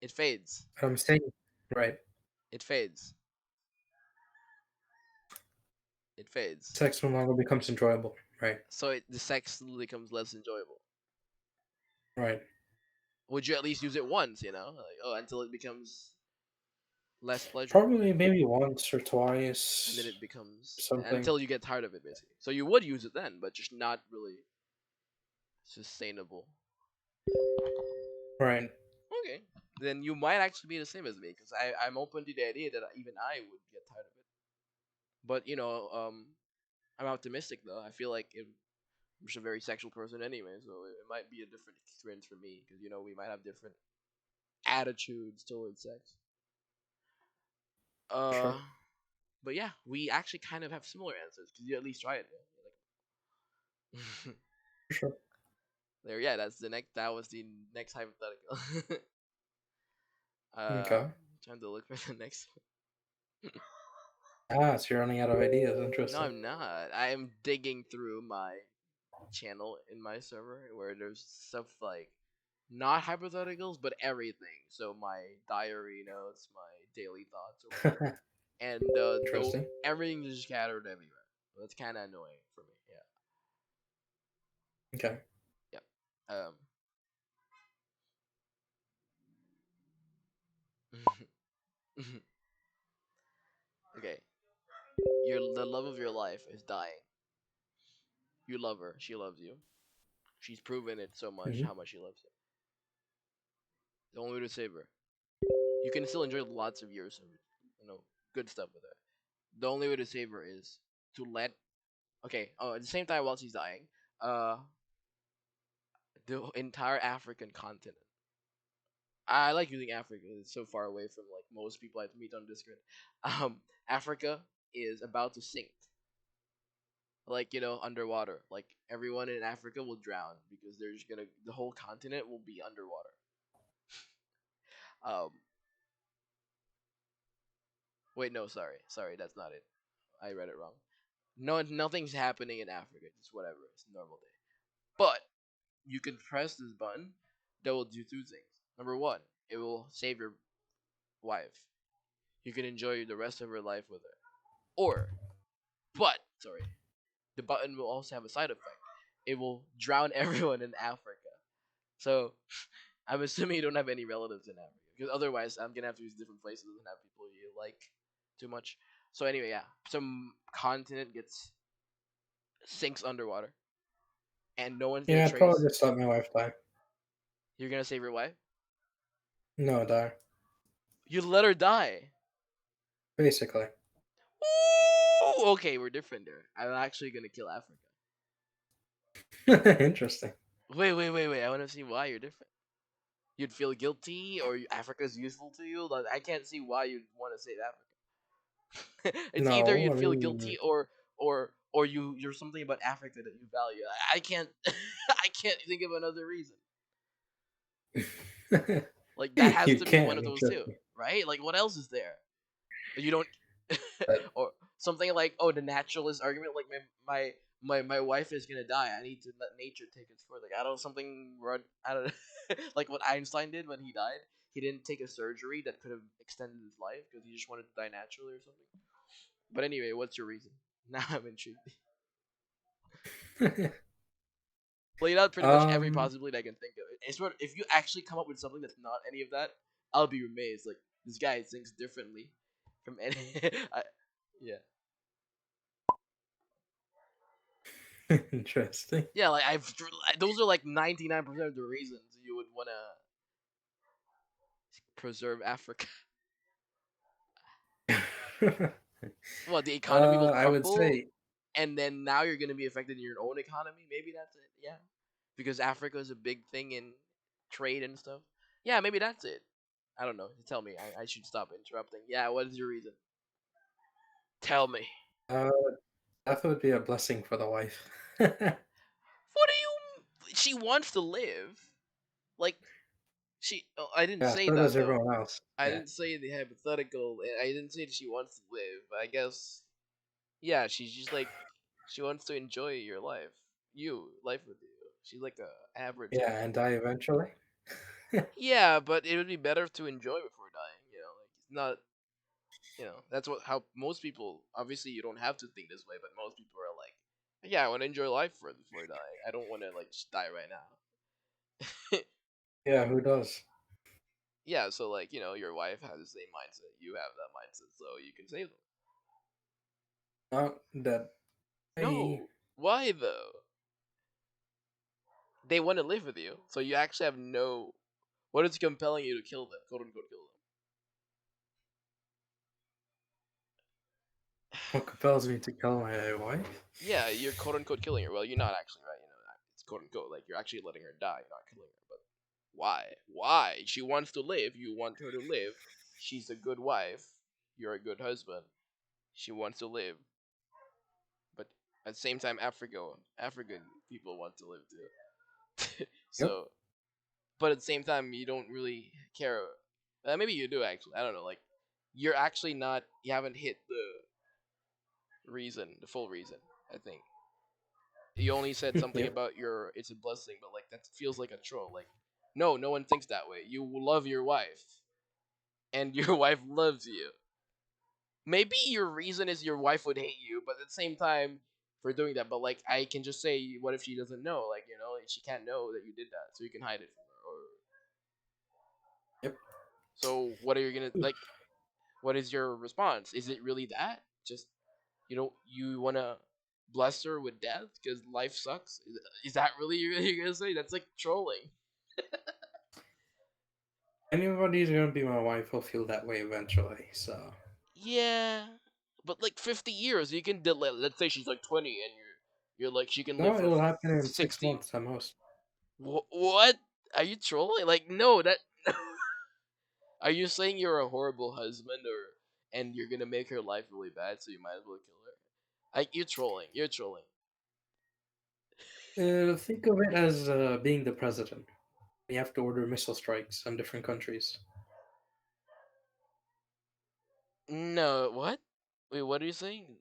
It fades. I'm saying, right? It fades. It fades. Sex no longer becomes enjoyable. Right, So the sex becomes less enjoyable. right. Would you at least use it once, Like until it becomes less pleasurable? Probably maybe once or And then twice, it becomes something. until you get tired of it basically. So you would use it then, but just not really sustainable. Right. Okay, then you might actually be the same as me because I'm open to the idea that even I would get tired of it. But I'm optimistic though. I feel like I'm just a very sexual person anyway, so it might be a different experience for me because we might have different attitudes towards sex. Uh, Sure. but yeah, we actually kind of have similar answers because you at least try it. Like, Sure. there, yeah, that was the next hypothetical. Okay. Trying to look for the next one. Ah, so you're running out of ideas. No, Interesting. I'm not. I'm digging through my channel in my server where there's stuff like not hypotheticals, but everything. So my diary notes, my daily thoughts, or whatever, and the Interesting. everything is scattered everywhere. That's kind of annoying for me. Okay. Yeah. Yep. Okay. The love of your life is dying. You love her. She loves you. She's proven it so much Hmm. how much she loves you. The only way to save her. You can still enjoy lots of years of good stuff with her. The only way to save her is to let okay. Oh, at the same time while she's dying, uh, the entire African continent. I like using Africa. It's so far away from like most people I meet on Discord. Africa is about to sink, like underwater. Like everyone in Africa will drown because the whole continent will be underwater. Um, wait, no, sorry, that's not it. I read it wrong. No, nothing's happening in Africa. Just whatever. It's a normal day. But you can press this button that will do two things. Number one, it will save your wife. You can enjoy the rest of her life with her. Or, but sorry, the button will also have a side effect. It will drown everyone in Africa. So I'm assuming you don't have any relatives in Africa, because otherwise I'm gonna have to use different places and have people you like too much. So anyway, yeah, some continent gets sinks underwater, and no one's gonna Yeah, I'd probably trace. just let my wife die. You're gonna save your wife. No, die. You let her die. Basically. Ooh, okay, we're different there. I'm actually gonna kill Africa. Interesting. Wait. I want to see why you're different. You'd feel guilty, or Africa's useful to you. Like I can't see why you'd want to save Africa. It's either No, you'd I feel mean, guilty, or you're something about Africa that you value. I can't I can't think of another reason. Like that has you to be one can't. of those Trust two, me. right? Like what else is there? You don't But or something like the naturalist argument like my wife is gonna die. I need to let nature take its course. Like I don't know something run I don't know like what Einstein did when he died. He didn't take a surgery that could have extended his life because he just wanted to die naturally or something. But anyway, what's your reason? Now I'm intrigued. Played out pretty much every um, possibility I can think of. It's what if you actually come up with something that's not any of that, I'll be amazed. Like this guy thinks differently. from any. I, yeah, Interesting. yeah. Like those are like 99% of the reasons you would want to preserve Africa. Well, the economy will I would crumble, say, and then now you're gonna be affected in your own economy. Maybe that's it. Yeah, because Africa is a big thing in trade and stuff. Yeah, maybe that's it. I don't know. Tell me. I should stop interrupting. Yeah, what is your reason? Tell me. uh, that would be a blessing for the wife. What do you? She wants to live. Like she. Oh, I didn't Yeah, say so that does though. everyone else. I Yeah, didn't say the hypothetical. I didn't say that she wants to live. I guess. Yeah, she's just like she wants to enjoy your life. Life with you. She's like a average yeah, human and being. die eventually. Yeah, but it would be better to enjoy before dying. Like it's not. That's what how most people. Obviously, you don't have to think this way, but most people are like, yeah, I want to enjoy life before dying. I don't want to like just die right now. Yeah, who does? Yeah, so like your wife has the same mindset. You have that mindset, so you can save them. Not that. I No, why though? They want to live with you, so you actually have no. What is compelling you to kill them? "Quote unquote," kill what compels me to kill my wife? Yeah, you're "quote unquote" killing her. Well, you're not actually, right? It's "quote unquote" like you're actually letting her die, not killing her. But why? Why? She wants to live. You want her to live. She's a good wife. You're a good husband. She wants to live, but at the same time, African people want to live too. Yep. So, but at the same time, you don't really care. Maybe you do actually. I don't know. Like, you're actually not. You haven't hit the full reason. I think you only said something Yep. about your. It's a blessing, but like that feels like a troll. Like, no, no one thinks that way. You love your wife, and your wife loves you. Maybe your reason is your wife would hate you, but at the same time, for doing that. But like, I can just say, what if she doesn't know? Like, she can't know that you did that, so you can hide it from her. Or Yep. so, what are you gonna like? What is your response? Is it really that? Just you wanna bless her with death because life sucks? Is that really you're gonna say? That's like trolling. Anybody's gonna be my wife will feel that way eventually. So Yeah, but like 50 years, you can delay. Let's say she's like 20, and you're like she can live no, for it'll happen in 6 months 60. at most. What? Are you trolling? Like, no, that. Are you saying you're a horrible husband, or and you're gonna make her life really bad, so you might as well kill her? Like, you're trolling. You're trolling. Think of it as being the president. You have to order missile strikes on different countries. No, what? Wait, what are you saying?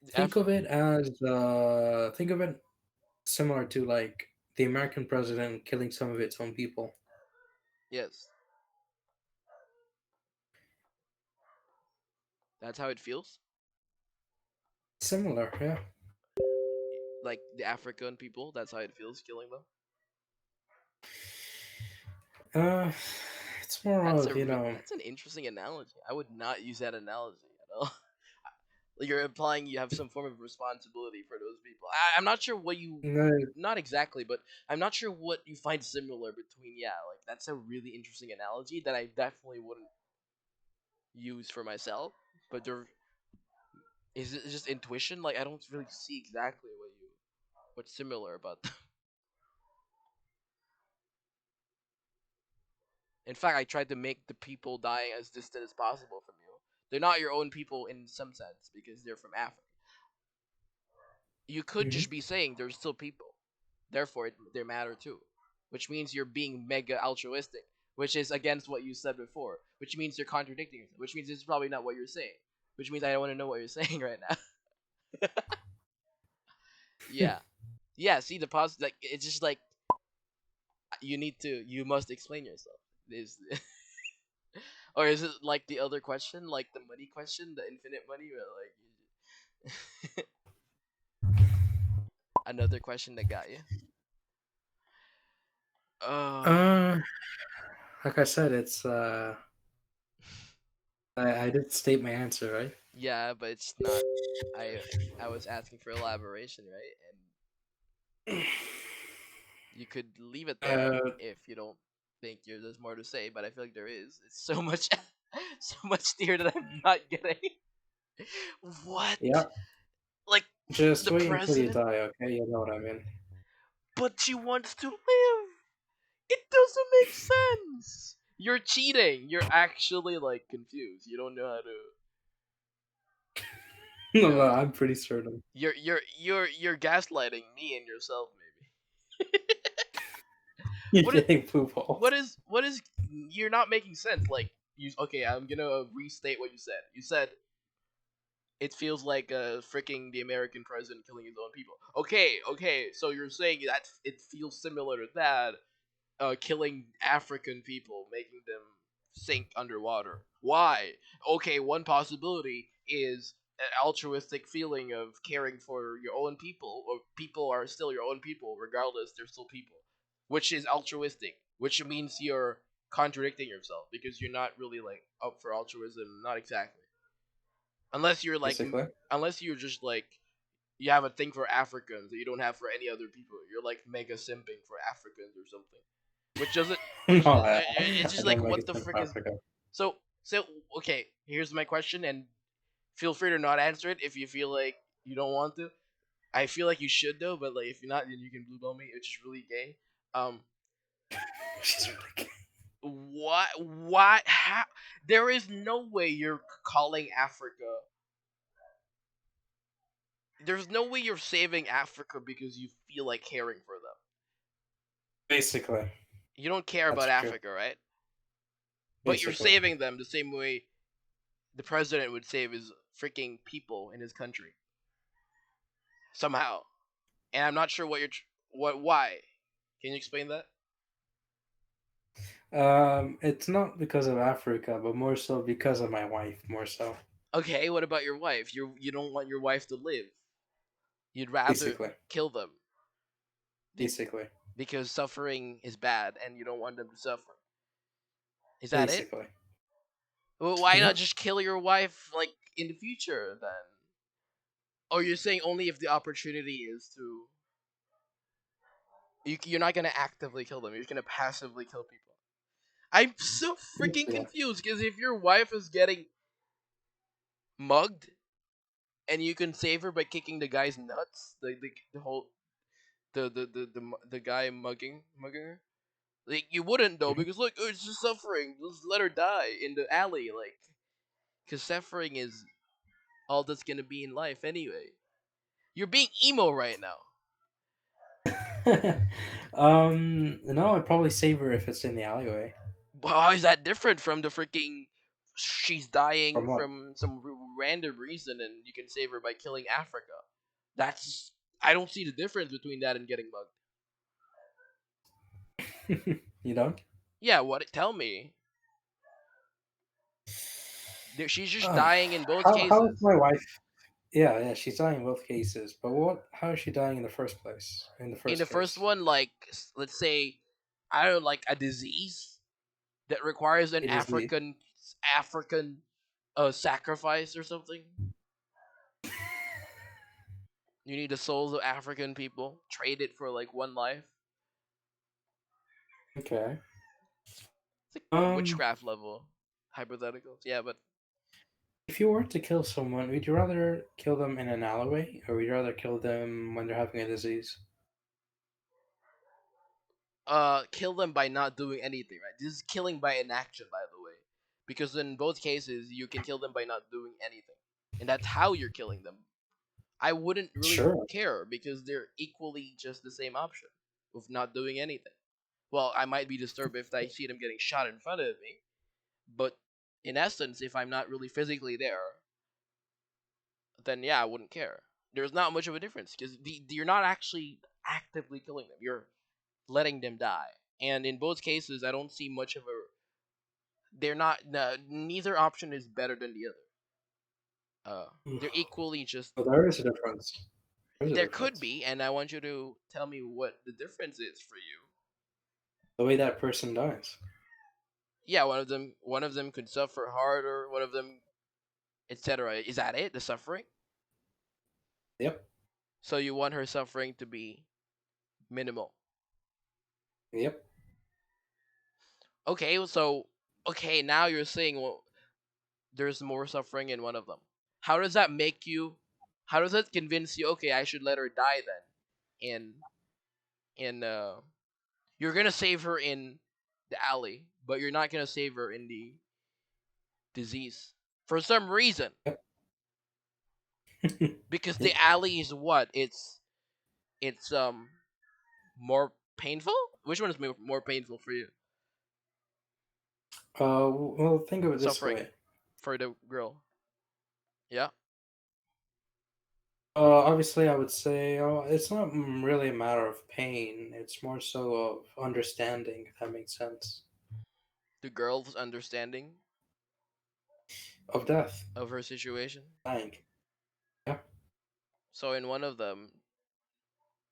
Think After of it as think of it similar to like the American president killing some of its own people. yes, that's how it feels. Similar, yeah. Like the African people, that's how it feels killing them. Uh, it's more of That's an interesting analogy. I would not use that analogy at all. Like, you're implying you have some form of responsibility for those people. I'm not sure what you, no, not exactly, but I'm not sure what you find similar between. Yeah, like that's a really interesting analogy that I definitely wouldn't use for myself. But there is it just intuition. Like, I don't really see exactly what's similar about them. In fact, I tried to make the people dying as distant as possible from you. They're not your own people in some sense because they're from Africa. You could hmm just be saying they're still people, therefore they matter too, which means you're being mega altruistic, which is against what you said before, which means you're contradicting yourself, which means it's probably not what you're saying, which means I don't want to know what you're saying right now. Yeah, yeah. See the positive, like it's just like you must explain yourself. Is or is it like the other question, like the money question, the infinite money, or like another question that got you? Uh, uh, like I said, it's I did state my answer, right? Yeah, but it's not. I I was asking for elaboration, right? And you could leave it there Uh, if you don't think there's more to say. But I feel like there is. It's so much, so much there that I'm not getting. What? yeah. Like Just the wait until you president? die, okay? You know what I mean. But she wants to live. It doesn't make sense. You're cheating. You're actually like confused. You don't know how to, you No, no, know. I'm pretty certain. You're gaslighting me and yourself maybe. You're what is getting blue balls. what is you're not making sense. Like you okay, I'm going to restate what you said. You said it feels like freaking the American president killing his own people. Okay, okay. So you're saying that it feels similar to that killing African people, making them sink underwater. Why? Okay, one possibility is an altruistic feeling of caring for your own people, or people are still your own people, regardless, they're still people, which is altruistic, which means you're contradicting yourself because you're not really like up for altruism, not exactly. Unless you're like, Basically. unless you're just like you have a thing for Africans that you don't have for any other people. You're like mega simping for Africans or something, which doesn't, No, which is it's I just like don't make what it the to frick is. Africa. So okay. Here's my question, and feel free to not answer it if you feel like you don't want to. I feel like you should though, but like if you're not, then you can blue ball me, which is really gay. Um, She's really good. what? What? How? There is no way you're calling Africa. There's no way you're saving Africa because you feel like caring for them. Basically, You don't care that's about true. Africa, right? But you're Basically. saving them the same way the president would save his freaking people in his country somehow. And I'm not sure what why. Can you explain that? It's not because of Africa, but more so because of my wife, more so. Okay, what about your wife? You don't want your wife to live. You'd rather Basically. kill them be- Basically. because suffering is bad and you don't want them to suffer. Is that it? Basically. Well, why not Yep. just kill your wife like in the future then? Or you're saying only if the opportunity is to you're not gonna actively kill them. You're just gonna passively kill people. I'm so freaking Basically. confused because if your wife is getting mugged and you can save her by kicking the guy's nuts, the whole the guy mugging her, like you wouldn't though Mhm. because look, oh, it's just suffering. Just let her die in the alley, like because suffering is all that's gonna be in life anyway. You're being emo right now. No, I'd probably save her if it's in the alleyway. How is that different from the freaking she's dying From what? from some random reason and you can save her by killing Africa? That's I don't see the difference between that and getting mugged. You don't? Yeah, what? Tell me. She's just Uh, dying in both how is cases. my wife? Yeah, yeah, she's dying in both cases. But what? How is she dying in the first place? In the In the first first case, one, like let's say, I don't know, like a disease that requires an it is the. African sacrifice or something. You need the souls of African people, trade it for like one life. Okay. It's like Um, witchcraft level hypotheticals. Yeah, but if you were to kill someone, would you rather kill them in an alleyway, or would you rather kill them when they're having a disease? kill them by not doing anything, right? This is killing by inaction, by the way, because in both cases you can kill them by not doing anything, and that's how you're killing them. I wouldn't really Sure. care because they're equally just the same option of not doing anything. Well, I might be disturbed if I see them getting shot in front of me, but in essence, if I'm not really physically there, then yeah, I wouldn't care. There's not much of a difference because you're not actually actively killing them. You're letting them die. And in both cases, I don't see much of a. They're not. No, neither option is better than the other. They're equally just. But there is a difference. There's a There could difference. be, and I want you to tell me what the difference is for you. The way that person dies. Yeah, one of them could suffer harder, one of them, etc. Is that it? The suffering? Yep. So you want her suffering to be minimal. Yep. Okay, so okay, now you're saying, well, there's more suffering in one of them. How does that make you? How does that convince you? Okay, I should let her die then. In you're gonna save her in the alley, but you're not gonna save her in the disease for some reason. Yep. Because the Yep. alley is what? It's more painful. Which one is more painful for you? Well, think of it this Suffering way. for the girl. Yeah. Obviously, I would say it's not really a matter of pain. It's more so of understanding, if that makes sense. The girl's understanding Of death, of her situation. dying. Yeah. So in one of them,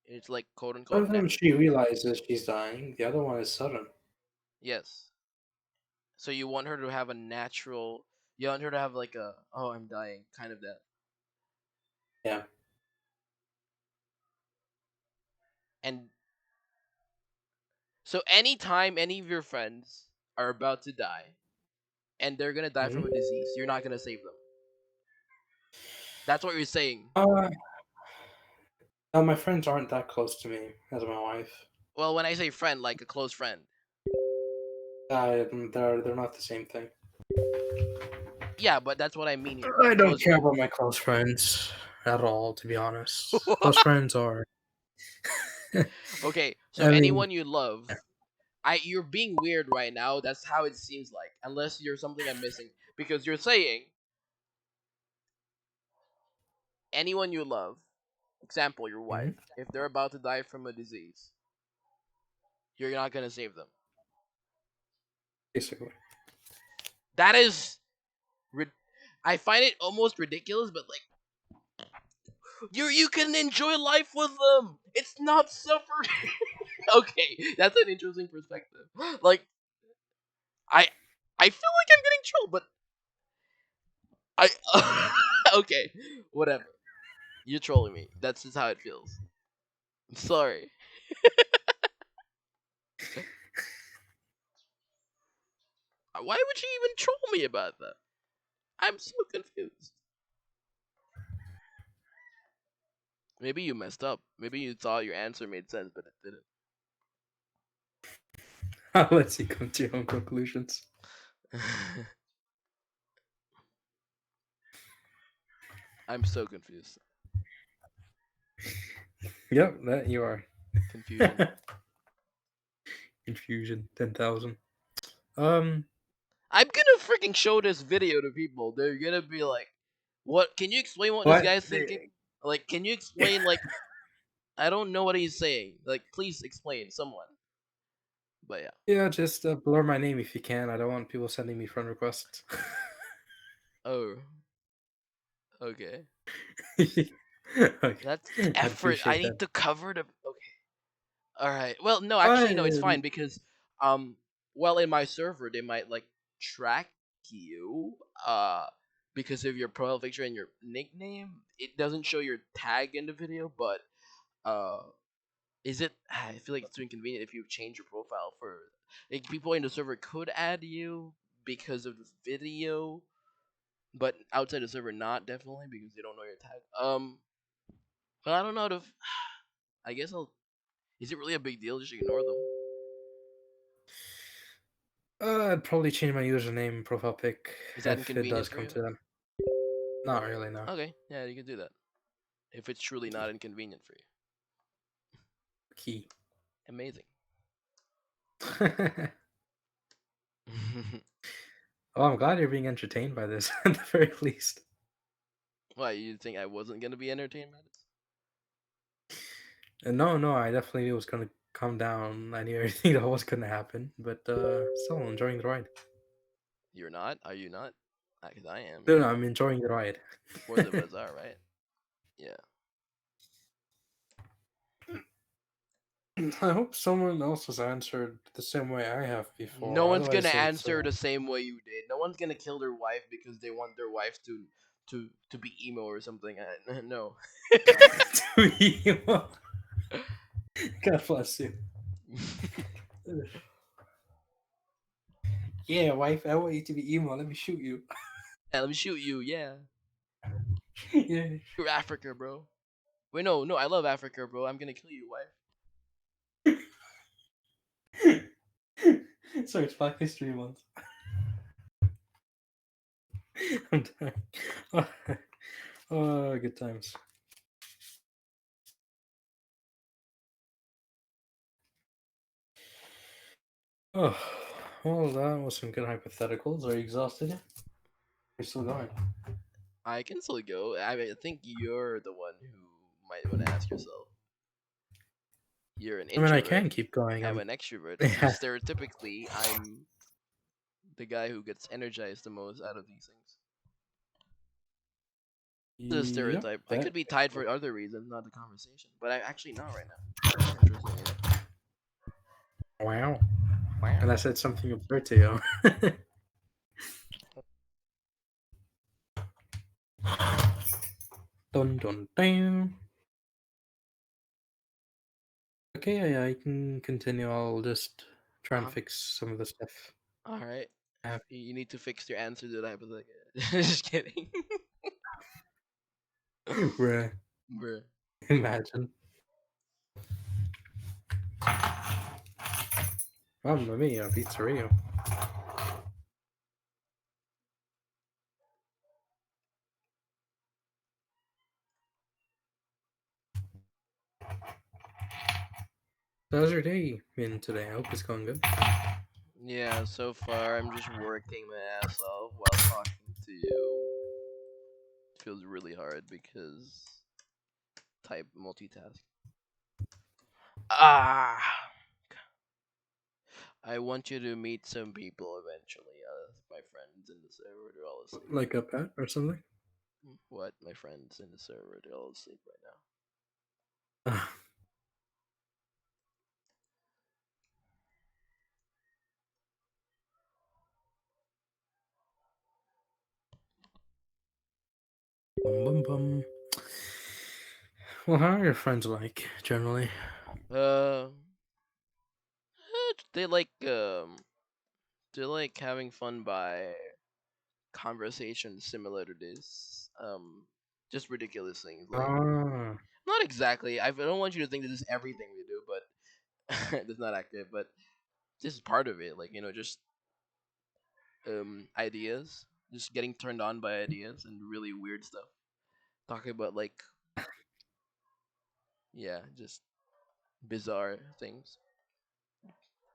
it's like quote One unquote of them, natural. she realizes she's dying. The other one is sudden. Yes. So you want her to have a natural. You want her to have like a, oh, I'm dying kind of death. Yeah. And so anytime any of your friends are about to die and they're gonna die from a Hmm. disease, you're not gonna save them. That's what you're saying. Uh, no, my friends aren't that close to me as my wife. Well, when I say friend, like a close friend. They're not the same thing. Yeah, but that's what I mean here. I A don't close care friend. about my close friends at all, to be honest. Close friends are. Okay, so I mean, anyone you love, you're being weird right now. That's how it seems like. Unless you're something I'm missing, because you're saying anyone you love, example your wife, mhm, if they're about to die from a disease, you're not gonna save them. basically. That is, rid- I find it almost ridiculous, but like you can enjoy life with them. It's not suffering. Okay, that's an interesting perspective. Like I I feel like I'm getting trolled, but I okay, whatever. You're trolling me. That's just how it feels. I'm sorry. Why would you even troll me about that? I'm so confused. Maybe you messed up. Maybe you thought your answer made sense, but it I'll let you come to your own conclusions. didn't. I'm so confused. Yep, that you are. Confusion. Confusion 10,000. Um, I'm gonna freaking show this video to people. They're gonna be like, "What? Can you explain what this what? guy's thinking? Like, can you explain? Like, I don't know what he's saying. Like, please explain, someone." But yeah. Yeah, just blur my name if you can. I don't want people sending me friend requests. Oh. Okay. Okay, That's I effort. I appreciate need that. to cover the. Okay. All right. Well, no, actually, no. It's fine Um, because, um, well, in my server, they might like track you, because of your profile picture and your nickname. It doesn't show your tag in the video, but uh, is it? I feel like it's too inconvenient if you change your profile for like people in the server could add you because of the video, but outside the server, not definitely because they don't know your tag. But I don't know if I guess I'll. Is it really a big deal? Just ignore them. I'd probably change my username and profile pic Is that if it inconvenient does for come you? to them. Not really, no. Okay, yeah, you can do that if it's truly not inconvenient for Key. you. Amazing. Well, I'm glad you're being entertained by this, at the very least. Why you think I wasn't gonna be entertained by this? And no, no, I definitely knew it was gonna come down. I knew everything that was gonna happen, but still enjoying the ride. You're not? Are you not? Because I am. No, no, I'm enjoying the ride. Both of us are, right? Yeah. I hope someone else has answered the same way I have No before. one's gonna Otherwise, it's answer the same way you did. No one's gonna kill their wife because they want their wife to be emo or something. No. to you. God bless you. Yeah, wife, I want you to be emo. Let me shoot you. Yeah, let me shoot you. Yeah, Yeah. you're Africa, bro. Wait, no, no, I love Africa, bro. I'm gonna kill you, wife. Sorry, it's Black History Month. I'm dying. Oh, oh, good times. Oh, well, that was some good hypotheticals. Are you exhausted yet? You're still going. I can still go. I think you're the one who might want to ask yourself. You're an I mean, I introvert. can keep going. I'm I'm. an extrovert. So Yeah. stereotypically, I'm the guy who gets energized the most out of these things. This is a Yep. stereotype. I That. could be tied for other reasons, not the conversation. But I actually not right now. Interesting, you know. Wow. And I Wow. said something absurd to you. Dun dun dun. Okay, I can continue. I'll just try Uh and huh. fix some of the stuff. All right. I have. You need to fix your answer to that hypothetical. Just kidding. Bruh. Bruh. Imagine. Mamma mia, pizzeria. How's your day been today? I hope it's going good. Yeah, so far I'm just working my ass off while talking to you. It feels really hard because type multitask. Ah, I want you to meet some people eventually. My friends in the server, they're all asleep. Like a pet or something? What? My friends in the server, they're all asleep right now. Bum bum bum. Well, how are your friends like generally? Uh, they like they like having fun by conversations similar to this. Just ridiculous things like Ah, not exactly. I don't want you to think this is everything we do, but that's not accurate. But this is part of it. Like just ideas, just getting turned on by ideas and really weird stuff. Talking about like yeah, just bizarre things.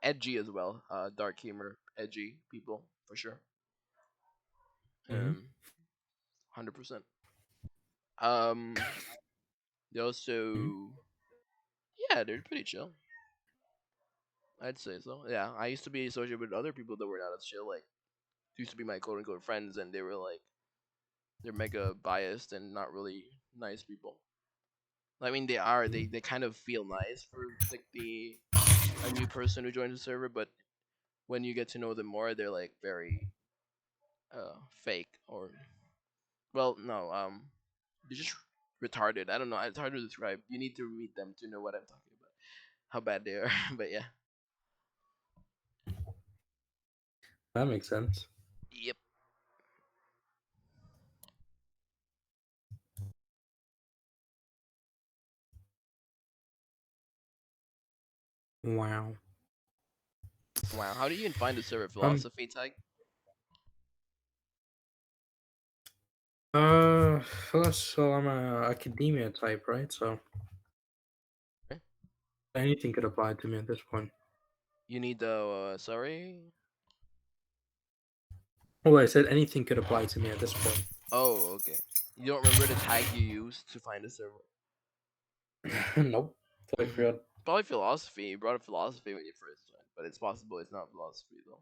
Edgy as well. Dark humor, edgy people for sure. hmm. 100%. Um, they Hmm. also yeah, they're pretty chill. I'd say so. Yeah, I used to be associated with other people that were not as chill. Like used to be my quote unquote friends, and they were like they're mega biased and not really nice people. I mean, they are. They kind of feel nice for like the a new person who joins the server, but when you get to know them more, they're like very fake or well, no, they're just retarded. I don't know. It's hard to describe. You need to meet them to know what I'm talking about. How bad they are, but yeah. That makes sense. Yep. Wow. Wow. How do you even find the server Um. philosophy tag? So I'm a academia type, right? So Eh? anything could apply to me at this point. You need the sorry. Well, I said anything could apply to me at this point. Oh, okay. You don't remember the tag you used to find the server? Nope. Totally Mhm. forgot. Probably philosophy. You brought up philosophy when you first joined, but it's possible it's not philosophy though.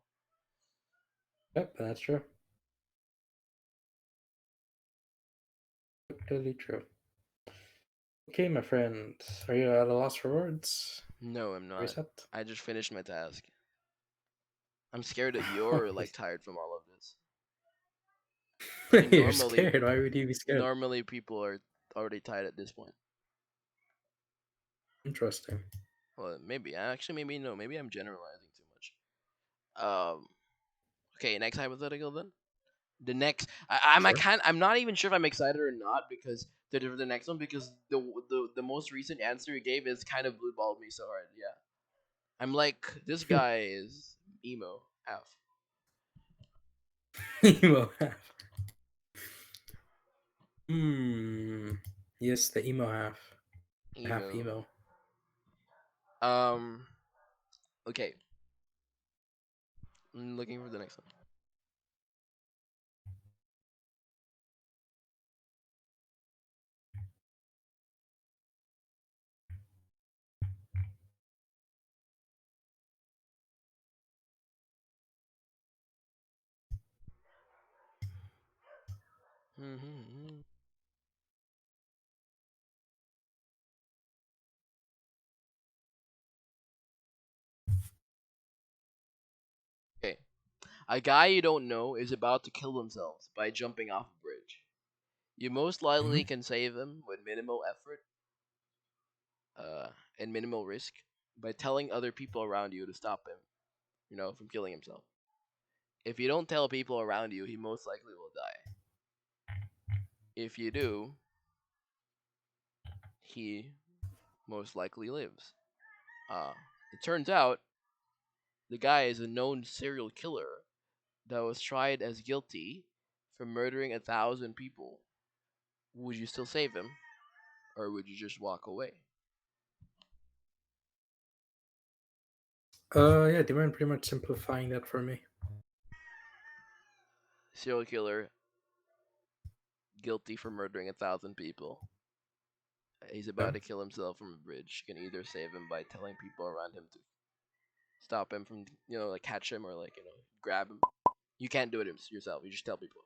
Yep, that's true. Totally true. Okay, my friend. Are you at a loss for words? No, I'm not. Reset. I just finished my task. I'm scared that you're Okay. like tired from all of this. And You're normally, scared. Why would you be scared? normally people are already tired at this point. Interesting. Well, maybe. Actually, maybe no. Maybe I'm generalizing too much. Okay, next hypothetical then. The next, I Sure. can't. I'm not even sure if I'm excited or not because the next one because the most recent answer you gave is kind of blue balled me so hard. Yeah, I'm like this guy is emo half Emo half. Hmm. Yes, the emo half. Half emo. emo. Um. Okay, I'm looking for the next one. Okay, a guy you don't know is about to kill themselves by jumping off a bridge. You most Hmm. likely can save him with minimal effort, uh, and minimal risk by telling other people around you to stop him, from killing himself. If you don't tell people around you, he most likely will die. If you do, he most likely lives. Uh, it turns out the guy is a known serial killer that was tried as guilty for murdering 1,000 people. Would you still save him, or would you just walk away? Yeah, do you mind pretty much simplifying that for me? Serial killer guilty for murdering 1,000 people. He's Yeah. about to kill himself from a bridge. You can either save him by telling people around him to stop him from, like catch him or like, grab him. You can't do it yourself. You just tell people,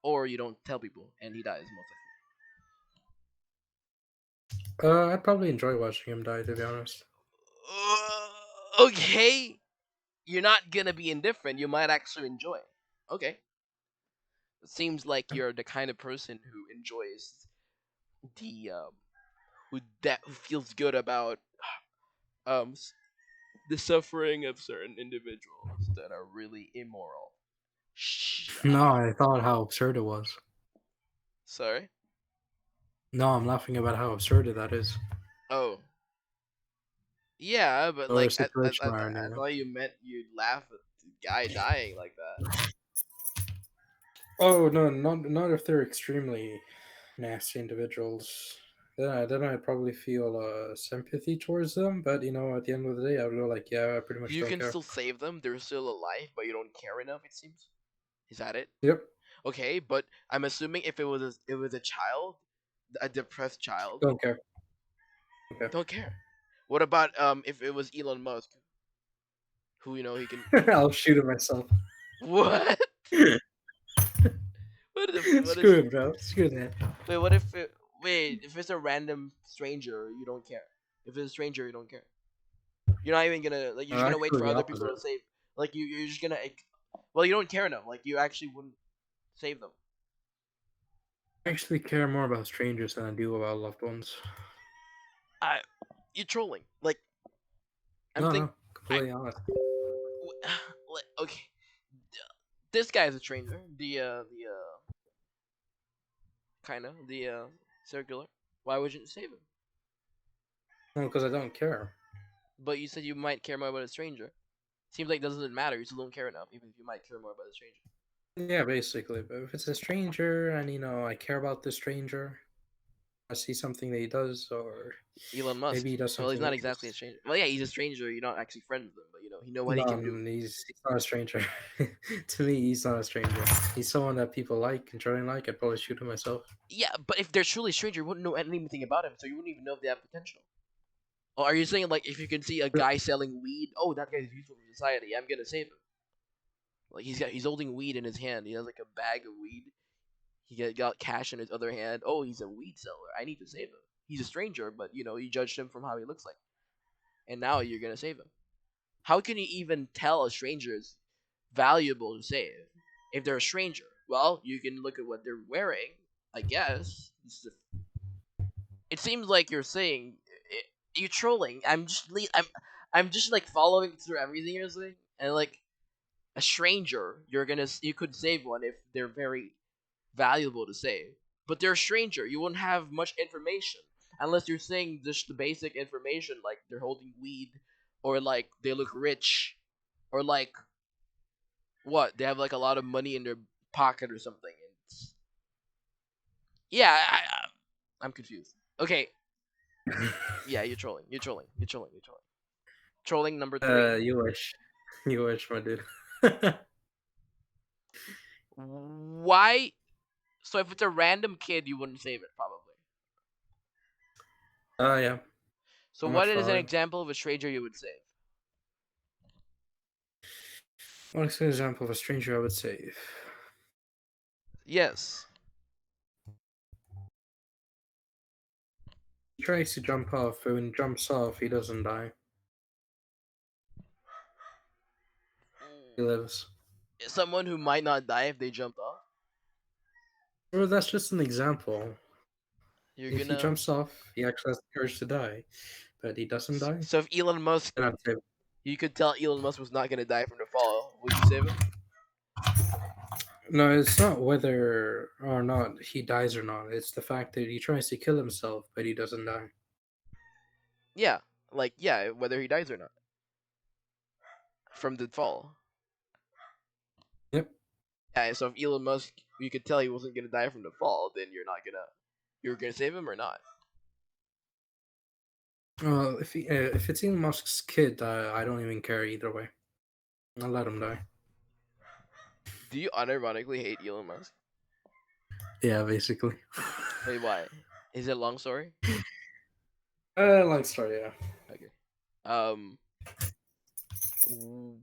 or you don't tell people, and he dies most I'd probably enjoy watching him die, to be honest. likely. Okay, you're not gonna be indifferent. You might actually enjoy. Okay, it seems like you're the kind of person who enjoys the who feels good about um the suffering of certain individuals that are really immoral. No, I thought how absurd it was. Sorry. No, I'm laughing about how absurd that is. Oh, yeah, but Or like situation irony, I you know? thought you meant you'd laugh at the guy dying like that. Oh no, not if they're extremely nasty individuals. Then I'd probably feel sympathy towards them. But at the end of the day, I would go like, yeah, I pretty much You don't can care. still save them; they're still alive, but you don't care enough. It seems. Is that it? Yep, Okay, but I'm assuming if it was a child, a depressed child, don't care. Okay, don't care. What about if it was Elon Musk, who he can I'll shoot it myself. what? What Screw is it, bro. Screw that. wait? What if wait if it's a random stranger, you don't care. If it's a stranger, you don't care. You're not even gonna like. You're just gonna wait Actually, for the other people opposite. to save. Like you're just gonna. Well, you don't care enough. Like you actually wouldn't save them. I actually care more about strangers than I do about loved ones. I, you're trolling. Like I'm No, think. no, I completely honest. okay. This guy's a stranger. The kind of the circular. Why wouldn't you save him? No, because I don't care. But you said you might care more about a stranger. Seems like it doesn't matter. You still don't care enough, even if you might care more about a stranger. Yeah, basically. But if it's a stranger and I care about the stranger, I see something that he does, or Elon Musk. maybe he does Well, he's something not exactly a interesting. stranger. Well, yeah, he's a stranger. You're not actually friends with him, but you know what he No, can do. he's not a stranger. To me, he's not a stranger. He's someone that people like and try and like. I'd probably shoot him myself. Yeah, but if they're truly a stranger, you wouldn't know anything about him, so you wouldn't even know if they have potential. Or are you saying like if you can see a guy selling weed, oh that guy's useful for society, I'm gonna save him. Like he's holding weed in his hand. He has like a bag of weed. Got cash in his other hand. Oh, he's a weed seller. I need to save him. He's a stranger, but you judged him from how he looks like. and now you're gonna save him. How can you even tell a stranger is valuable to save if they're a stranger? Well, you can look at what they're wearing, I guess. It seems like you're saying you're trolling. I'm just like following through everything you're saying, and like a stranger, you could save one if they're very valuable to save. But they're a stranger. You won't have much information unless you're saying just the basic information, like they're holding weed, or like they look rich, or like what they have like a lot of money in their pocket or something. It's, yeah, I'm confused. Okay, yeah, you're trolling. You're trolling. You're trolling. You're trolling. Trolling number three. You wish. You wish, my dude. Why? So if it's a random kid, you wouldn't save it probably. Yeah. So I'm not what is an fraud. example of a stranger you would save? What's an example of a stranger I would save? Yes. He tries to jump off, but when he jumps off, he doesn't die. He lives. Someone who might not die if they jumped off. Well, that's just an example. You're If he gonna. jumps off, he actually has the courage to die, but he doesn't die. So if Elon Musk, Then I'd save him. you could tell Elon Musk was not gonna die from the fall. Would you save him? No, it's not whether or not he dies or not. It's the fact that he tries to kill himself, but he doesn't die. Yeah. Like yeah, whether he dies or not from the fall. Yep. Yeah. So if Elon Musk, you could tell he wasn't gonna die from the fall, then you're gonna save him or not? Well, if it's Elon Musk's kid, I don't even care either way. I'll let him die. Do you unironically hate Elon Musk? Yeah, basically. Wait, why? Is it a long story? Long story, yeah. Okay. Um. w-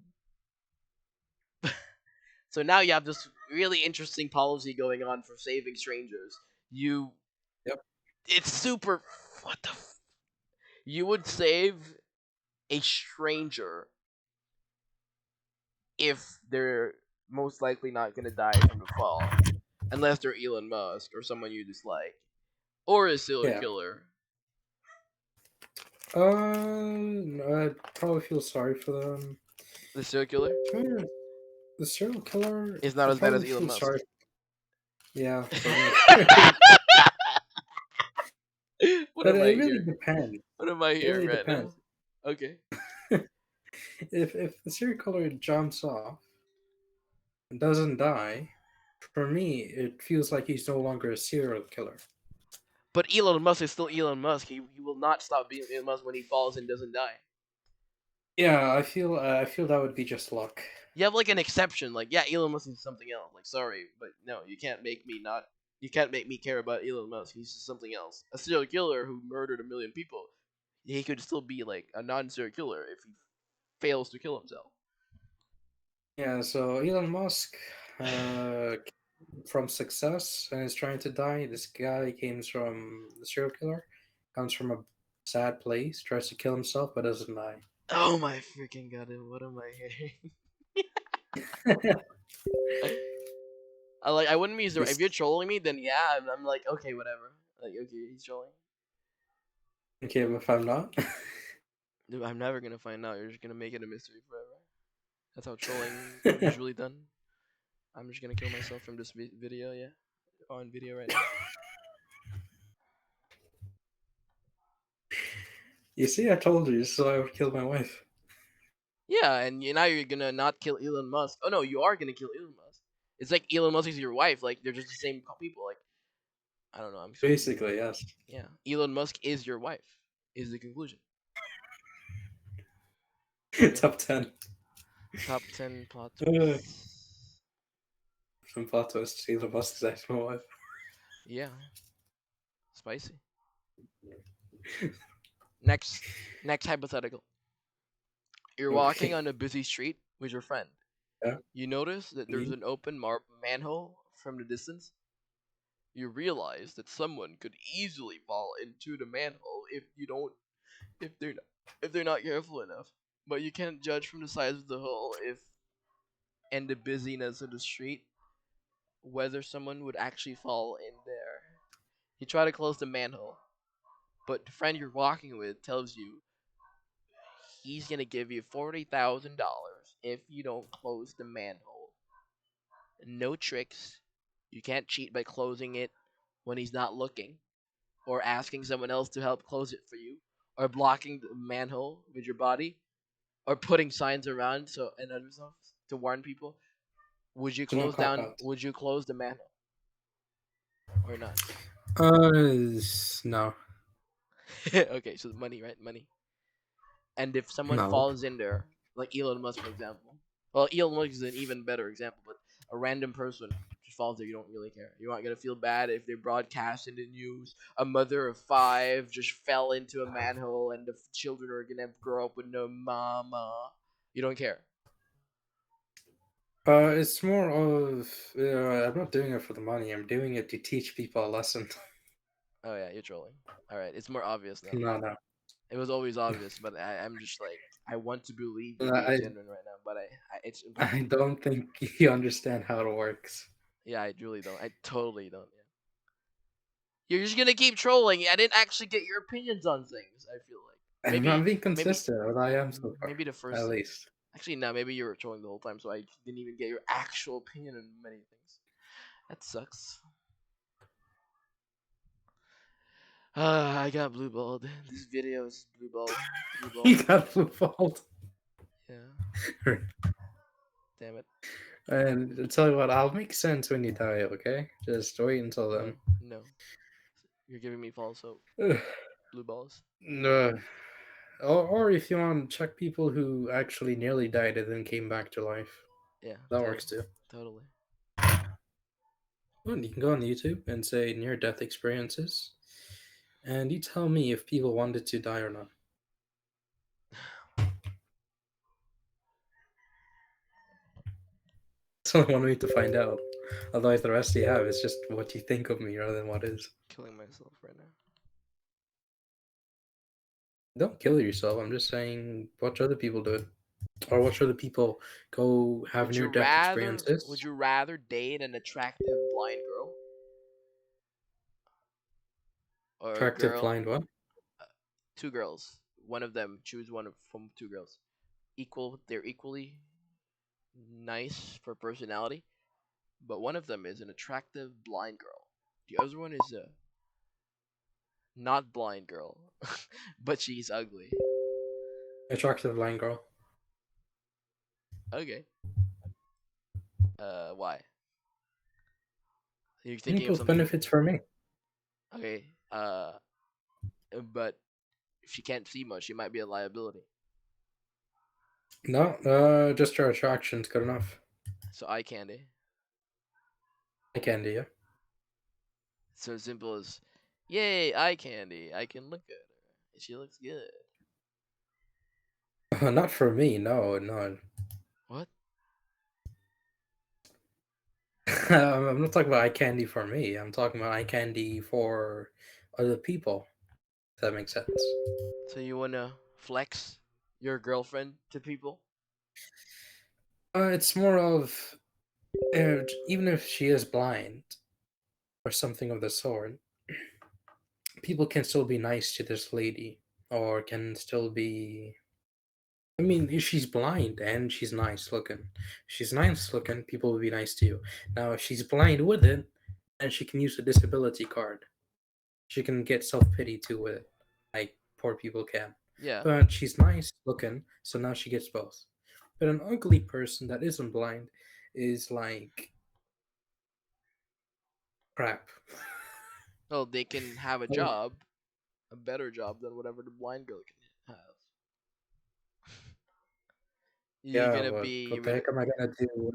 So now you have this really interesting policy going on for saving strangers. You, Yep. it's super. What the? You would save a stranger if they're most likely not gonna die from the fall, unless they're Elon Musk or someone you dislike, or a serial Yeah. killer. I'd probably feel sorry for them. The serial killer Hmm, The serial killer, is not I'd as bad as probably Elon feel Musk. sorry. Yeah, for me. What But am I it really hearing? depends. What am I It hearing really right depends. now? Okay. If the serial killer jumps off and doesn't die, for me, it feels like he's no longer a serial killer. But Elon Musk is still Elon Musk. He will not stop being Elon Musk when he falls and doesn't die. Yeah, I feel that would be just luck. You have like an exception. Like yeah, Elon Musk is something else. Like sorry, but no, you can't make me not. You can't make me care about Elon Musk. He's just something else. A serial killer who murdered a million people. He could still be like a non-serial killer if he fails to kill himself. Yeah, so Elon Musk, uh, from success and is trying to die. This guy comes from the serial killer, comes from a sad place, tries to kill himself but doesn't die. Oh my freaking god! What am I hearing? I like. I wouldn't be. He's If you're trolling me, then yeah, I'm like okay, whatever. Like okay, he's trolling. okay, but if I'm not, Dude, I'm never gonna find out. You're just gonna make it a mystery forever. That's how trolling usually done. I'm just gonna kill myself from this video. Yeah, on video right now. you see, I told you, so I would kill my wife. Yeah, and now you're gonna not kill Elon Musk. Oh no, you are gonna kill Elon Musk. It's like Elon Musk is your wife. Like they're just the same people. Like I don't know. I'm so confused. Basically, yes. Yeah, Elon Musk is your wife. Is the conclusion. Okay. Top 10. Top 10 plot Uh, twists. some plot twist. Elon Musk is actually my wife. Yeah, spicy. Next, next hypothetical. You're walking Okay. on a busy street with your friend. Yeah. You notice that there's Mhm. an open manhole from the distance. You realize that someone could easily fall into the manhole if you don't if they're not if they're not careful enough. But you can't judge from the size of the hole if and the busyness of the street whether someone would actually fall in there. You try to close the manhole, but the friend you're walking with tells you he's gonna give you $40,000 if you don't close the manhole. No tricks. You can't cheat by closing it when he's not looking, or asking someone else to help close it for you, or blocking the manhole with your body, or putting signs around so and other stuff to warn people. Would you There's no close cop down? out. Would you close the manhole or not? No, Okay, so money, right? Money. And if someone no. falls in there, like Elon Musk, for example, well, Elon Musk is an even better example, but a random person just falls there, you don't really care. You're not gonna feel bad if they broadcast in the news a mother of five just fell into a manhole and the children are gonna grow up with no mama. You don't care. It's more of I'm not doing it for the money. I'm doing it to teach people a lesson. Oh yeah, you're trolling. All right, it's more obvious now. No, no. It was always obvious, but I'm just like I want to believe you're being I genuine right now, but it's I impossible. don't think you understand how it works. Yeah, I really don't. I totally don't. Yeah. You're just gonna keep trolling. I didn't actually get your opinions on things. I feel like I'm not being maybe, consistent, but I am so far, maybe the first at thing. least. Actually, no. Maybe you were trolling the whole time, so I didn't even get your actual opinion on many things. That sucks. I got blue balled. This video is blue ball You me. got blue fault. Yeah. Damn it. And I tell you what, I'll make sense when you die, okay? Just wait until then. No, no. You're giving me false hope. Ugh. Blue balls. No. Or if you want to check people who actually nearly died and then came back to life. Yeah, That works too. totally. Well, you can go on YouTube and say near death experiences, and you tell me if people wanted to die or not. That's all I want me to find out. Otherwise, the rest you have is just what you think of me rather than what is. Killing myself right now. Don't kill yourself. I'm just saying, watch other people do it. Or watch other people go have near death Would experiences. you rather date an attractive blind girl or a Attractive girl, blind what? uh, two girls, one of them choose from two girls, they're equally nice for personality, but one of them is an attractive blind girl, the other one is a not blind girl, but she's ugly. Attractive blind girl. Okay. Why? You're Any thinking of both something. benefits for me. Okay. But if she can't see much, she might be a liability. No, just your attraction's good enough. So eye candy. I can do you. So simple as, yay, eye candy. I can look at her. She looks good. Not for me, no, no. What? I'm not talking about eye candy for me. I'm talking about eye candy for other people. If that makes sense. So you wanna flex your girlfriend to people? It's more of even if she is blind or something of the sort, people can still be nice to this lady, or can still be. I mean, if she's blind and she's nice looking, she's nice looking, people will be nice to you. Now, if she's blind with it, then she can use a disability card. She can get self pity too with it, like poor people can. Yeah. But she's nice looking, so now she gets both. But an ugly person that isn't blind is like crap. Well, they can have a Like, job, a better job than whatever the blind girl can have. You're yeah, gonna but be what the heck am I gonna do with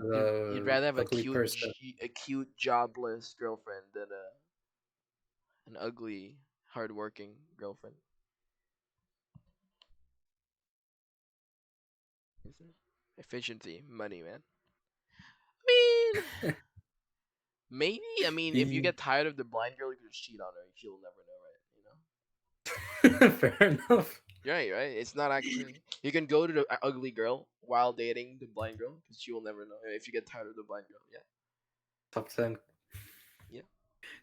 you'd a rather have ugly person? a cute jobless girlfriend than an ugly hardworking girlfriend. Efficiency, money, man. I mean, maybe. I mean, if you The get tired of the blind girl, you can just cheat on her. She'll never know, right? You know. Fair enough. Right, right. It's not actually. You can go to the ugly girl while dating the blind girl because she will never know if you get tired of the blind girl. Top 10. Yeah,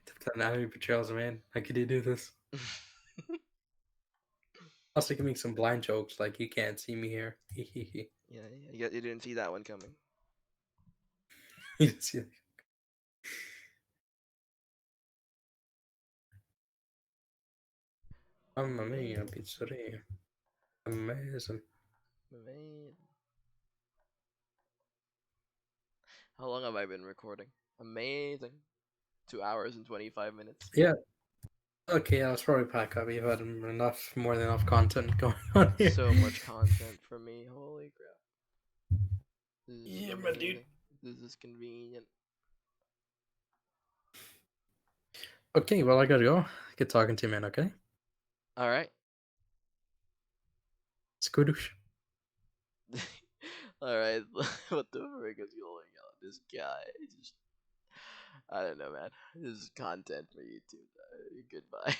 Top 10 anime portrayals, man. How could you do this? yeah, Also, you can make some blind jokes like you can't see me here. You yeah. You didn't see that one coming. see, mamma mia, Amazing, pizzeria. Amazing. amazing. How long have I been recording? Amazing. 2 hours and 25 minutes. Yeah. Okay, yeah, let's probably pack up. You've had enough, more than enough content going on here. So much content for me. Holy crap. This is Yeah, my dude. amazing. This is convenient. Okay, well, I gotta go. Good talking to you, man, okay? All right. Skudoosh. All right. What the frick is going on? This guy just. I don't know, man. This is content for YouTube. Goodbye.